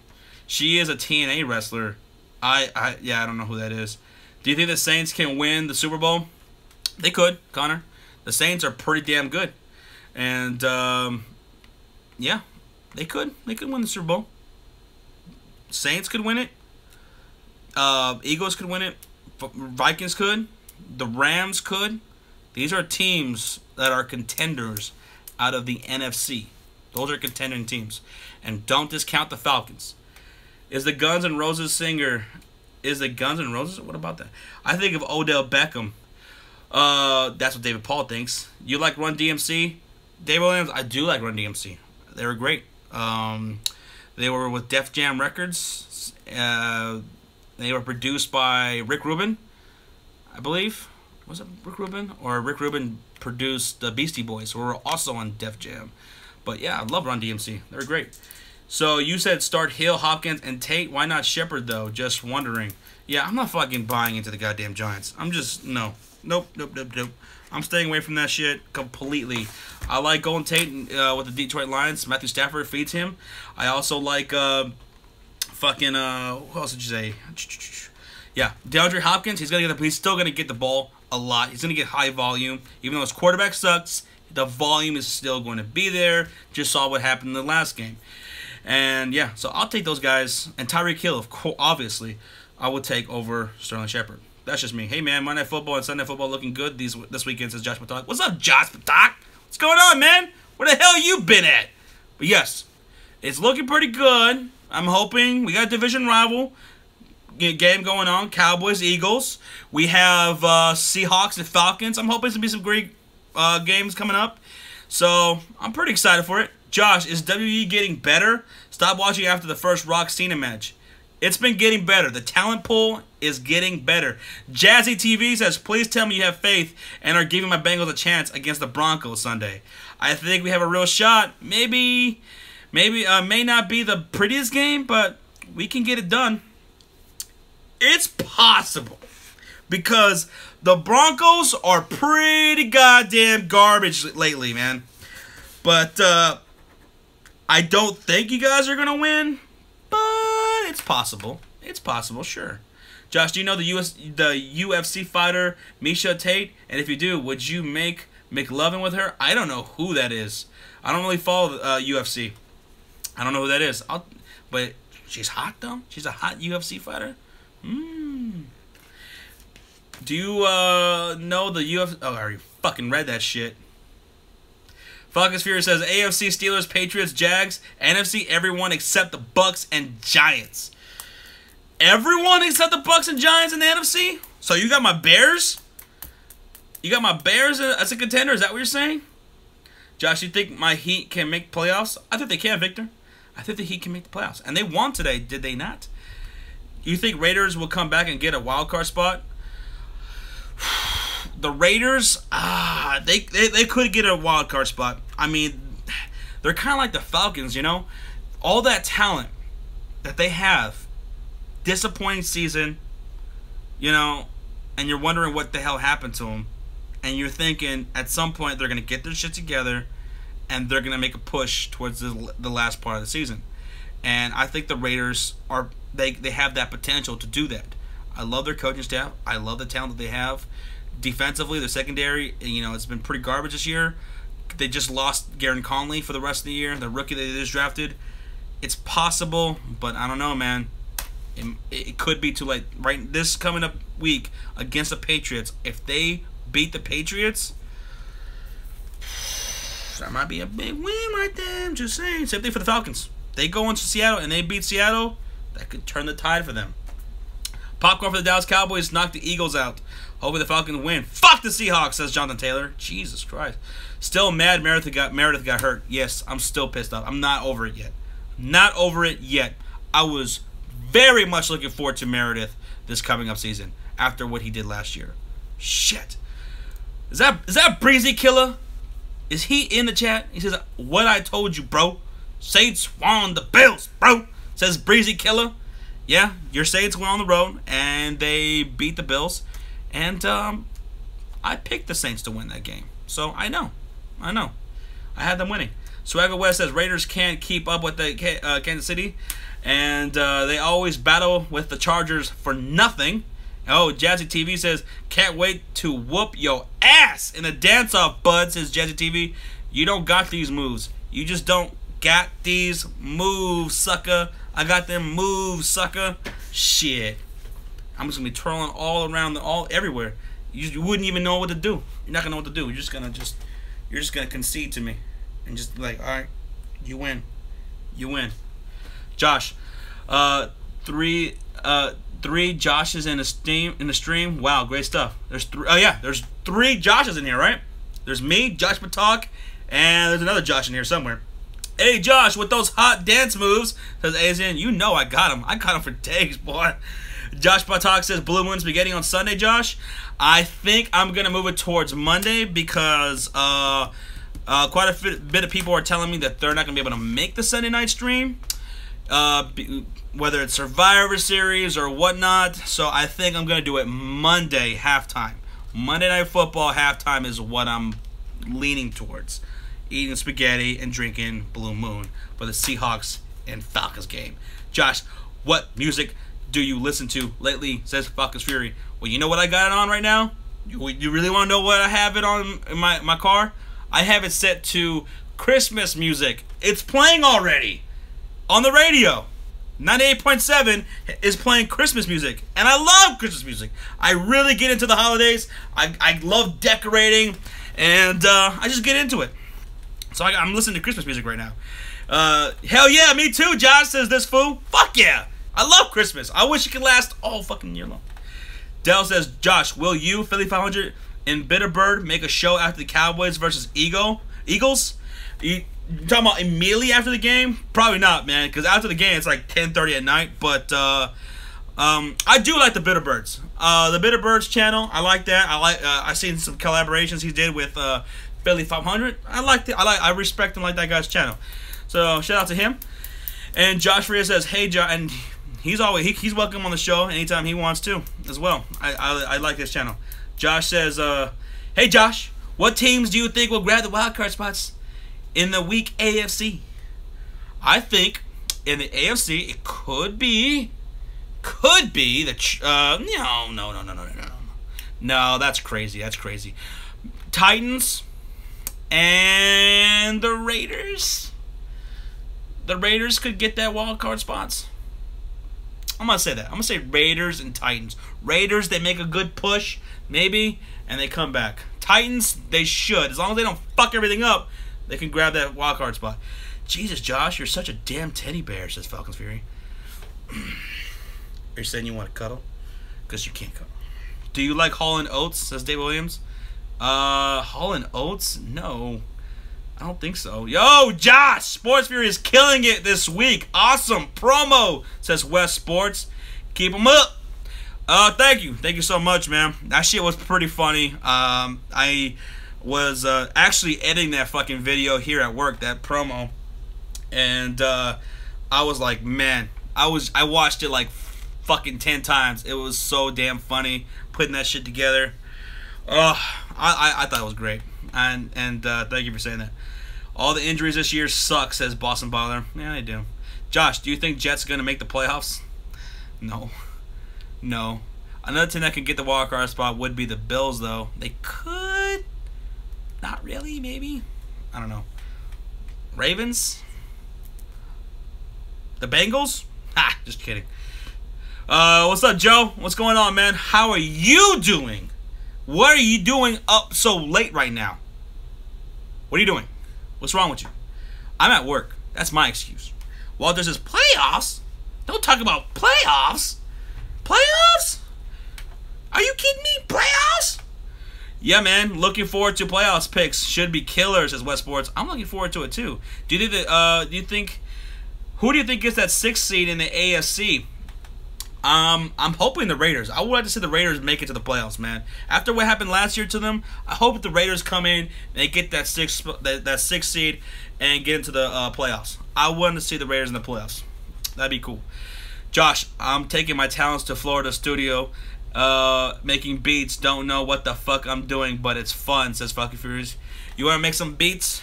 A: She is a TNA wrestler. I don't know who that is. Do you think the Saints can win the Super Bowl? They could, Connor. The Saints are pretty damn good. And, yeah, they could. They could win the Super Bowl. Saints could win it. Eagles could win it. Vikings could. The Rams could. These are teams that are contenders out of the NFC. Those are contending teams. And don't discount the Falcons. Is the Guns N' Roses singer... Is the Guns N' Roses? What about that? I think of Odell Beckham. That's what David Paul thinks. You like Run DMC? David Williams, I do like Run DMC. They were great. They were with Def Jam Records. They were produced by Rick Rubin, I believe. Was it Rick Rubin? Or Rick Rubin produced the Beastie Boys, who were also on Def Jam. But yeah, I love Run DMC. They were great. So you said start Hill, Hopkins, and Tate. Why not Shepard, though? Just wondering. Yeah, I'm not fucking buying into the goddamn Giants. I'm just, no. Nope. I'm staying away from that shit completely. I like Golden Tate with the Detroit Lions. Matthew Stafford feeds him. I also like who else did you say? Yeah, DeAndre Hopkins. He's still gonna get the ball a lot. He's gonna get high volume, even though his quarterback sucks. The volume is still going to be there. Just saw what happened in the last game, and yeah, so I'll take those guys. And Tyreek Hill, of course, obviously, I would take over Sterling Shepard. That's just me. Hey man, Monday Night Football and Sunday Football looking good this weekend, says Josh Patak. What's up, Josh Patak? What's going on, man? Where the hell you been at? But yes, it's looking pretty good. I'm hoping we got a division rival game going on. Cowboys, Eagles. We have Seahawks and Falcons. I'm hoping to be some great games coming up. So I'm pretty excited for it. Josh, is WWE getting better? Stop watching after the first Rock Cena match. It's been getting better. The talent pool is getting better. Jazzy TV says, please tell me you have faith and are giving my Bengals a chance against the Broncos Sunday. I think we have a real shot. Maybe may not be the prettiest game, but we can get it done. It's possible. Because the Broncos are pretty goddamn garbage lately, man. But I don't think you guys are going to win. But it's possible. It's possible, sure. Josh, do you know the UFC fighter Misha Tate? And if you do, would you make McLovin with her? I don't know who that is. I don't really follow UFC. I don't know who that is. But she's hot, though? She's a hot UFC fighter? Do you know the UFC? Oh, I already fucking read that shit. Falcons Fury says AFC Steelers, Patriots, Jags, NFC everyone except the Bucks and Giants. Everyone except the Bucks and Giants in the NFC? So you got my Bears? You got my Bears as a contender? Is that what you're saying? Josh, you think my Heat can make playoffs? I think they can, Victor. I think the Heat can make the playoffs. And they won today, did they not? You think Raiders will come back and get a wild card spot? The Raiders, they could get a wild card spot. I mean, they're kind of like the Falcons, you know? All that talent that they have, disappointing season, you know, and you're wondering what the hell happened to them. And you're thinking at some point they're going to get their shit together and they're going to make a push towards the last part of the season. And I think the Raiders they have that potential to do that. I love their coaching staff. I love the talent that they have. Defensively, their secondary, you know, it's been pretty garbage this year. They just lost Garen Conley for the rest of the year, the rookie that they just drafted. It's possible, but I don't know, man. It could be too late. Right, this coming up week against the Patriots, if they beat the Patriots, that might be a big win right there. I'm just saying. Same thing for the Falcons. They go into Seattle and they beat Seattle, that could turn the tide for them. Popcorn for the Dallas Cowboys knocked the Eagles out. Hopefully the Falcons win. Fuck the Seahawks, says Jonathan Taylor. Jesus Christ. Still mad Meredith got hurt. Yes, I'm still pissed off. I'm not over it yet. Not over it yet. I was very much looking forward to Meredith this coming up season after what he did last year. Shit. Is that Breezy Killer? Is he in the chat? He says, what I told you, bro. Saints won the Bills, bro. Says Breezy Killer. Yeah, your Saints went on the road and they beat the Bills. And I picked the Saints to win that game. So I know. I had them winning. Swagger West says Raiders can't keep up with the Kansas City. And they always battle with the Chargers for nothing. Oh, Jazzy TV says, can't wait to whoop your ass in the dance-off, bud, says Jazzy TV. You don't got these moves. You just don't got these moves, sucker. I got them moves, sucker. Shit. I'm just going to be twirling all around, everywhere. You wouldn't even know what to do. You're not going to know what to do. You're just going to concede to me. And just be like, all right, you win. You win. Josh, three Joshes in the stream. Wow, great stuff. There's three. Oh yeah, there's three Joshes in here, right? There's me, Josh Batalk, and there's another Josh in here somewhere. Hey Josh, with those hot dance moves, says ASN. You know I got him. I got him for days, boy. Josh Batalk says Blue Moon Spaghetti on Sunday. Josh, I think I'm gonna move it towards Monday because quite a bit of people are telling me that they're not gonna be able to make the Sunday night stream. Whether it's Survivor Series or whatnot. So I think I'm going to do it Monday halftime. Monday Night Football halftime is what I'm leaning towards. Eating spaghetti and drinking Blue Moon for the Seahawks and Falcons game. Josh, what music do you listen to lately, says Falcons Fury. Well, you know what I got it on right now? You really want to know what I have it on in my car? I have it set to Christmas music. It's playing already on the radio. 98.7 is playing Christmas music, and I love Christmas music. I really get into the holidays. I love decorating, and I just get into it. So I'm listening to Christmas music right now. Hell yeah, me too, Josh, says this fool. Fuck yeah. I love Christmas. I wish it could last all fucking year long. Dell says, Josh, will you, Philly 500, and Bitterbird make a show after the Cowboys versus Eagles? You talking about immediately after the game? Probably not, man, because after the game it's like 10:30 at night. But I do like the Bitterbirds. The Bitterbirds channel, I like that. I've seen some collaborations he did with Philly 500. I respect him like that guy's channel. So shout out to him. And Josh Freya says, hey Josh, and he's welcome on the show anytime he wants to as well. I like this channel. Josh says, hey Josh, what teams do you think will grab the wild card spots in the weak AFC? I think in the AFC it could be the no, that's crazy. That's crazy. Titans and the Raiders. The Raiders could get that wild card spots. I'm gonna say that. I'm gonna say Raiders and Titans. Raiders, they make a good push, maybe, and they come back. Titans, they should, as long as they don't fuck everything up. They can grab that wild card spot. Jesus, Josh, you're such a damn teddy bear, says Falcons Fury. You're saying you want to cuddle? Because you can't cuddle. Do you like Hall & Oates, says Dave Williams. Hall & Oates? No. I don't think so. Yo, Josh! Sports Fury is killing it this week. Awesome promo, says West Sports. Keep them up. Thank you. Thank you so much, man. That shit was pretty funny. I was actually editing that fucking video here at work, that promo. And I was like, man, I watched it like fucking 10 times. It was so damn funny putting that shit together. I thought it was great. And thank you for saying that. All the injuries this year suck, says Boston Baller. Yeah, they do. Josh, do you think Jets are going to make the playoffs? No. No. Another team that can get the wild card spot would be the Bills, though. They could. Not really, maybe. I don't know. Ravens? The Bengals? Ha! Just kidding. What's up, Joe? What's going on, man? How are you doing? What are you doing up so late right now? What are you doing? What's wrong with you? I'm at work. That's my excuse. Walter says, playoffs? Don't talk about playoffs. Playoffs? Are you kidding me? Playoffs? Yeah, man. Looking forward to playoffs picks. Should be killers, says West Sports. I'm looking forward to it too. Who do you think gets that 6th seed in the AFC? I'm hoping the Raiders. I would like to see the Raiders make it to the playoffs, man. After what happened last year to them, I hope the Raiders come in and they get that 6th seed and get into the playoffs. I want to see the Raiders in the playoffs. That'd be cool. Josh, I'm taking my talents to Florida studio, making beats. Don't know what the fuck I'm doing, but it's fun, says Fucky Furies. You want to make some beats?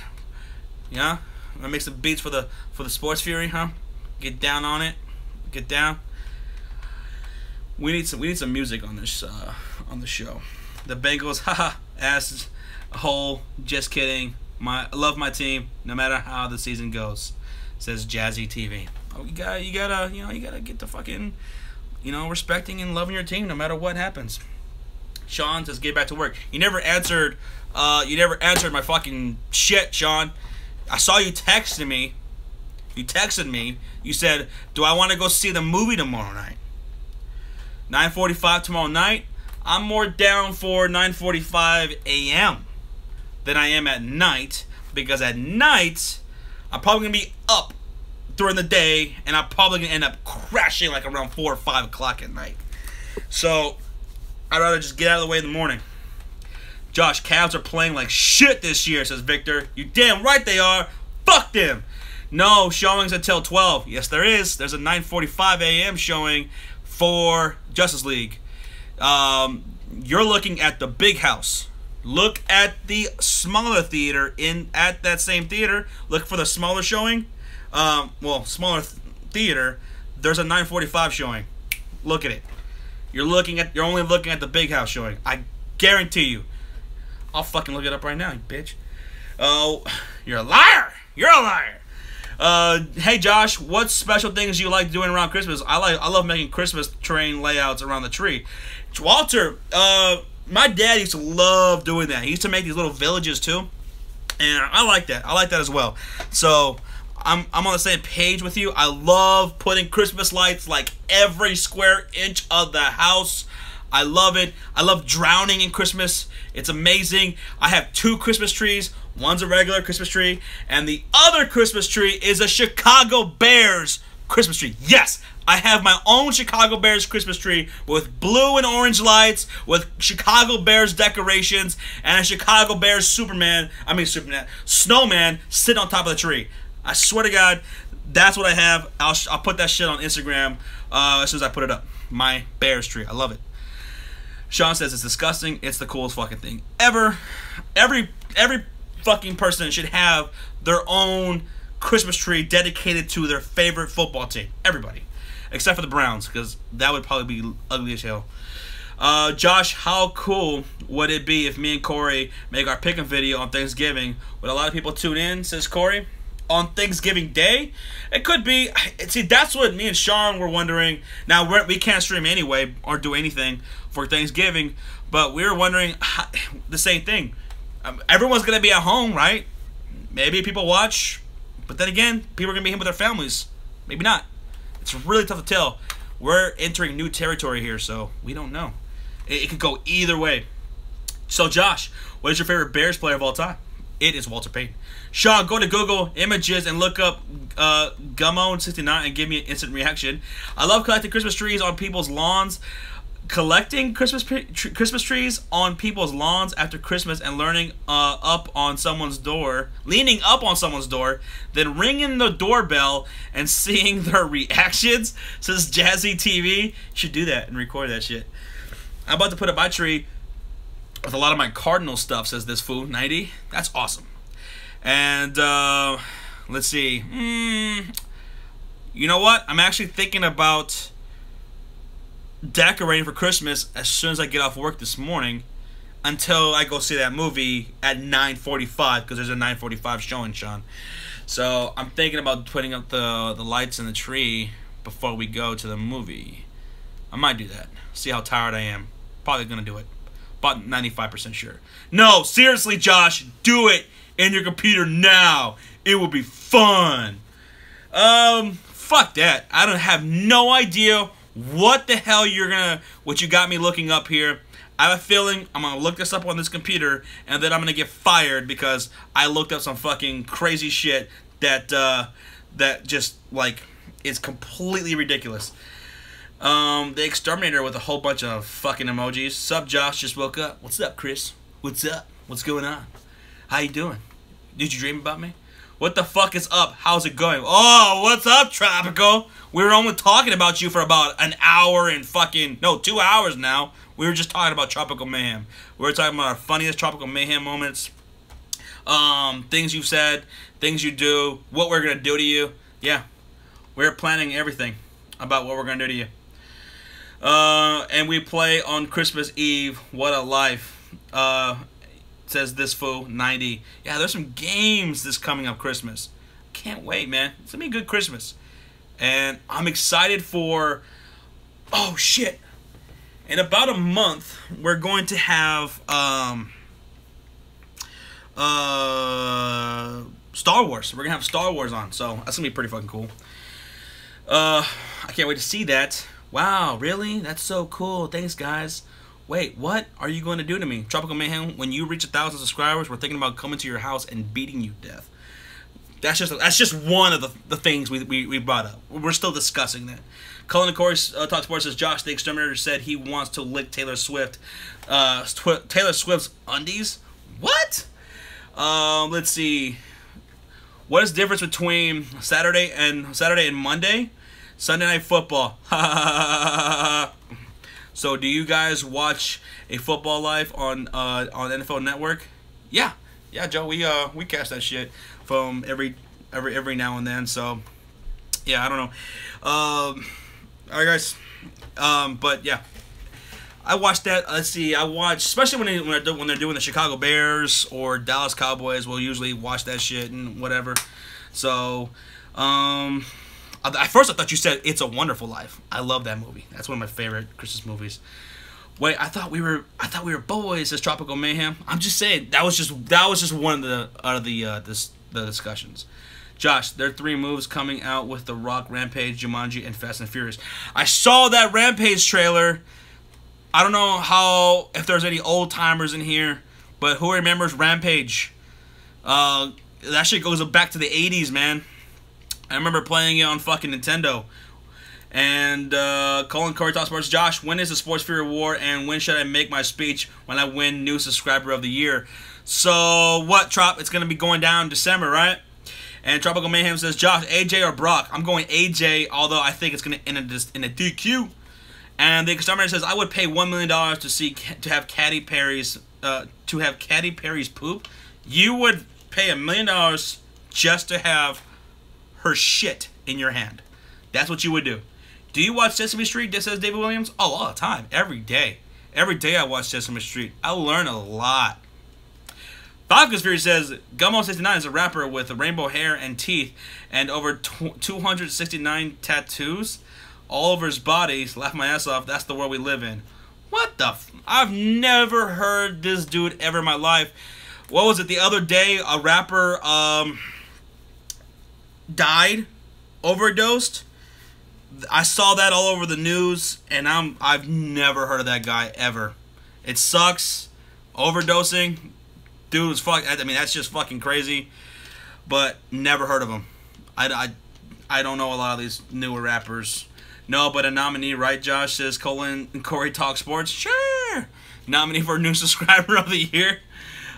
A: Yeah? Want to make some beats for the Sports Fury, huh? Get down on it. Get down. We need some music on this on the show. The Bengals, haha, ass hole. Just kidding. I love my team, no matter how the season goes, says Jazzy TV. Oh, you gotta get the fucking, respecting and loving your team no matter what happens. Sean says, get back to work. You never answered my fucking shit, Sean. I saw you texting me. You texted me. You said, do I want to go see the movie tomorrow night? 9:45 tomorrow night. I'm more down for 9:45 a.m. than I am at night, because at night I'm probably gonna be up during the day, and I'm probably gonna end up crashing like around 4 or 5 o'clock at night. So I'd rather just get out of the way in the morning. Josh, Cavs are playing like shit this year, says Victor. You damn right they are. Fuck them. No showings until 12. Yes, there is. There's a 9:45 a.m. showing for Justice League. You're looking at the big house. Look at the smaller theater at that same theater. Look for the smaller showing. Smaller theater. There's a 9:45 showing. Look at it. You're only looking at the big house showing. I guarantee you. I'll fucking look it up right now, you bitch. Oh, you're a liar. You're a liar. Hey Josh, what special things do you like doing around Christmas? I love making Christmas train layouts around the tree. Walter, my dad used to love doing that. He used to make these little villages too, and I like that. I like that as well. So I'm on the same page with you. I love putting Christmas lights like every square inch of the house. I love it. I love drowning in Christmas. It's amazing. I have 2 Christmas trees. One's a regular Christmas tree, and the other Christmas tree is a Chicago Bears Christmas tree. Yes, I have my own Chicago Bears Christmas tree with blue and orange lights, with Chicago Bears decorations, and a Chicago Bears snowman sitting on top of the tree. I swear to God, that's what I have. I'll put that shit on Instagram as soon as I put it up. My Bears tree. I love it. Sean says it's disgusting. It's the coolest fucking thing ever. Every fucking person should have their own Christmas tree dedicated to their favorite football team. Everybody. Except for the Browns, because that would probably be ugly as hell. Josh, how cool would it be if me and Corey make our pick-em video on Thanksgiving? Would a lot of people tune in, says Corey? On Thanksgiving Day? It could be. See, that's what me and Sean were wondering. Now, we can't stream anyway or do anything for Thanksgiving, but we were wondering the same thing. Everyone's going to be at home, right? Maybe people watch, but then again, people are going to be here with their families. Maybe not. It's really tough to tell. We're entering new territory here, so we don't know. It could go either way. So, Josh, what is your favorite Bears player of all time? It is Walter Payton. Sean, go to Google Images and look up Gummone69 and give me an instant reaction. I love collecting Christmas trees on people's lawns. collecting Christmas trees on people's lawns after Christmas and leaning up on someone's door, then ringing the doorbell and seeing their reactions. Says Jazzy TV. You should do that and record that shit. I'm about to put up my tree with a lot of my Cardinal stuff, says this fool 90. That's awesome. And let's see. You know what? I'm actually thinking about decorating for Christmas as soon as I get off work this morning, until I go see that movie at 9:45, because there's a 9:45 showing, Sean. So I'm thinking about putting up the lights in the tree before we go to the movie. I might do that. See how tired I am. Probably gonna do it. About 95% sure. No, seriously, Josh, do it in your computer now. It will be fun. Fuck that. I don't have no idea what the hell what you got me looking up here. I have a feeling I'm gonna look this up on this computer and then I'm gonna get fired because I looked up some fucking crazy shit that that just like is completely ridiculous. The exterminator with a whole bunch of fucking emojis. Sup, Josh? Just woke up. What's up, Chris? What's up? What's going on? How you doing? Did you dream about me? What the fuck is up? How's it going? Oh, what's up, Tropical? We were only talking about you for about an hour and fucking... No, 2 hours now. We were just talking about Tropical Mayhem. We were talking about our funniest Tropical Mayhem moments. Things you've said. Things you do. What we're going to do to you. Yeah. We're planning everything about what we're going to do to you. And we play on Christmas Eve. What a life. Says this fool 90. Yeah, there's some games this coming up Christmas. Can't wait, man. It's gonna be a good Christmas. And I'm excited for... Oh, shit. In about a month, we're going to have Star Wars. We're gonna have Star Wars on, so that's gonna be pretty fucking cool. I can't wait to see that. Wow, really? That's so cool. Thanks, guys. Wait, what are you going to do to me? Tropical Mayhem, when you reach 1,000 subscribers, we're thinking about coming to your house and beating you to death. That's just one of the things we brought up. We're still discussing that. Cullen and Corey Talk Sports says, Josh, the Exterminator said he wants to lick Taylor Swift. Taylor Swift's undies? What? Let's see. What is the difference between Saturday and Monday? Sunday Night Football. So, do you guys watch a football live on NFL Network? Yeah, Joe. We catch that shit from every now and then. So, yeah, I don't know. All right, guys. But yeah, I watched that. Let's see. I watch, especially when they're doing the Chicago Bears or Dallas Cowboys. We'll usually watch that shit and whatever. So, at first I thought you said It's a Wonderful Life. I love that movie. That's one of my favorite Christmas movies. Wait, I thought we were boys, says Tropical Mayhem. I'm just saying that was just one of the discussions. Josh, there are 3 movies coming out with The Rock, Rampage, Jumanji, and Fast and Furious. I saw that Rampage trailer. I don't know if there's any old timers in here, but who remembers Rampage? That shit goes back to the 80s, man. I remember playing it on fucking Nintendo. And Colin Corey Talk Sports, Josh, when is the Sports Fury Award and when should I make my speech when I win New Subscriber of the Year? So what, Trop? It's gonna be going down in December, right? And Tropical Mayhem says, Josh, AJ or Brock? I'm going AJ, although I think it's gonna end in a DQ. And the Exterminator says, I would pay $1 million to have Katy Perry's poop. You would pay $1 million just to have her shit in your hand. That's what you would do. Do you watch Sesame Street? This says David Williams. Oh, all the time. Every day. Every day I watch Sesame Street. I learn a lot. Falcons Fury says, Gummo69 is a rapper with rainbow hair and teeth and over 269 tattoos all over his body. Laugh my ass off. That's the world we live in. What the I've never heard this dude ever in my life. What was it the other day? A rapper died, overdosed. I saw that all over the news, and I've never heard of that guy ever. It sucks. Overdosing, dude was fuck. I mean, that's just fucking crazy. But never heard of him. I don't know a lot of these newer rappers. No, but a nominee, right, Josh? Says Colin and Corey Talk Sports. Sure. Nominee for new subscriber of the year.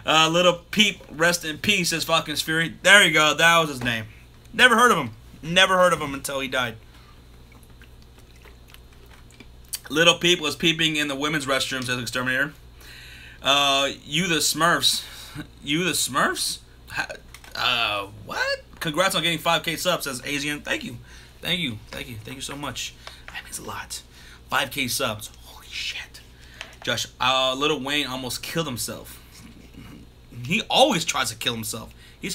A: Little Peep, rest in peace, says Falcon's Fury. There you go. That was his name. Never heard of him. Never heard of him until he died. Little Peep was peeping in the women's restroom, says Exterminator. You the Smurfs. You the Smurfs? What? Congrats on getting 5K subs, says Asian. Thank you. Thank you. Thank you. Thank you so much. That means a lot. 5K subs. Holy shit. Josh, Lil Wayne almost killed himself. He always tries to kill himself. I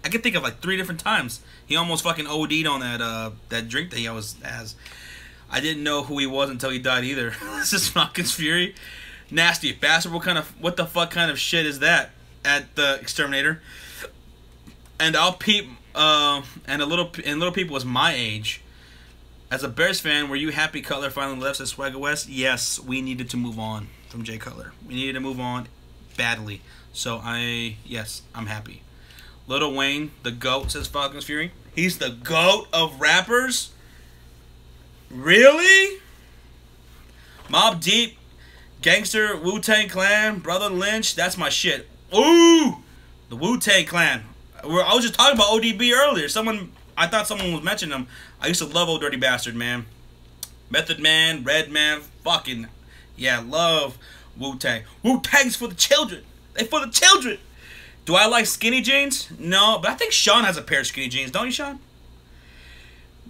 A: can think of like 3 different times. He almost fucking OD'd on that drink that he always has. I didn't know who he was until he died either. This is Falcon's Fury. Nasty bastard. What the fuck kind of shit is that? At the Exterminator. And I'll peep. And Little Peep was my age. As a Bears fan, were you happy Cutler finally left as Swagger West? Yes, we needed to move on from Jay Cutler. We needed to move on badly. So yes, I'm happy. Lil Wayne, the GOAT, says Falcon's Fury. He's the GOAT of rappers? Really? Mobb Deep, Gangster, Wu-Tang Clan, Brother Lynch, that's my shit. Ooh! The Wu-Tang Clan. I was just talking about ODB earlier. I thought someone was mentioning them. I used to love Old Dirty Bastard, man. Method Man, Redman, fucking, yeah, love Wu-Tang. Wu-Tang's for the children. They for the children. Do I like skinny jeans? No, but I think Sean has a pair of skinny jeans. Don't you, Sean?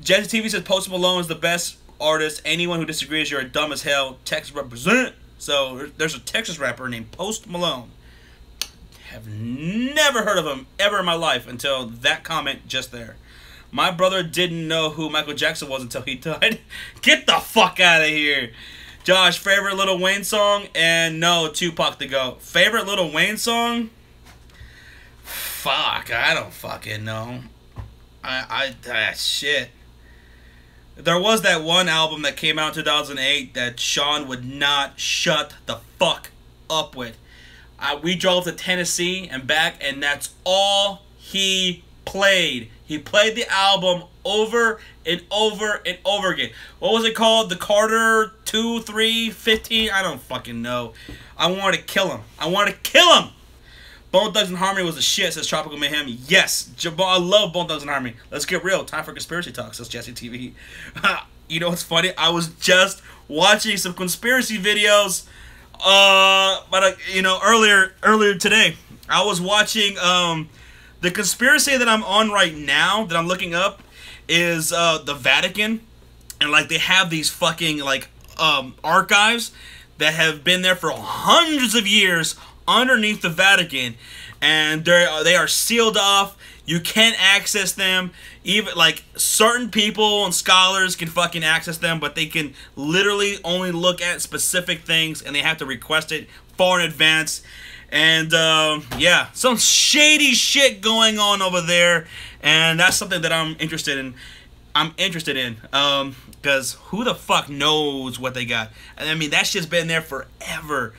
A: Jesse TV says Post Malone is the best artist. Anyone who disagrees, you're dumb as hell. Texas represent. So there's a Texas rapper named Post Malone. Have never heard of him ever in my life until that comment just there. My brother didn't know who Michael Jackson was until he died. Get the fuck out of here. Josh, favorite Lil Wayne song? And no, Tupac the GOAT. Favorite Lil Wayne song? Fuck, I don't fucking know. Shit. There was that one album that came out in 2008 that Sean would not shut the fuck up with. We drove to Tennessee and back, and that's all he played. He played the album over and over and over again. What was it called? The Carter 2, 3, 15? I don't fucking know. I want to kill him. I want to kill him. Bone Thugs and Harmony was the shit, says Tropical Mayhem. Yes, I love Bone Thugs and Harmony. Let's get real. Time for Conspiracy Talk, says Jesse TV. You know what's funny? I was just watching some conspiracy videos, earlier today. I was watching the conspiracy that I'm on right now, that I'm looking up, is the Vatican, and like they have these fucking archives that have been there for hundreds of years underneath the Vatican, and they are sealed off. You can't access them. Even like certain people and scholars can fucking access them, but they can literally only look at specific things, and they have to request it far in advance. And yeah, some shady shit going on over there, and that's something that I'm interested in. Because who the fuck knows what they got? I mean, that shit's been there forever.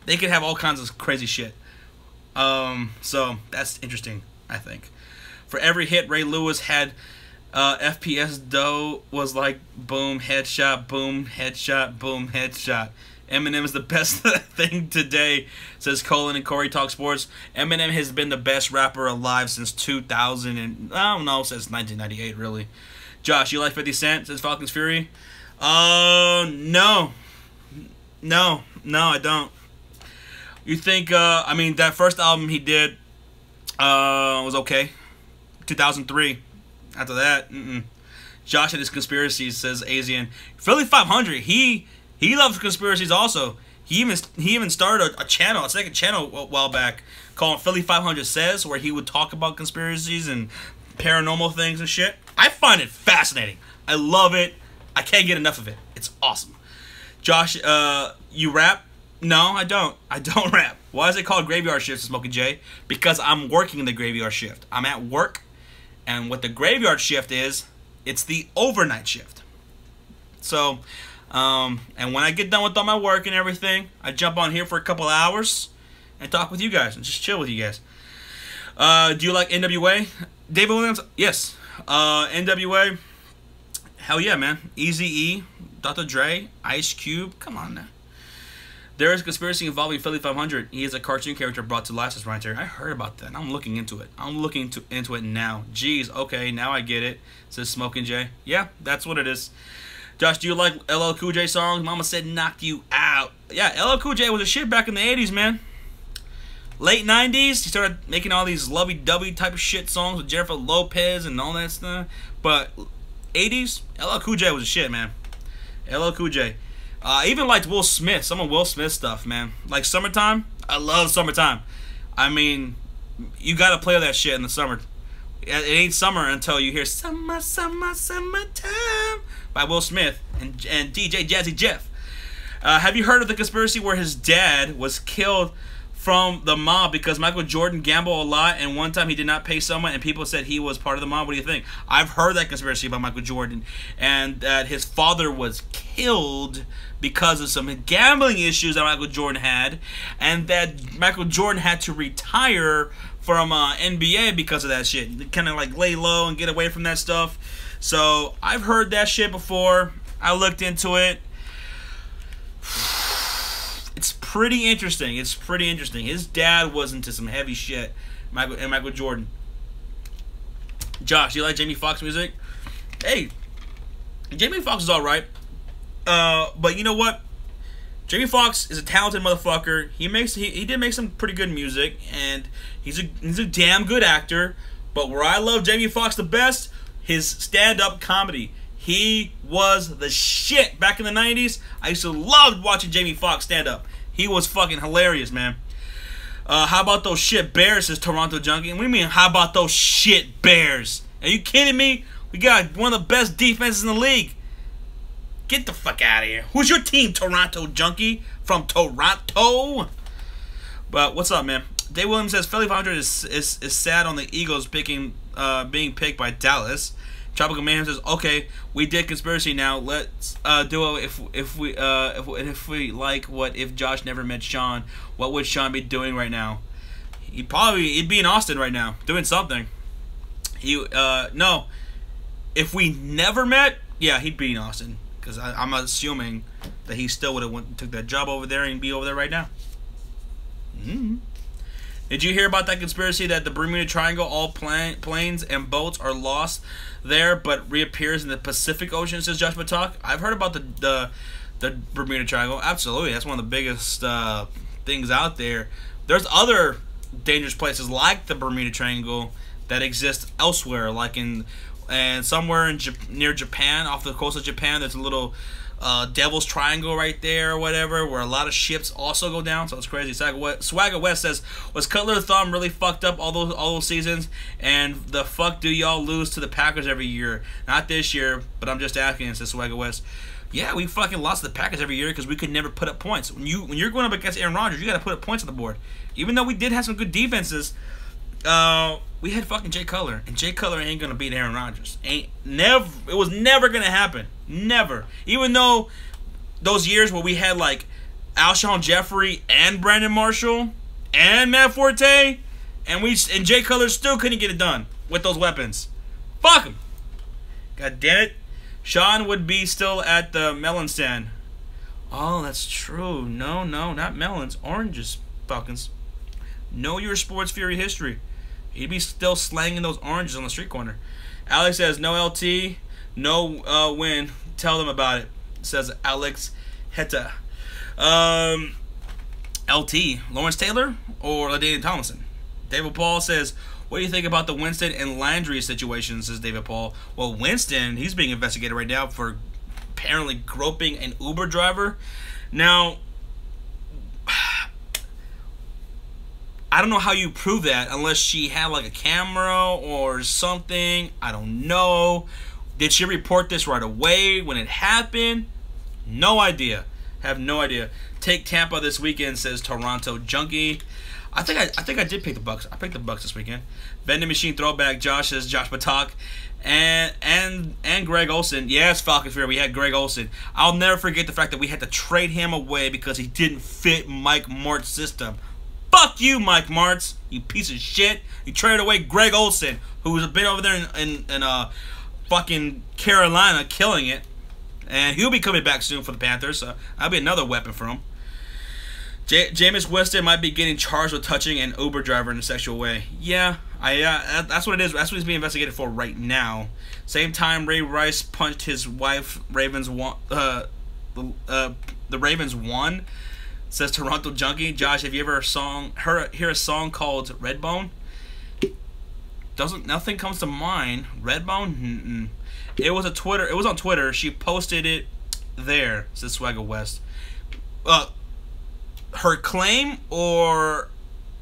A: They could have all kinds of crazy shit. So that's interesting, I think. For every hit Ray Lewis had, FPS Doe was like boom, headshot, boom, headshot, boom, headshot. Eminem is the best thing today, says Colin and Corey Talk Sports. Eminem has been the best rapper alive since 2000 and, I don't know, since 1998, really. Josh, you like 50 Cent, says Falcon's Fury? No. No, I don't. You think, I mean, that first album he did was okay. 2003. After that, Josh and his conspiracies, says Asian. Philly 500, he loves conspiracies also. He even started a channel, a second channel a while back called Philly 500 Says, where he would talk about conspiracies and paranormal things and shit. I find it fascinating. I love it. I can't get enough of it. It's awesome. Josh, you rap? No, I don't. I don't rap. Why is it called Graveyard Shift, Smokey J? Because I'm working the graveyard shift. I'm at work, and what the graveyard shift is, it's the overnight shift. So, and when I get done with all my work and everything, I jump on here for a couple hours and talk with you guys and just chill with you guys. Do you like NWA? David Williams? Yes. NWA, Hell yeah, man. Eazy-E, Dr. Dre, Ice Cube. Come on now. There is a conspiracy involving Philly 500. He is a cartoon character brought to life, says Ryan Terry. I heard about that. I'm looking into it. Into it now. Jeez, okay, now I get it. Says Smoking Jay. Yeah, that's what it is. Josh, do you like LL Cool J songs? Mama said knock you out. Yeah, LL Cool J was a shit back in the 80s, man. Late 90s, he started making all these lovey-dovey type of shit songs with Jennifer Lopez and all that stuff. But 80s, LL Cool J was a shit, man. LL Cool J. I even liked Will Smith, some of Will Smith stuff, man. Like Summertime, I love Summertime. I mean, you gotta play that shit in the summer. It ain't summer until you hear Summer, Summer, Summertime by Will Smith and DJ Jazzy Jeff. Have you heard of the conspiracy where his dad was killed from the mob because Michael Jordan gambled a lot and one time he did not pay someone and people said he was part of the mob? What do you think? I've heard that conspiracy about Michael Jordan and that his father was killed because of some gambling issues that Michael Jordan had, and that Michael Jordan had to retire from NBA because of that shit. Kind of like lay low and get away from that stuff. So I've heard that shit before. I looked into it. It's pretty interesting. It's pretty interesting. His dad was into some heavy shit. Michael Jordan. Josh, you like Jamie Foxx music? Hey, Jamie Foxx is alright. But you know what? Jamie Foxx is a talented motherfucker. He did make some pretty good music, and he's a damn good actor. But where I love Jamie Foxx the best, his stand-up comedy. He was the shit back in the 90s. I used to love watching Jamie Foxx stand up. He was fucking hilarious, man. How about those shit Bears, says Toronto Junkie? What do you mean, how about those shit Bears? Are you kidding me? We got one of the best defenses in the league. Get the fuck out of here. Who's your team, Toronto Junkie? From Toronto? But what's up, man? Dave Williams says Philly 500 is sad on the Eagles being picked by Dallas. Tropical Mayhem says, okay, we did conspiracy now. Let's do it if we like what if Josh never met Sean. What would Sean be doing right now? He'd be in Austin right now doing something. No, if we never met, yeah, he'd be in Austin because I'm assuming that he still would have took that job over there and be over there right now. Did you hear about that conspiracy that the Bermuda Triangle, all planes and boats are lost there, but reappears in the Pacific Ocean, says Josh Batak? I've heard about the Bermuda Triangle. Absolutely, that's one of the biggest things out there. There's other dangerous places like the Bermuda Triangle that exist elsewhere, like somewhere near Japan, off the coast of Japan. There's a little Devil's Triangle right there or whatever, where a lot of ships also go down, so it's crazy. Swagger West says, was Cutler Thumb really fucked up all those seasons? And the fuck do y'all lose to the Packers every year? Not this year, but I'm just asking, says Swagger West. Yeah, we fucking lost to the Packers every year because we could never put up points. When you're going up against Aaron Rodgers, you got to put up points on the board. Even though we did have some good defenses, we had fucking Jay Cutler, and Jay Cutler ain't gonna beat Aaron Rodgers. It was never gonna happen. Never. Even though those years where we had like Alshon Jeffrey and Brandon Marshall and Matt Forte, and Jay Cutler still couldn't get it done with those weapons. Fuck him. God damn it. Sean would be still at the melon stand. Oh, that's true. No, not melons. Oranges, Falcons. Know your Sports Fury history. He'd be still slanging those oranges on the street corner. Alex says, no LT, no win. Tell them about it, says Alex Heta. LT, Lawrence Taylor or LaDainian Tomlinson? David Paul says, what do you think about the Winston and Landry situation, says David Paul. Well, Winston, he's being investigated right now for apparently groping an Uber driver. Now, I don't know how you prove that unless she had like a camera or something. I don't know. Did she report this right away when it happened? No idea. Have no idea. Take Tampa this weekend, says Toronto Junkie. I think I did pick the Bucks. I picked the Bucks this weekend. Vending machine throwback. Josh says Josh Batak. And Greg Olsen. Yes, Falcons Fear. We had Greg Olsen. I'll never forget the fact that we had to trade him away because he didn't fit Mike Martz's system. Fuck you, Mike Martz, you piece of shit. You traded away Greg Olsen, who's been over there in fucking Carolina killing it. And he'll be coming back soon for the Panthers, so that'll be another weapon for him. Jameis Winston might be getting charged with touching an Uber driver in a sexual way. Yeah, that's what it is. That's what he's being investigated for right now. Same time, Ray Rice punched his wife. The Ravens won. Says Toronto Junkie. Josh, have you ever hear a song called Redbone? Nothing comes to mind. Redbone? It was on Twitter. She posted it there. Says Swagger West. Her claim or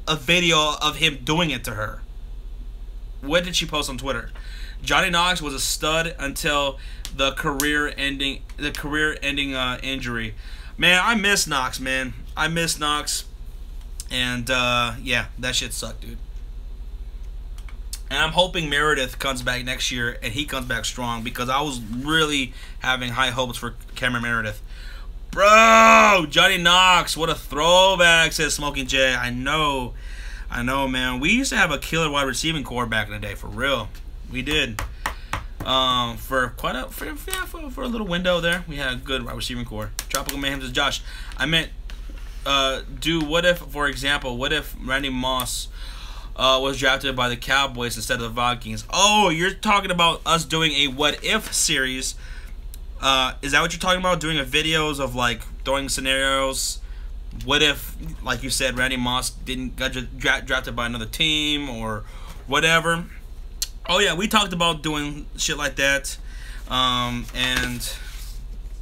A: a video of him doing it to her? What did she post on Twitter? Johnny Knox was a stud until the career-ending injury. Man, I miss Knox, man. I miss Knox. And yeah, that shit sucked, dude. And I'm hoping Meredith comes back next year and he comes back strong, because I was really having high hopes for Cameron Meredith. Bro, Johnny Knox, what a throwback, says Smoking Jay. I know, man. We used to have a killer wide receiving core back in the day, for real. We did. For a little window there, we had a good wide receiving core. Tropical Mayhem says, Josh, I meant, what if Randy Moss was drafted by the Cowboys instead of the Vikings? Oh, you're talking about us doing a what if series. Is that what you're talking about? Doing videos of like throwing scenarios? What if, like you said, Randy Moss got drafted by another team or whatever? Oh yeah, we talked about doing shit like that, and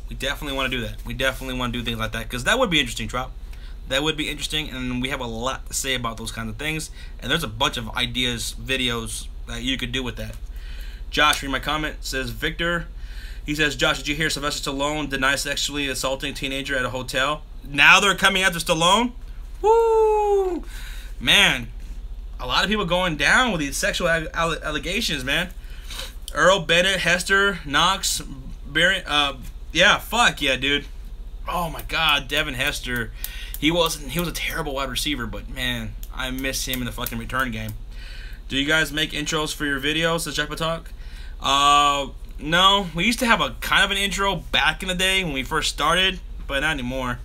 A: we definitely want to do that. We definitely want to do things like that, because that would be interesting, Trop. That would be interesting, and we have a lot to say about those kinds of things. And there's a bunch of ideas, videos that you could do with that. Josh, read my comment. Says Victor. He says, Josh, did you hear Sylvester Stallone deny sexually assaulting a teenager at a hotel? Now they're coming after Stallone? Woo! Man, a lot of people going down with these sexual allegations, man. Earl Bennett, Hester, Knox, Barry, yeah, fuck yeah, dude. Oh my God, Devin Hester. He was a terrible wide receiver, but man, I miss him in the fucking return game. Do you guys make intros for your videos, says Jeppa Talk? No, we used to have a kind of an intro back in the day when we first started, but not anymore.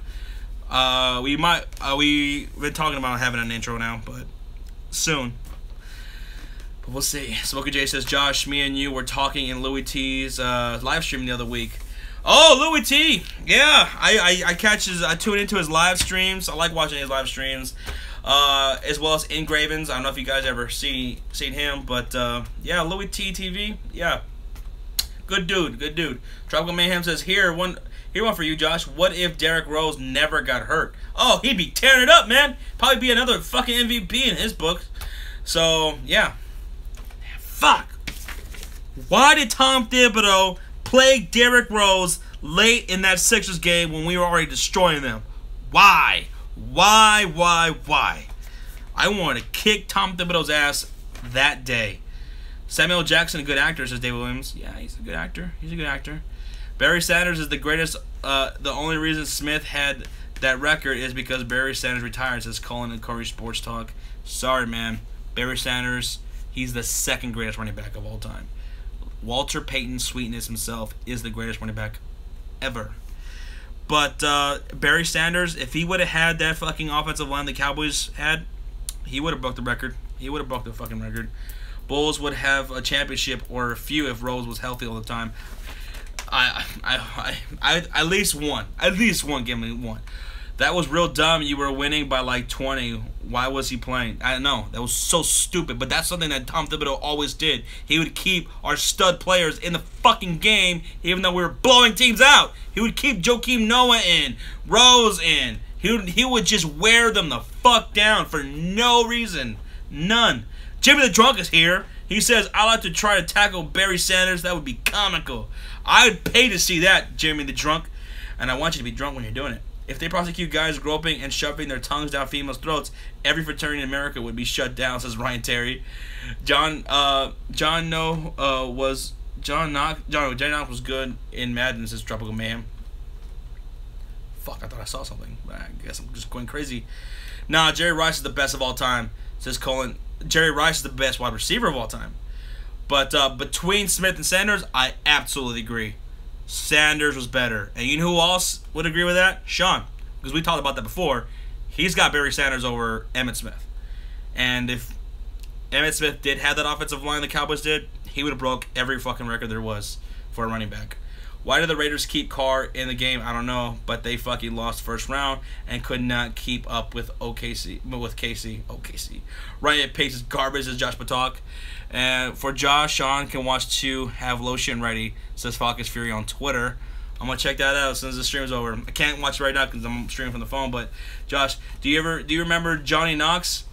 A: We've been talking about having an intro now, but soon. But we'll see. Smokey J says, Josh, me and you were talking in Louis T's live stream the other week. Oh, Louis T. Yeah, I tune into his live streams. I like watching his live streams, as well as Engravens. I don't know if you guys ever seen him, but yeah, Louis T TV. Yeah, good dude, good dude. Tropical Mayhem says, here one for you, Josh. What if Derrick Rose never got hurt? Oh, he'd be tearing it up, man. Probably be another fucking MVP in his book. So yeah, fuck. Why did Tom Thibodeau play Derrick Rose late in that Sixers game when we were already destroying them? Why? Why? I wanted to kick Tom Thibodeau's ass that day. Samuel Jackson, a good actor, says David Williams. Yeah, he's a good actor. He's a good actor. Barry Sanders is the greatest. The only reason Smith had that record is because Barry Sanders retired, says Colin and Corey Sports Talk. Sorry, man. Barry Sanders, he's the second greatest running back of all time. Walter Payton Sweetness himself is the greatest running back ever. But Barry Sanders, if he would have had that fucking offensive line the Cowboys had, he would have broke the record. He would have broke the fucking record. Bulls would have a championship or a few if Rose was healthy all the time. I at least one. At least one. Give me one. That was real dumb. You were winning by like 20. Why was he playing? I don't know. That was so stupid. But that's something that Tom Thibodeau always did. He would keep our stud players in the fucking game, even though we were blowing teams out. He would keep Joakim Noah in, Rose in. He would just wear them the fuck down for no reason. None. Jimmy the Drunk is here. He says, I like to try to tackle Barry Sanders. That would be comical. I'd pay to see that, Jimmy the Drunk. And I want you to be drunk when you're doing it. If they prosecute guys groping and shoving their tongues down females' throats, every fraternity in America would be shut down, says Ryan Terry. John Knox was good in Madden, says Tropical Mayhem. Fuck, I thought I saw something, but I guess I'm just going crazy. Nah, Jerry Rice is the best of all time, says Colin. Jerry Rice is the best wide receiver of all time. But between Smith and Sanders, I absolutely agree. Sanders was better. And you know who else would agree with that? Sean. Because we talked about that before. He's got Barry Sanders over Emmitt Smith. And if Emmitt Smith did have that offensive line the Cowboys did, he would have broke every fucking record there was for a running back. Why did the Raiders keep Carr in the game? I don't know, but they fucking lost first round and could not keep up with KC. Ryan Pace is garbage, as Josh Patak. And for Josh, Sean can watch 2 have lotion ready, says Falcons Fury on Twitter. I'm gonna check that out as soon as the stream's over. I can't watch it right now because I'm streaming from the phone. But Josh, do you remember Johnny Knox?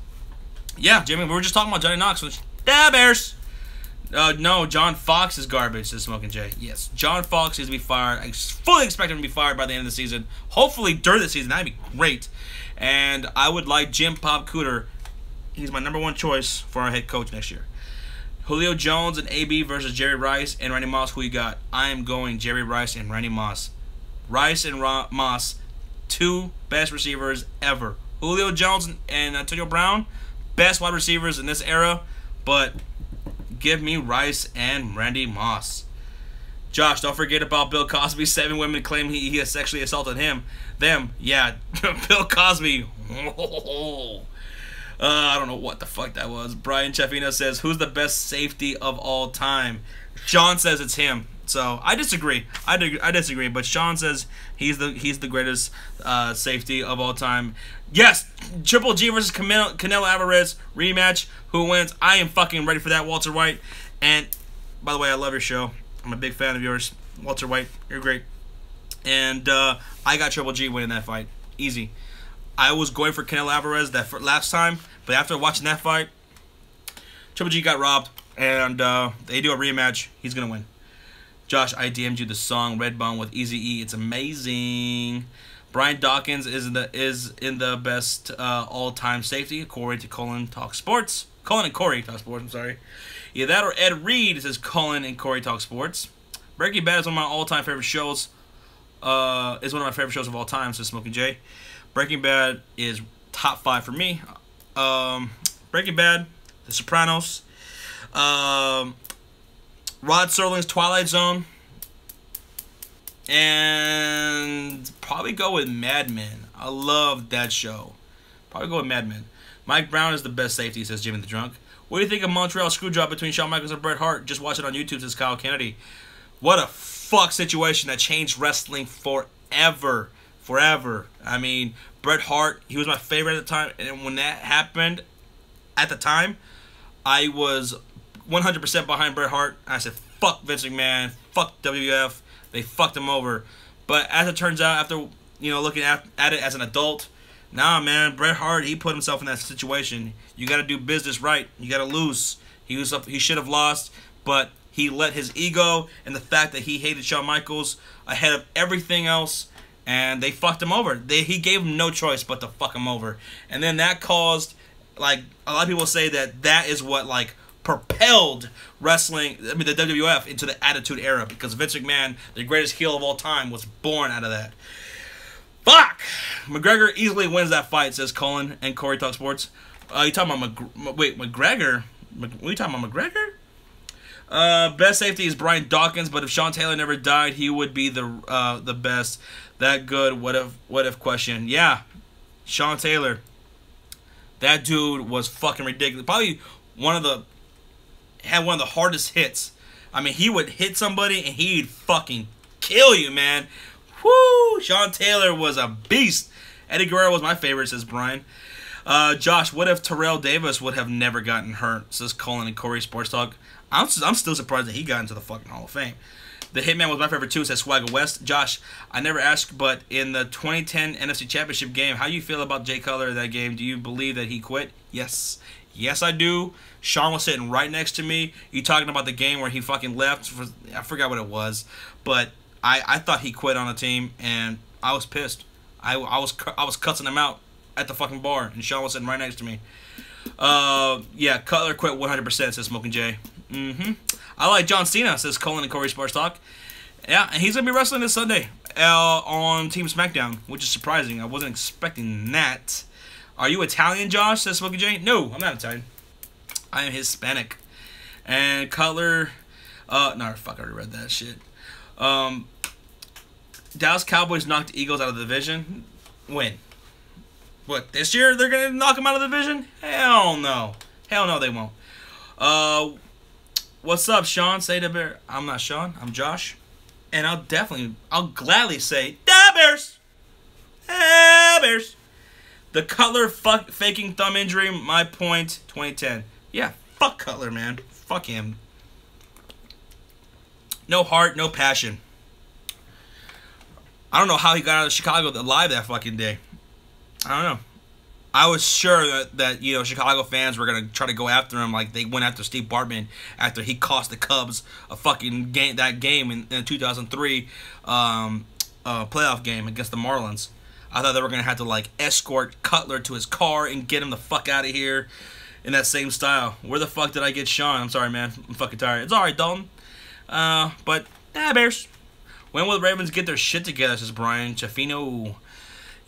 A: Yeah, Jimmy, we were just talking about Johnny Knox. Yeah, Bears. No, John Fox is garbage, says Smoking Jay. Yes, John Fox needs to be fired. I fully expect him to be fired by the end of the season. Hopefully during the season. That'd be great. And I would like Jim Pop Cooter. He's my #1 choice for our head coach next year. Julio Jones and AB versus Jerry Rice and Randy Moss. Who you got? I am going Jerry Rice and Randy Moss. Rice and Moss, 2 best receivers ever. Julio Jones and Antonio Brown, best wide receivers in this era. But give me Rice and Randy Moss. Josh, don't forget about Bill Cosby. 7 women claim he has sexually assaulted them. Yeah, Bill Cosby. I don't know what the fuck that was. Brian Chaffino says, who's the best safety of all time? Sean says it's him. So I disagree. I disagree. But Sean says he's the greatest safety of all time. Yes, Triple G versus Canelo Alvarez rematch. Who wins? I am fucking ready for that, Walter White. And by the way, I love your show. I'm a big fan of yours, Walter White. You're great. And I got Triple G winning that fight. Easy. I was going for Canelo Alvarez last time, but after watching that fight, Triple G got robbed, and they do a rematch. He's gonna win. Josh, I DM'd you the song Redbone with Eazy-E. It's amazing. Brian Dawkins is in the best all-time safety, according to Colin Talk Sports. Colin and Corey Talk Sports. I'm sorry. Either that or Ed Reed says Colin and Corey Talk Sports. Breaking Bad is one of my all-time favorite shows. Is one of my favorite shows of all time, says Smoking Jay. Breaking Bad is top 5 for me. Breaking Bad, The Sopranos, Rod Serling's Twilight Zone, and probably go with Mad Men. I love that show. Probably go with Mad Men. Mike Brown is the best safety, says Jimmy the Drunk. What do you think of Montreal Screwjob between Shawn Michaels and Bret Hart? Just watch it on YouTube, says Kyle Kennedy. What a fuck situation that changed wrestling forever. Forever. I mean, Bret Hart, he was my favorite at the time. And when that happened, at the time, I was 100% behind Bret Hart. I said, fuck Vince McMahon, fuck WWF. They fucked him over. But as it turns out, after looking at it as an adult, nah, man, Bret Hart, he put himself in that situation. You got to do business right. You got to lose. He should have lost, but he let his ego and the fact that he hated Shawn Michaels ahead of everything else, and they fucked him over. He gave him no choice but to fuck him over. And then that caused, like, a lot of people say that is what, like, propelled wrestling, the WWF, into the Attitude Era, because Vince McMahon, the greatest heel of all time, was born out of that. Fuck! McGregor easily wins that fight, says Colin and Corey Talk Sports. You talking about McGregor? What are you talking about, McGregor? Best safety is Brian Dawkins, but if Sean Taylor never died, he would be the best. That good. What if question? Yeah, Sean Taylor. That dude was fucking ridiculous. Probably had one of the hardest hits. I mean, he would hit somebody and he'd fucking kill you, man. Whoo! Sean Taylor was a beast. Eddie Guerrero was my favorite, says Brian. Josh, what if Terrell Davis would have never gotten hurt, says Colin and Corey Sports Talk. I'm still surprised that he got into the fucking Hall of Fame. The Hitman was my favorite too, says Swagger West. Josh, I never asked, but in the 2010 NFC Championship game, how you feel about Jay Cutler in that game? Do you believe that he quit? Yes. Yes, I do. Sean was sitting right next to me. You talking about the game where he fucking left? I forgot what it was. But I thought he quit on the team, and I was pissed. I was cussing him out at the fucking bar, and Sean was sitting right next to me. Yeah, Cutler quit 100%, says Smoking Jay. I like John Cena, says Colin and Corey Sports Talk. Yeah, and he's going to be wrestling this Sunday on Team SmackDown, which is surprising. I wasn't expecting that. Are you Italian, Josh, says Smoking Jay? No, I'm not Italian. I am Hispanic. And Cutler, no, fuck, I already read that shit. Dallas Cowboys knocked the Eagles out of the division. When? What, this year they're going to knock them out of the division? Hell no. Hell no, they won't. What's up, Sean? Say the Bear. I'm not Sean. I'm Josh. And I'll gladly say, da Bears. Da Bears. The Cutler faking thumb injury, my point, 2010. Yeah, fuck Cutler, man. Fuck him. No heart, no passion. I don't know how he got out of Chicago alive that fucking day. I don't know. I was sure that you know, Chicago fans were going to try to go after him like they went after Steve Bartman after he cost the Cubs a fucking game, that game in the 2003 playoff game against the Marlins. I thought they were going to have to, like, escort Cutler to his car and get him the fuck out of here in that same style. Where the fuck did I get Sean? I'm sorry, man. I'm fucking tired. It's alright, Dalton. But, Bears. When will the Ravens get their shit together, says Brian Chaffino.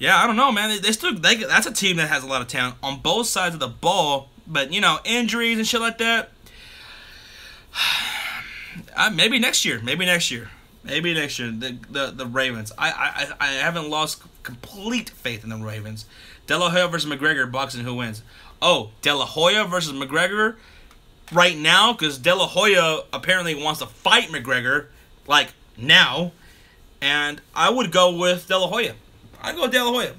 A: Yeah, I don't know, man. That's a team that has a lot of talent on both sides of the ball. But, you know, injuries and shit like that. Maybe next year. Maybe next year. Maybe next year, the Ravens. I haven't lost complete faith in the Ravens. De La Hoya versus McGregor, boxing, who wins? Oh, De La Hoya versus McGregor right now, because De La Hoya apparently wants to fight McGregor, like, now. And I would go with De La Hoya. I'd go with De La Hoya.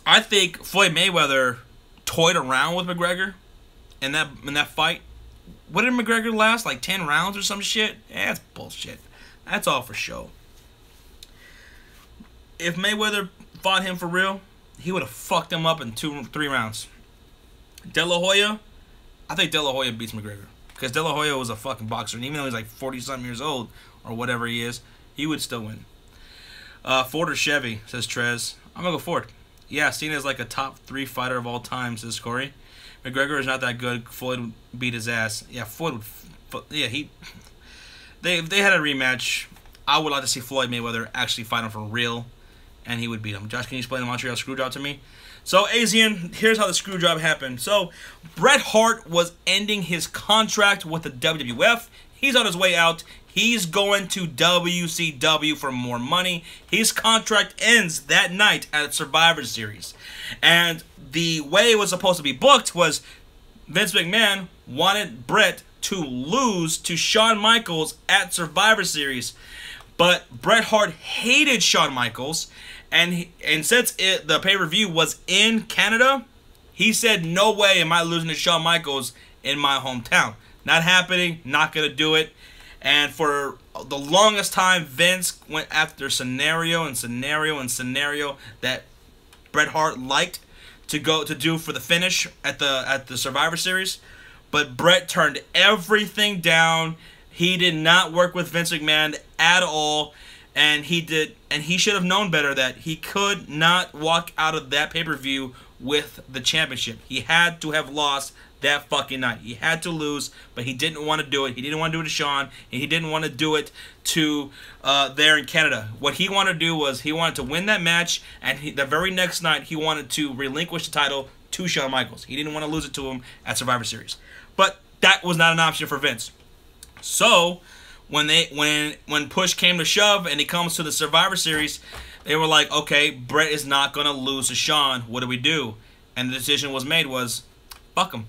A: I think Floyd Mayweather toyed around with McGregor in that fight. What did McGregor last? Like 10 rounds or some shit? Yeah, that's bullshit. That's all for show. If Mayweather fought him for real, he would have fucked him up in 2-3 rounds. De La Hoya, I think De La Hoya beats McGregor. Because De La Hoya was a fucking boxer. And even though he's like 40-something years old, or whatever he is, he would still win. Ford or Chevy, says Trez. I'm going to go Ford. Yeah, seen as like a top 3 fighter of all time, says Corey. McGregor is not that good. Floyd would beat his ass. Yeah, Floyd would... Yeah, if they had a rematch, I would like to see Floyd Mayweather actually fight him for real, and he would beat him. Josh, can you explain the Montreal Screwjob to me? So, Asian, here's how the Screwjob happened. So, Bret Hart was ending his contract with the WWF. He's on his way out. He's going to WCW for more money. His contract ends that night at Survivor Series. And the way it was supposed to be booked was Vince McMahon wanted Bret to lose to Shawn Michaels at Survivor Series. But Bret Hart hated Shawn Michaels. And since the pay-per-view was in Canada, he said, no way am I losing to Shawn Michaels in my hometown. Not happening. Not going to do it. And for the longest time, Vince went after scenario that Bret Hart liked to do for the finish at the Survivor Series. But Bret turned everything down. He did not work with Vince McMahon at all. And he should have known better that he could not walk out of that pay-per-view with the championship. He had to have lost that fucking night. He had to lose, but he didn't want to do it. He didn't want to do it to Shawn, and he didn't want to do it to there in Canada. What he wanted to do was he wanted to win that match, and the very next night he wanted to relinquish the title to Shawn Michaels. He didn't want to lose it to him at Survivor Series. But that was not an option for Vince. So when push came to shove and it comes to the Survivor Series, they were like, okay, Bret is not going to lose to Shawn. What do we do? And the decision was made was, fuck him.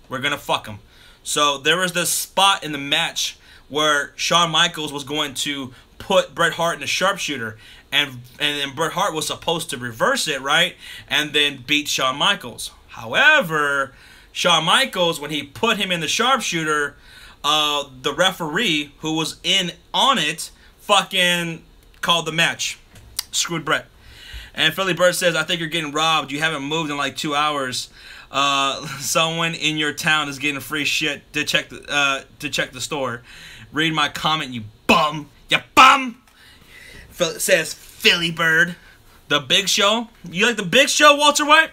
A: We're going to fuck him. So there was this spot in the match where Shawn Michaels was going to put Bret Hart in a sharpshooter. And then Bret Hart was supposed to reverse it, right? And then beat Shawn Michaels. However, Shawn Michaels, when he put him in the sharpshooter, the referee who was in on it fucking called the match. Screwed Bret. And Philly Bird says, I think you're getting robbed. You haven't moved in like 2 hours. Someone in your town is getting free shit to check the store. Read my comment, you bum. You bum! Says Philly Bird. The Big Show. You like the Big Show, Walter White?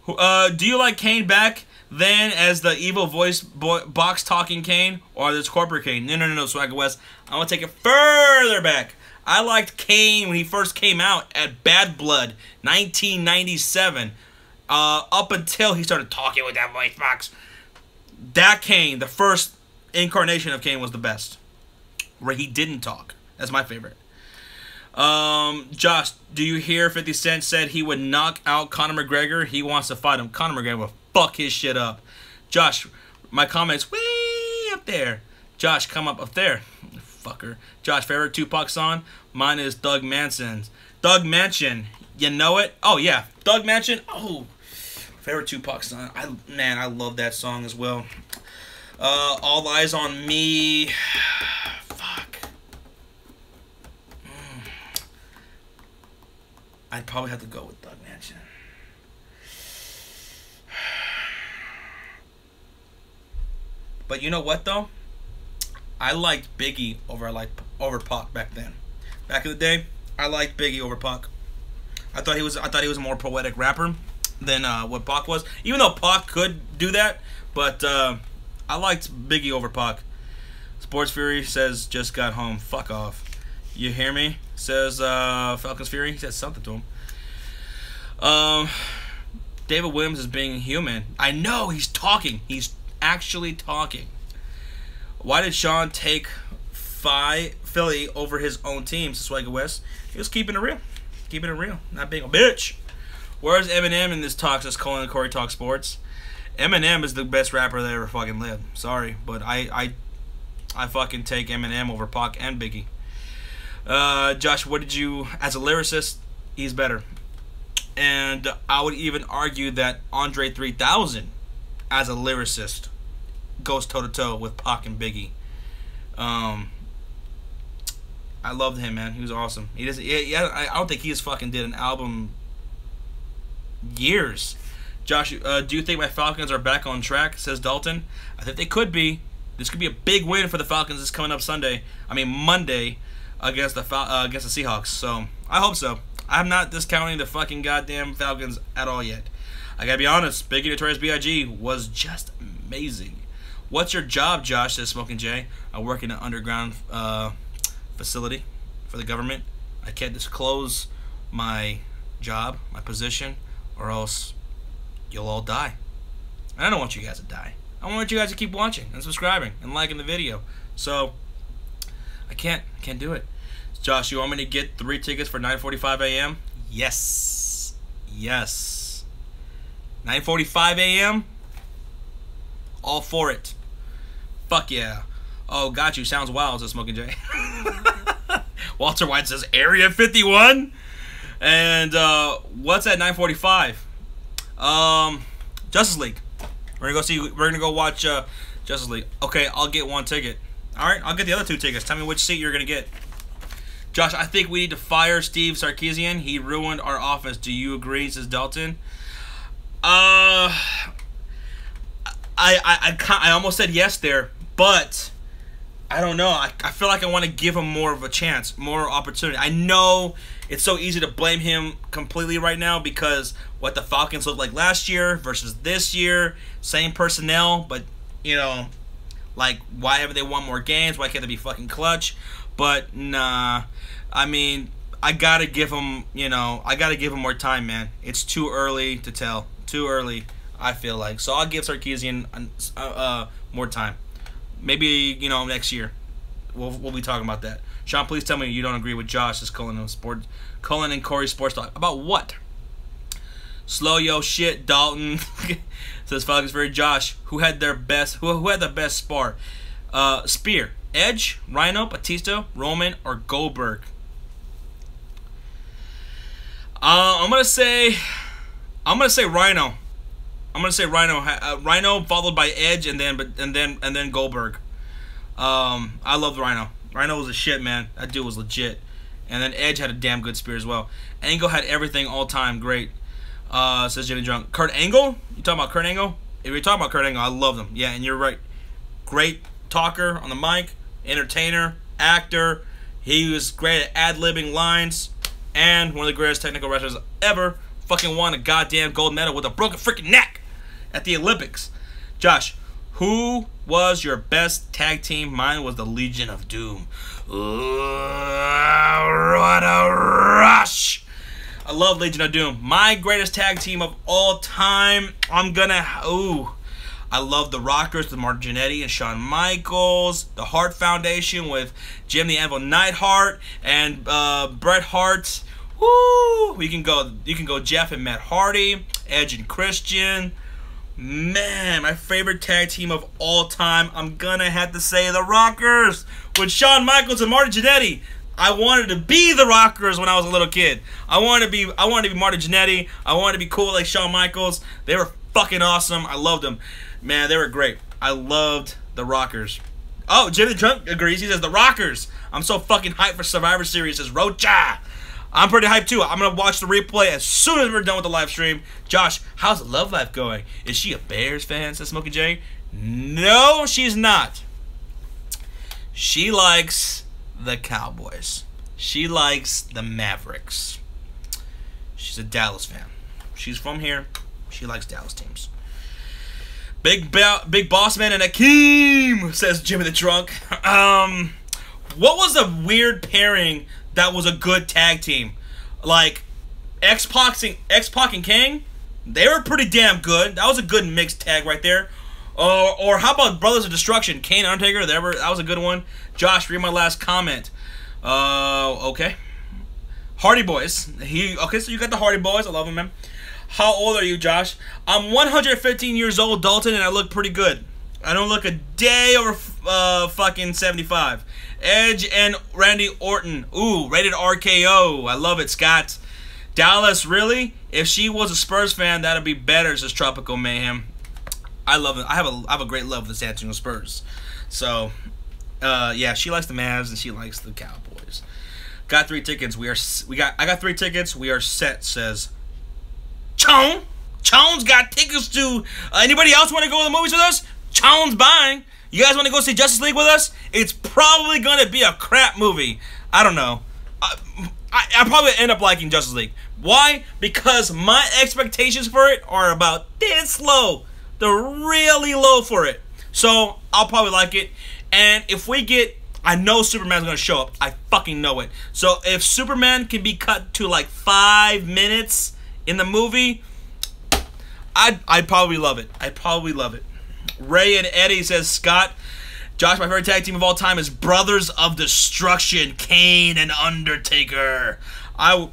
A: Do you like Kane back then as the evil voice box talking Kane, or this corporate Kane? No, Swagger West. I want to take it further back. I liked Kane when he first came out at Bad Blood, 1997. Up until he started talking with that voice box. that Kane, the first incarnation of Kane, was the best. Where he didn't talk. That's my favorite. Josh, do you hear 50 Cent said he would knock out Conor McGregor? He wants to fight him. Conor McGregor will fuck his shit up. Josh, my comments way up there. Josh, come up there. Fucker. Josh, favorite Tupac song? Mine is Doug Manson's. Doug Mansion. You know it? Oh, yeah. Doug Mansion. Oh, favorite Tupac song. I love that song as well. All Eyes on Me. Fuck. I'd probably have to go with Doug Mansion. But you know what though? I liked Biggie over Pac back then. Back in the day, I liked Biggie over Pac. I thought he was a more poetic rapper than what Pac was. Even though Pac could do that, but I liked Biggie over Pac. Sports Fury says just got home. Fuck off. You hear me? Says Falcons Fury. He said something to him. David Williams is being human. I know he's talking. He's actually talking. Why did Sean take Philly over his own team? Swagger West. He was keeping it real. Keeping it real. Not being a bitch. Where's Eminem in this talk? Says Colin and Corey Talk Sports. Eminem is the best rapper that ever fucking lived. Sorry, but I fucking take Eminem over Pac and Biggie. Josh, what did you, as a lyricist, he's better. And I would even argue that Andre 3000, as a lyricist, goes toe-to-toe with Pac and Biggie. I loved him, man. He was awesome. I don't think he just fucking did an album years. Josh, do you think my Falcons are back on track? Says Dalton. I think they could be. This could be a big win for the Falcons. This coming up Monday, against the Seahawks. So I hope so. I'm not discounting the fucking goddamn Falcons at all yet. I gotta be honest. Biggie Notorious B.I.G. was just amazing. What's your job, Josh? Says Smoking Jay. I work in an underground facility for the government. I can't disclose my job, my position, or else you'll all die. And I don't want you guys to die. I want you guys to keep watching and subscribing and liking the video. So I can't do it. Josh, you want me to get 3 tickets for 9:45 a.m.? Yes. Yes. 9:45 a.m.? All for it. Fuck yeah. Oh, got you. Sounds wild, says Smoking Jay. Walter White says Area 51. And what's at 9:45? Justice League. We're gonna go watch Justice League. Okay, I'll get 1 ticket. Alright, I'll get the other 2 tickets. Tell me which seat you're gonna get. Josh, I think we need to fire Steve Sarkisian. He ruined our offense. Do you agree? Says Dalton. I almost said yes there, but I don't know. I feel like I want to give him more of a chance, more opportunity. I know it's so easy to blame him completely right now because what the Falcons looked like last year versus this year, same personnel, but, you know, like, why haven't they won more games? Why can't they be fucking clutch? But, nah. I mean, I gotta give him, more time, man. It's too early to tell. Too early, I feel like. So I'll give Sarkisian more time. Maybe, next year. We'll be talking about that. Sean, please tell me you don't agree with Josh. This Cullen and Corey Sports Talk. About what? Slow yo shit, Dalton. Says Falcons for Josh. Who had the best spar? Spear. Edge, Rhino, Batista, Roman, or Goldberg? I'm gonna say Rhino. I'm gonna say Rhino. Rhino followed by Edge and then Goldberg. I loved Rhino. Rhino was a shit, man. That dude was legit. And then Edge had a damn good spear as well. Angle had everything all time. Great. Says Jimmy Drunk. Kurt Angle? You talking about Kurt Angle? If you're talking about Kurt Angle, I loved him. Yeah, and you're right. Great talker on the mic, entertainer, actor. He was great at ad-libbing lines, and one of the greatest technical wrestlers ever. Fucking won a goddamn gold medal with a broken freaking neck at the Olympics. Josh, who was your best tag team? Mine was the Legion of Doom. What a rush! I love Legion of Doom. My greatest tag team of all time. I'm gonna I love the Rockers with Mark Jannetty and Shawn Michaels. The Hart Foundation with Jim the Anvil Neidhart and Bret Hart. Woo! You can go Jeff and Matt Hardy, Edge and Christian. Man, my favorite tag team of all time, I'm gonna have to say the Rockers with Shawn Michaels and Marty Jannetty. I wanted to be the Rockers when I was a little kid. I wanted to be Marty Jannetty. I wanted to be cool like Shawn Michaels. They were fucking awesome. I loved them. Man, they were great. I loved the Rockers. Oh, Jimmy Trump agrees. He says the Rockers. I'm so fucking hyped for Survivor Series. Says Rocha. I'm pretty hyped too. I'm going to watch the replay as soon as we're done with the live stream. Josh, how's the love life going? Is she a Bears fan, says Smokey J? No, she's not. She likes the Cowboys. She likes the Mavericks. She's a Dallas fan. She's from here. She likes Dallas teams. Big Boss Man and Akeem, says Jimmy the Drunk. What was a weird pairing that was a good tag team? Like X-Pac and King, they were pretty damn good. That was a good mixed tag right there. Or how about Brothers of Destruction, Kane and Undertaker? That was a good one. Josh, read my last comment. Okay. Hardy Boys. Okay, so you got the Hardy Boys. I love them, man. How old are you, Josh? I'm 115 years old, Dalton, and I look pretty good. I don't look a day over fucking 75. Edge and Randy Orton. Ooh, rated RKO. I love it, Scott. Dallas, really? If she was a Spurs fan, that'd be better, says Tropical Mayhem. I love it. I have a great love for the San Antonio Spurs. So, yeah, she likes the Mavs and she likes the Cowboys. Got 3 tickets. I got 3 tickets. We are set, says Chone. Chone's got tickets to. Anybody else want to go to the movies with us? Chone's buying. You guys want to go see Justice League with us? It's probably going to be a crap movie. I don't know. I probably end up liking Justice League. Why? Because my expectations for it are about this low. They're really low for it. So, I'll probably like it. And if we get... I know Superman's going to show up. I fucking know it. So, if Superman can be cut to like 5 minutes in the movie, I'd probably love it. I'd probably love it. Ray and Eddie, says Scott. Josh, my favorite tag team of all time is Brothers of Destruction, Kane and Undertaker. I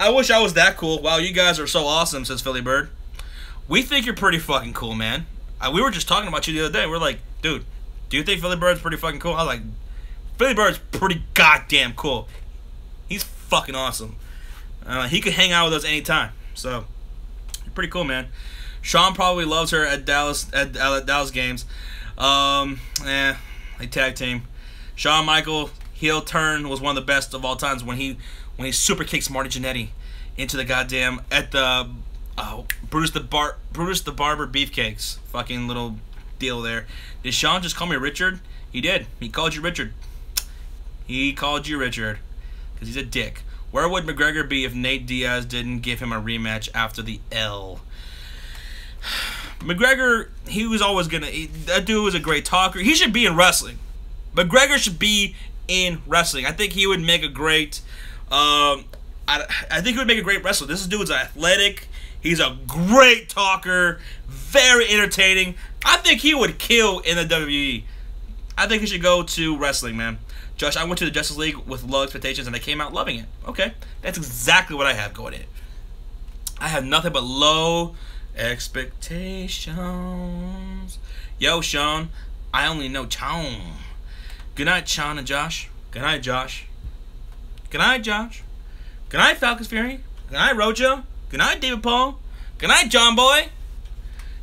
A: wish I was that cool. Wow, you guys are so awesome, says Philly Bird. We think you're pretty fucking cool, man. We were just talking about you the other day. We're like, dude, do you think Philly Bird's pretty fucking cool? I was like, Philly Bird's pretty goddamn cool. He's fucking awesome. He could hang out with us anytime. So, pretty cool, man. Sean probably loves her at Dallas games. They tag team. Shawn Michaels heel turn was one of the best of all times when he super kicks Marty Jannetty into the goddamn at the Brutus the Barber beefcakes. Fucking little deal there. Did Sean just call me Richard? He did. He called you Richard. He called you Richard because he's a dick. Where would McGregor be if Nate Diaz didn't give him a rematch after the L? McGregor, he was always gonna. That dude was a great talker. He should be in wrestling. McGregor should be in wrestling. I think he would make a great. I think he would make a great wrestler. This dude's athletic. He's a great talker. Very entertaining. I think he would kill in the WWE. I think he should go to wrestling, man. Josh, I went to the Justice League with low expectations and I came out loving it. Okay, that's exactly what I have going in. I have nothing but low expectations. Yo, Sean, I only know Chon. Good night, Sean and Josh. Good night, Josh. Good night, Josh. Good night, Falcons Fury. Good night, Rojo. Good night, David Paul. Good night, John Boy.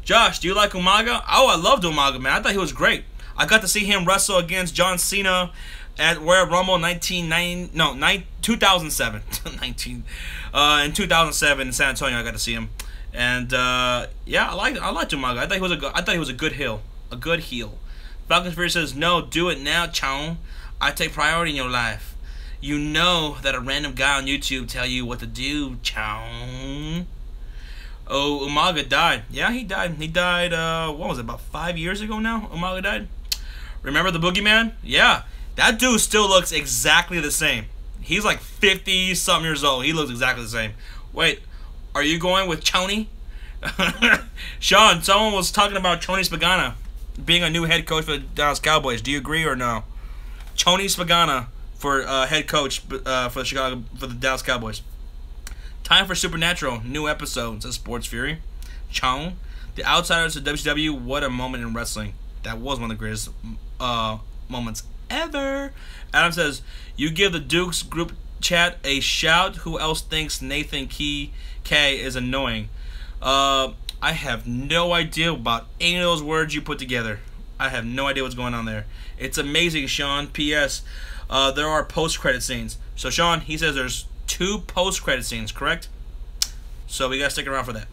A: Josh, do you like Umaga? Oh, I loved Umaga, man. I thought he was great. I got to see him wrestle against John Cena at Royal Rumble 2007. In 2007 in San Antonio, I got to see him. And yeah, I liked Umaga. I thought he was a good heel. A good heel. Falcons Fury says, no, do it now, Chon. I take priority in your life. You know that a random guy on YouTube tell you what to do, Chon. Oh, Umaga died. Yeah, he died. He died, what was it, about 5 years ago now? Umaga died. Remember the Boogeyman? Yeah. That dude still looks exactly the same. He's like 50-something years old. He looks exactly the same. Wait, are you going with Choney? Sean, someone was talking about Tony Spagana being a new head coach for the Dallas Cowboys. Do you agree or no? Tony Spagana for head coach for the Dallas Cowboys. Time for Supernatural, new episode, says Sports Fury. Chong, the Outsiders of WCW, what a moment in wrestling. That was one of the greatest moments ever. Adam says, you give the Dukes group chat a shout. Who else thinks Nathan K is annoying? I have no idea about any of those words you put together. I have no idea what's going on there. It's amazing, Sean. P.S. There are post-credit scenes. So, Sean, he says there's 2 post-credit scenes, correct? So we gotta stick around for that.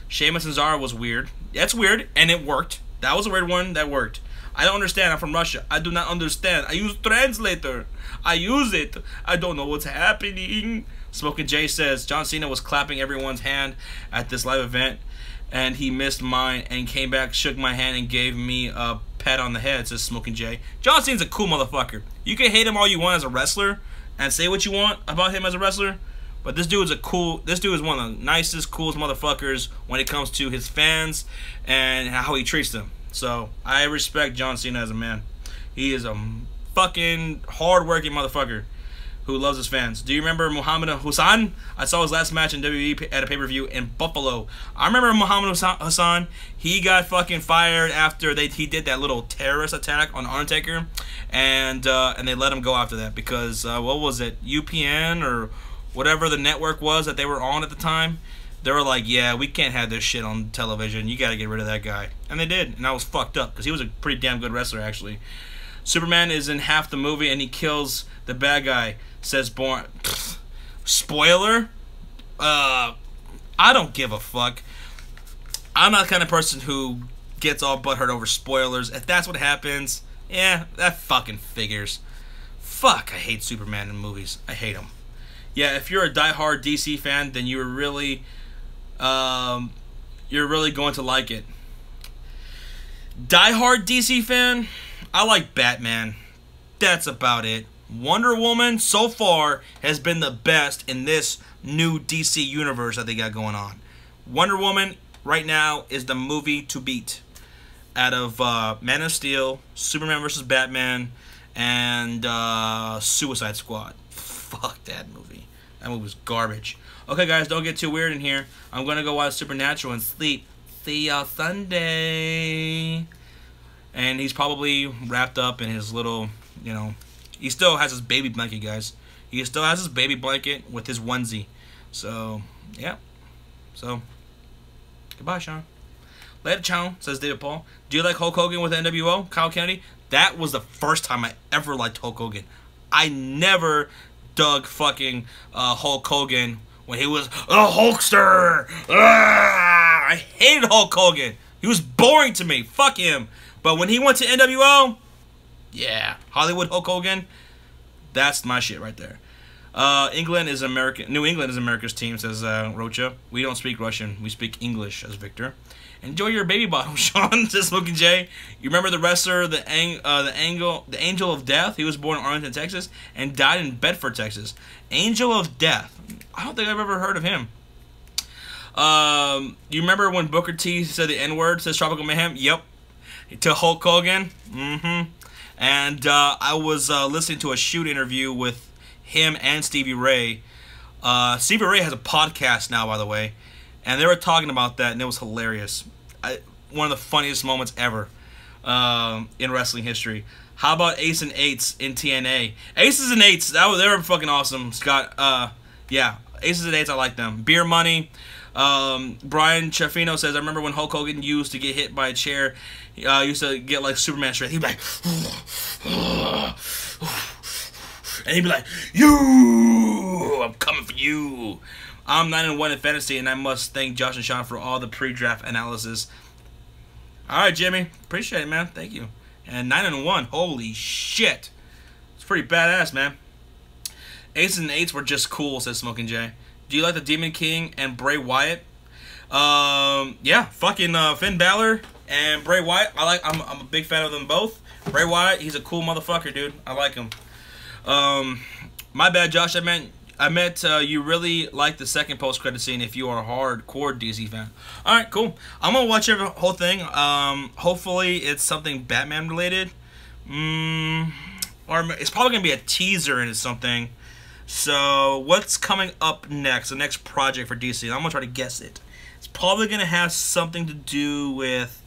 A: Sheamus and Zara was weird. That's weird, and it worked. That was a weird one. That worked. I don't understand. I'm from Russia. I do not understand. I use translator. I use it. I don't know what's happening. Smoking Jay says John Cena was clapping everyone's hand at this live event, and he missed mine and came back, shook my hand, and gave me a pat on the head, says Smoking Jay. John Cena's a cool motherfucker. You can hate him all you want as a wrestler and say what you want about him as a wrestler, but this dude is one of the nicest, coolest motherfuckers when it comes to his fans and how he treats them. So I respect John Cena as a man. He is a fucking hard-working motherfucker who loves his fans. Do you remember Muhammad Hassan? I saw his last match in WWE at a pay-per-view in Buffalo. I remember Muhammad Hassan. He got fucking fired after he did that little terrorist attack on Undertaker, and they let him go after that because what was it, UPN or whatever the network was that they were on at the time? They were like, yeah, we can't have this shit on television. You got to get rid of that guy, and they did, and I was fucked up because he was a pretty damn good wrestler actually. Superman is in half the movie and he kills the bad guy, says Born. Spoiler? I don't give a fuck. I'm not the kind of person who gets all butthurt over spoilers. If that's what happens, yeah, that fucking figures. Fuck, I hate Superman in movies. I hate him. Yeah, if you're a diehard DC fan, then you're really going to like it. Diehard DC fan? I like Batman. That's about it. Wonder Woman, so far, has been the best in this new DC universe that they got going on. Wonder Woman, right now, is the movie to beat. Out of Man of Steel, Superman vs. Batman, and Suicide Squad. Fuck that movie. That movie was garbage. Okay, guys, don't get too weird in here. I'm going to go watch Supernatural and sleep. See y'all Sunday. And he's probably wrapped up in his little, he still has his baby blanket, guys. He still has his baby blanket with his onesie. So, yeah. So, goodbye, Sean. Later, Chow, says David Paul. Do you like Hulk Hogan with NWO? Kyle Kennedy? That was the first time I ever liked Hulk Hogan. I never dug fucking Hulk Hogan when he was a Hulkster. I hated Hulk Hogan. He was boring to me. Fuck him. But when he went to NWO, yeah, Hollywood Hulk Hogan, that's my shit right there. New England is America's team, says Rocha. We don't speak Russian, we speak English, says Victor. Enjoy your baby bottle, Sean, says Smoking Jay. You remember the wrestler, the Angel of Death? He was born in Arlington, Texas, and died in Bedford, Texas. Angel of Death. I don't think I've ever heard of him. You remember when Booker T said the N-word, says Tropical Mayhem? Yep. To Hulk Hogan. And I was listening to a shoot interview with him and Stevie Ray. Stevie Ray has a podcast now, by the way, and they were talking about that, and it was hilarious. One of the funniest moments ever in wrestling history. How about Ace and Eights in TNA? Aces and Eights, they were fucking awesome, Scott. Yeah, Aces and Eights, I like them. Beer Money. Brian Chaffino says, I remember when Hulk Hogan used to get hit by a chair, used to get like Superman strength. He'd be like, and he'd be like, I'm coming for you. I'm 9-1 in fantasy, and I must thank Josh and Sean for all the pre-draft analysis. Alright, Jimmy. Appreciate it, man. Thank you. And 9-1. Holy shit. It's pretty badass, man. Aces and Eights were just cool, says Smoking Jay. Do you like the Demon King and Bray Wyatt? Yeah, fucking Finn Balor and Bray Wyatt. I'm a big fan of them both. Bray Wyatt, he's a cool motherfucker, dude. I like him. My bad, Josh. I meant I meant you really like the second post-credit scene if you are a hardcore DC fan. All right, cool. I'm gonna watch the whole thing. Hopefully it's something Batman related. Or it's probably gonna be a teaser into something. So what's coming up next? The next project for DC. I'm gonna try to guess it. It's probably gonna have something to do with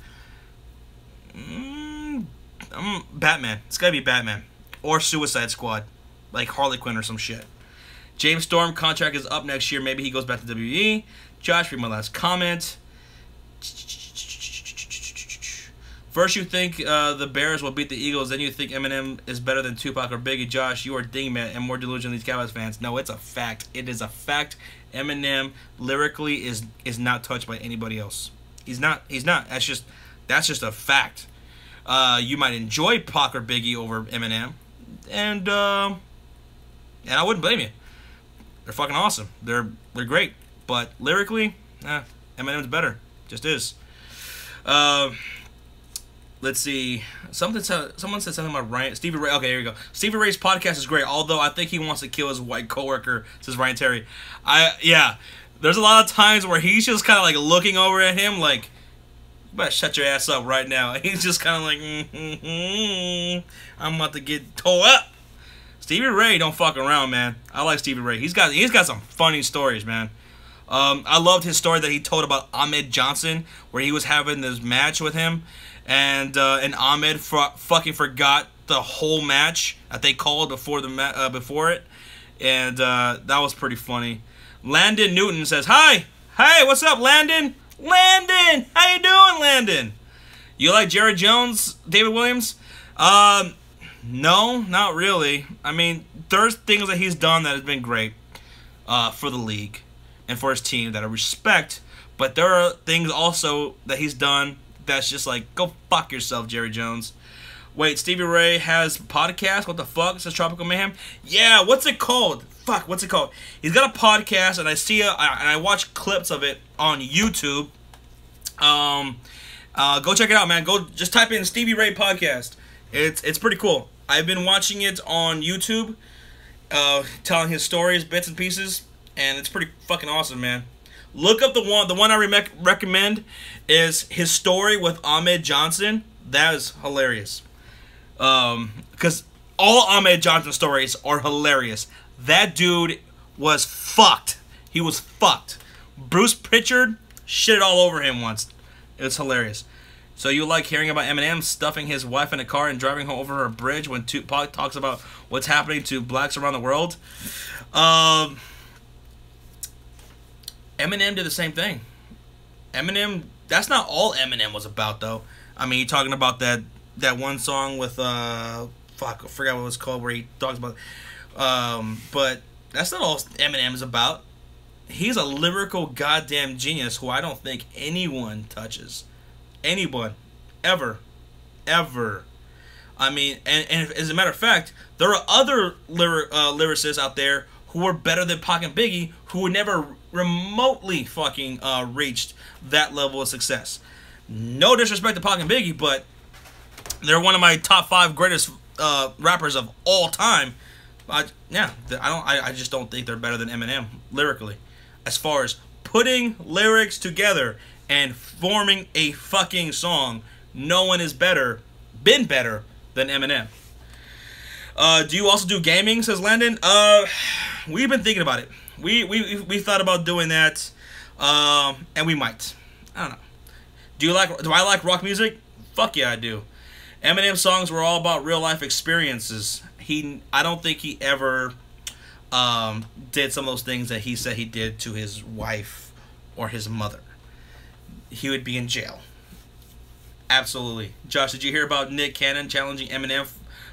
A: Batman. It's gotta be Batman or Suicide Squad, like Harley Quinn or some shit. James Storm contract is up next year. Maybe he goes back to WWE. Josh, read my last comment. First, you think the Bears will beat the Eagles, then you think Eminem is better than Tupac or Biggie. Josh, you are dingman and more delusional than these Cowboys fans. No, it's a fact. It is a fact. Eminem lyrically is not touched by anybody else. He's not. He's not. That's just a fact. You might enjoy Pac or Biggie over Eminem, and I wouldn't blame you. They're fucking awesome. They're great, but lyrically, Eminem's better. Just is. Let's see. Someone said something about Ryan. Stevie Ray. Okay, here we go. Stevie Ray's podcast is great, although I think he wants to kill his white coworker, says Ryan Terry. Yeah. There's a lot of times where he's just kind of like looking over at him like, you better shut your ass up right now. He's just kind of like, I'm about to get tore up. Stevie Ray don't fuck around, man. I like Stevie Ray. He's got some funny stories, man. I loved his story that he told about Ahmed Johnson, where he was having this match with him, and Ahmed fucking forgot the whole match that they called before it, and that was pretty funny. Landon Newton says, "Hi, hey, what's up, Landon? Landon, how you doing, Landon? You like Jared Jones, David Williams?" No, not really. I mean, there's things that he's done that has been great for the league and for his team that I respect, but there are things also that he's done that's just like, go fuck yourself, Jerry Jones. Wait, Stevie Ray has a podcast? What the fuck? Says Tropical Mayhem. Yeah, what's it called? Fuck, what's it called? He's got a podcast, and I watch clips of it on YouTube. Go check it out, man. Go just type in Stevie Ray podcast. It's pretty cool. I've been watching it on YouTube, telling his stories, bits and pieces, and it's pretty fucking awesome, man. Look up the one I recommend is his story with Ahmed Johnson. That is hilarious. Because all Ahmed Johnson stories are hilarious. That dude was fucked. He was fucked. Bruce Pritchard shit all over him once. It's hilarious. So you like hearing about Eminem stuffing his wife in a car and driving her over a bridge when Tupac talks about what's happening to blacks around the world? Eminem did the same thing. Eminem, that's not all Eminem was about, though. I mean, you're talking about that one song with, fuck, I forgot what it was called, where he talks about, but that's not all Eminem is about. He's a lyrical goddamn genius who I don't think anyone touches. Anyone. Ever. Ever. I mean, and as a matter of fact, there are other lyricists out there who were better than Pac and Biggie, who never remotely fucking reached that level of success. No disrespect to Pac and Biggie, but they're one of my top 5 greatest rappers of all time. Yeah, I just don't think they're better than Eminem lyrically. As far as putting lyrics together and forming a fucking song, no one has been better than Eminem. Do you also do gaming, says Landon? We've been thinking about it. We thought about doing that, and we might. I don't know. Do I like rock music? Fuck yeah, I do. Eminem songs were all about real life experiences. I don't think he ever did some of those things that he said he did to his wife or his mother. He would be in jail. Absolutely. Josh, did you hear about Nick Cannon challenging Eminem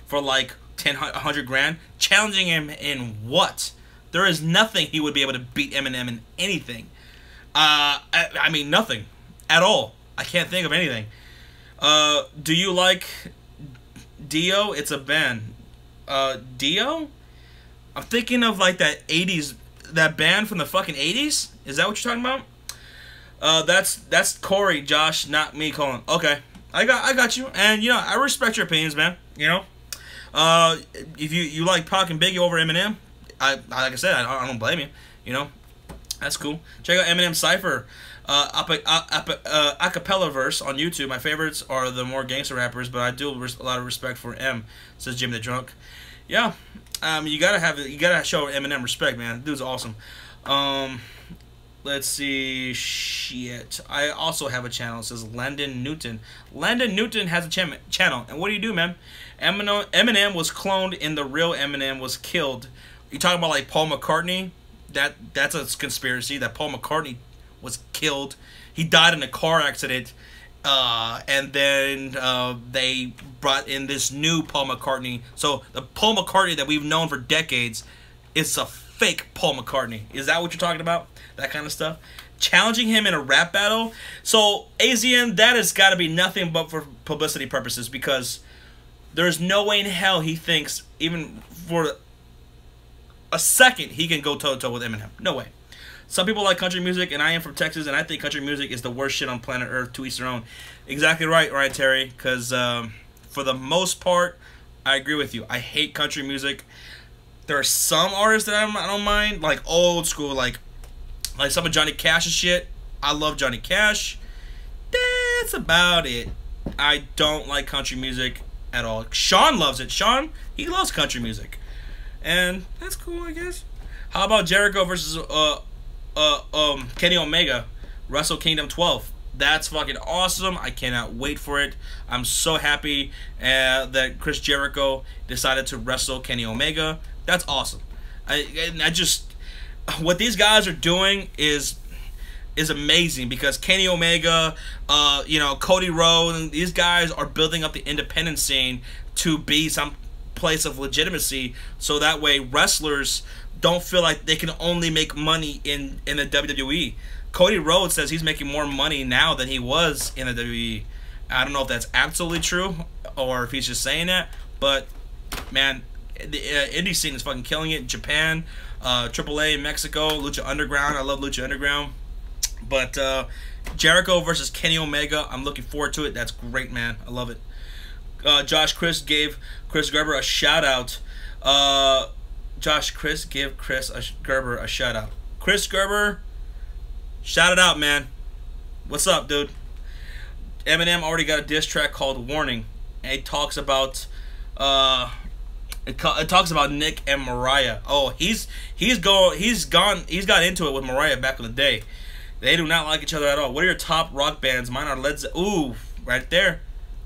A: for like 100 grand? Challenging him in what? There is nothing he would be able to beat Eminem in anything. I mean, nothing at all. I can't think of anything. Do you like Dio? It's a band. Dio? I'm thinking of like that 80s, that band from the fucking 80s? Is that what you're talking about? That's Corey, Josh, not me, Colin. Okay, I got you, and you know I respect your opinions, man. You know, if you like Pac and Biggie over Eminem, like I said, I don't blame you. You know, that's cool. Check out Eminem Cypher, acapella verse on YouTube. My favorites are the more gangster rappers, but I do a lot of respect for M. Says Jimmy the Drunk. Yeah, you gotta show Eminem respect, man. Dude's awesome. Let's see. Shit. I also have a channel. It says Landon Newton. Landon Newton has a channel. And what do you do, man? Eminem was cloned and the real Eminem was killed. You talking about like Paul McCartney? That's a conspiracy that Paul McCartney was killed. He died in a car accident. And then they brought in this new Paul McCartney. So the Paul McCartney that we've known for decades is a fake Paul McCartney. Is that what you're talking about? That kind of stuff? Challenging him in a rap battle? So, AZN, that has got to be nothing but for publicity purposes, because there's no way in hell he thinks, even for a second, he can go toe-to-toe with Eminem. No way. Some people like country music, and I am from Texas, and I think country music is the worst shit on planet Earth, to each their own. Exactly right, Ryan Terry, because for the most part, I agree with you. I hate country music. There are some artists that I don't mind, like old school, like some of Johnny Cash's shit. I love Johnny Cash. That's about it. I don't like country music at all. Sean loves it. Sean, he loves country music, and that's cool, I guess. How about Jericho versus Kenny Omega, Wrestle Kingdom 12? That's fucking awesome. I cannot wait for it. I'm so happy that Chris Jericho decided to wrestle Kenny Omega. That's awesome. I just, what these guys are doing is amazing, because Kenny Omega, you know, Cody Rhodes, and these guys are building up the independent scene to be some place of legitimacy, so that way wrestlers don't feel like they can only make money in the WWE. Cody Rhodes says he's making more money now than he was in the WWE. I don't know if that's absolutely true or if he's just saying that, but man, the indie scene is fucking killing it. Japan, AAA in Mexico, Lucha Underground. I love Lucha Underground. But Jericho versus Kenny Omega, I'm looking forward to it. That's great, man. I love it. Josh Chris gave Chris Gerber a shout out. Chris Gerber a shout out. Chris Gerber, shout it out, man. What's up, dude? Eminem already got a diss track called Warning, and it talks about it talks about Nick and Mariah. Oh, he's got into it with Mariah back in the day. They do not like each other at all. What are your top rock bands? Mine are Ooh, right there.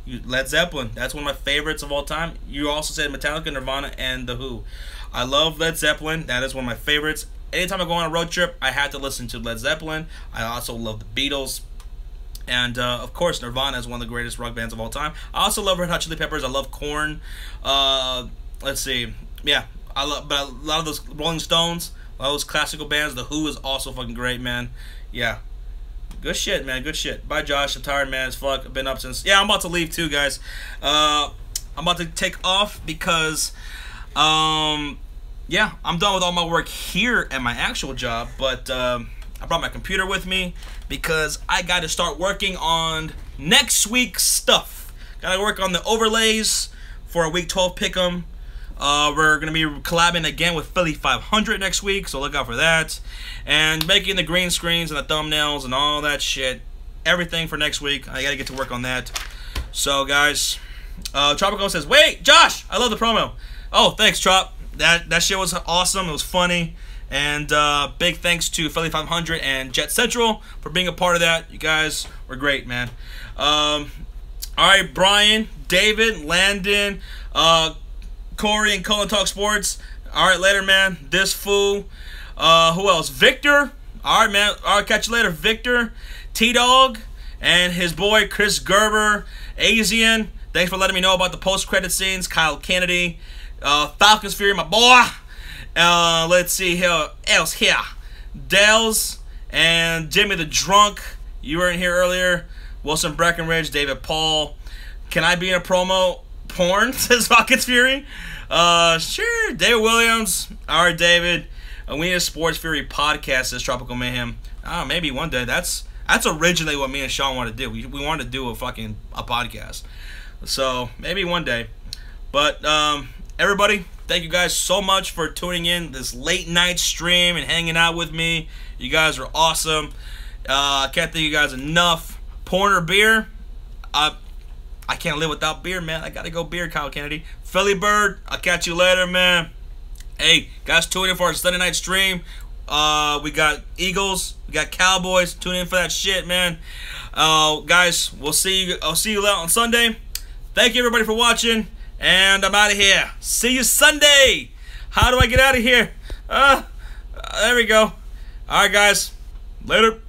A: Led Zeppelin. That's one of my favorites of all time. You also said Metallica, Nirvana, and The Who. I love Led Zeppelin. That is one of my favorites. Anytime I go on a road trip, I have to listen to Led Zeppelin. I also love the Beatles. And, of course, Nirvana is one of the greatest rock bands of all time. I also love Red Hot Chili Peppers. I love Korn. Let's see. Yeah, but a lot of those Rolling Stones, a lot of those classical bands. The Who is also fucking great, man. Yeah. Good shit, man. Good shit. Bye, Josh. I'm tired, man. As fuck. I've been up since... Yeah, I'm about to leave, too, guys. I'm about to take off because... yeah, I'm done with all my work here at my actual job, but I brought my computer with me because I got to start working on next week's stuff. Got to work on the overlays for a Week 12 Pick'em. We're going to be collabing again with Philly 500 next week, so look out for that. And making the green screens and the thumbnails and all that shit. Everything for next week. I got to get to work on that. So, guys, Tropico says, wait, Josh, I love the promo. Oh, thanks, Trop. That shit was awesome. It was funny. And big thanks to Philly 500 and Jet Central for being a part of that. You guys were great, man. All right, Brian, David, Landon, Corey, and Colin Talk Sports. All right, later, man. This fool. Who else? Victor. All right, man. All right, catch you later. Victor, T-Dog, and his boy Chris Gerber, Asian. Thanks for letting me know about the post-credit scenes. Kyle Kennedy. Falcons Fury, my boy. Let's see who else here. Dales and Jimmy the Drunk. You were in here earlier. Wilson Breckenridge, David Paul. Can I be in a promo? Porn, says Falcons Fury. Sure. David Williams. All right, David. We need a Sports Fury podcast, says Tropical Mayhem. Maybe one day. That's originally what me and Sean wanted to do. We wanted to do a podcast. So maybe one day. But everybody, Thank you guys so much for tuning in this late night stream and hanging out with me. You guys are awesome. I can't thank you guys enough. Porter beer. I can't live without beer, man. I gotta go beer, Kyle Kennedy. Philly Bird, I'll catch you later, man. Hey, guys, tune in for our Sunday night stream. We got Eagles, we got Cowboys. Tune in for that shit, man. Guys, we'll see you. I'll see you on Sunday. Thank you, everybody, for watching, and I'm out of here. See you Sunday. How do I get out of here? There we go. All right, guys. Later.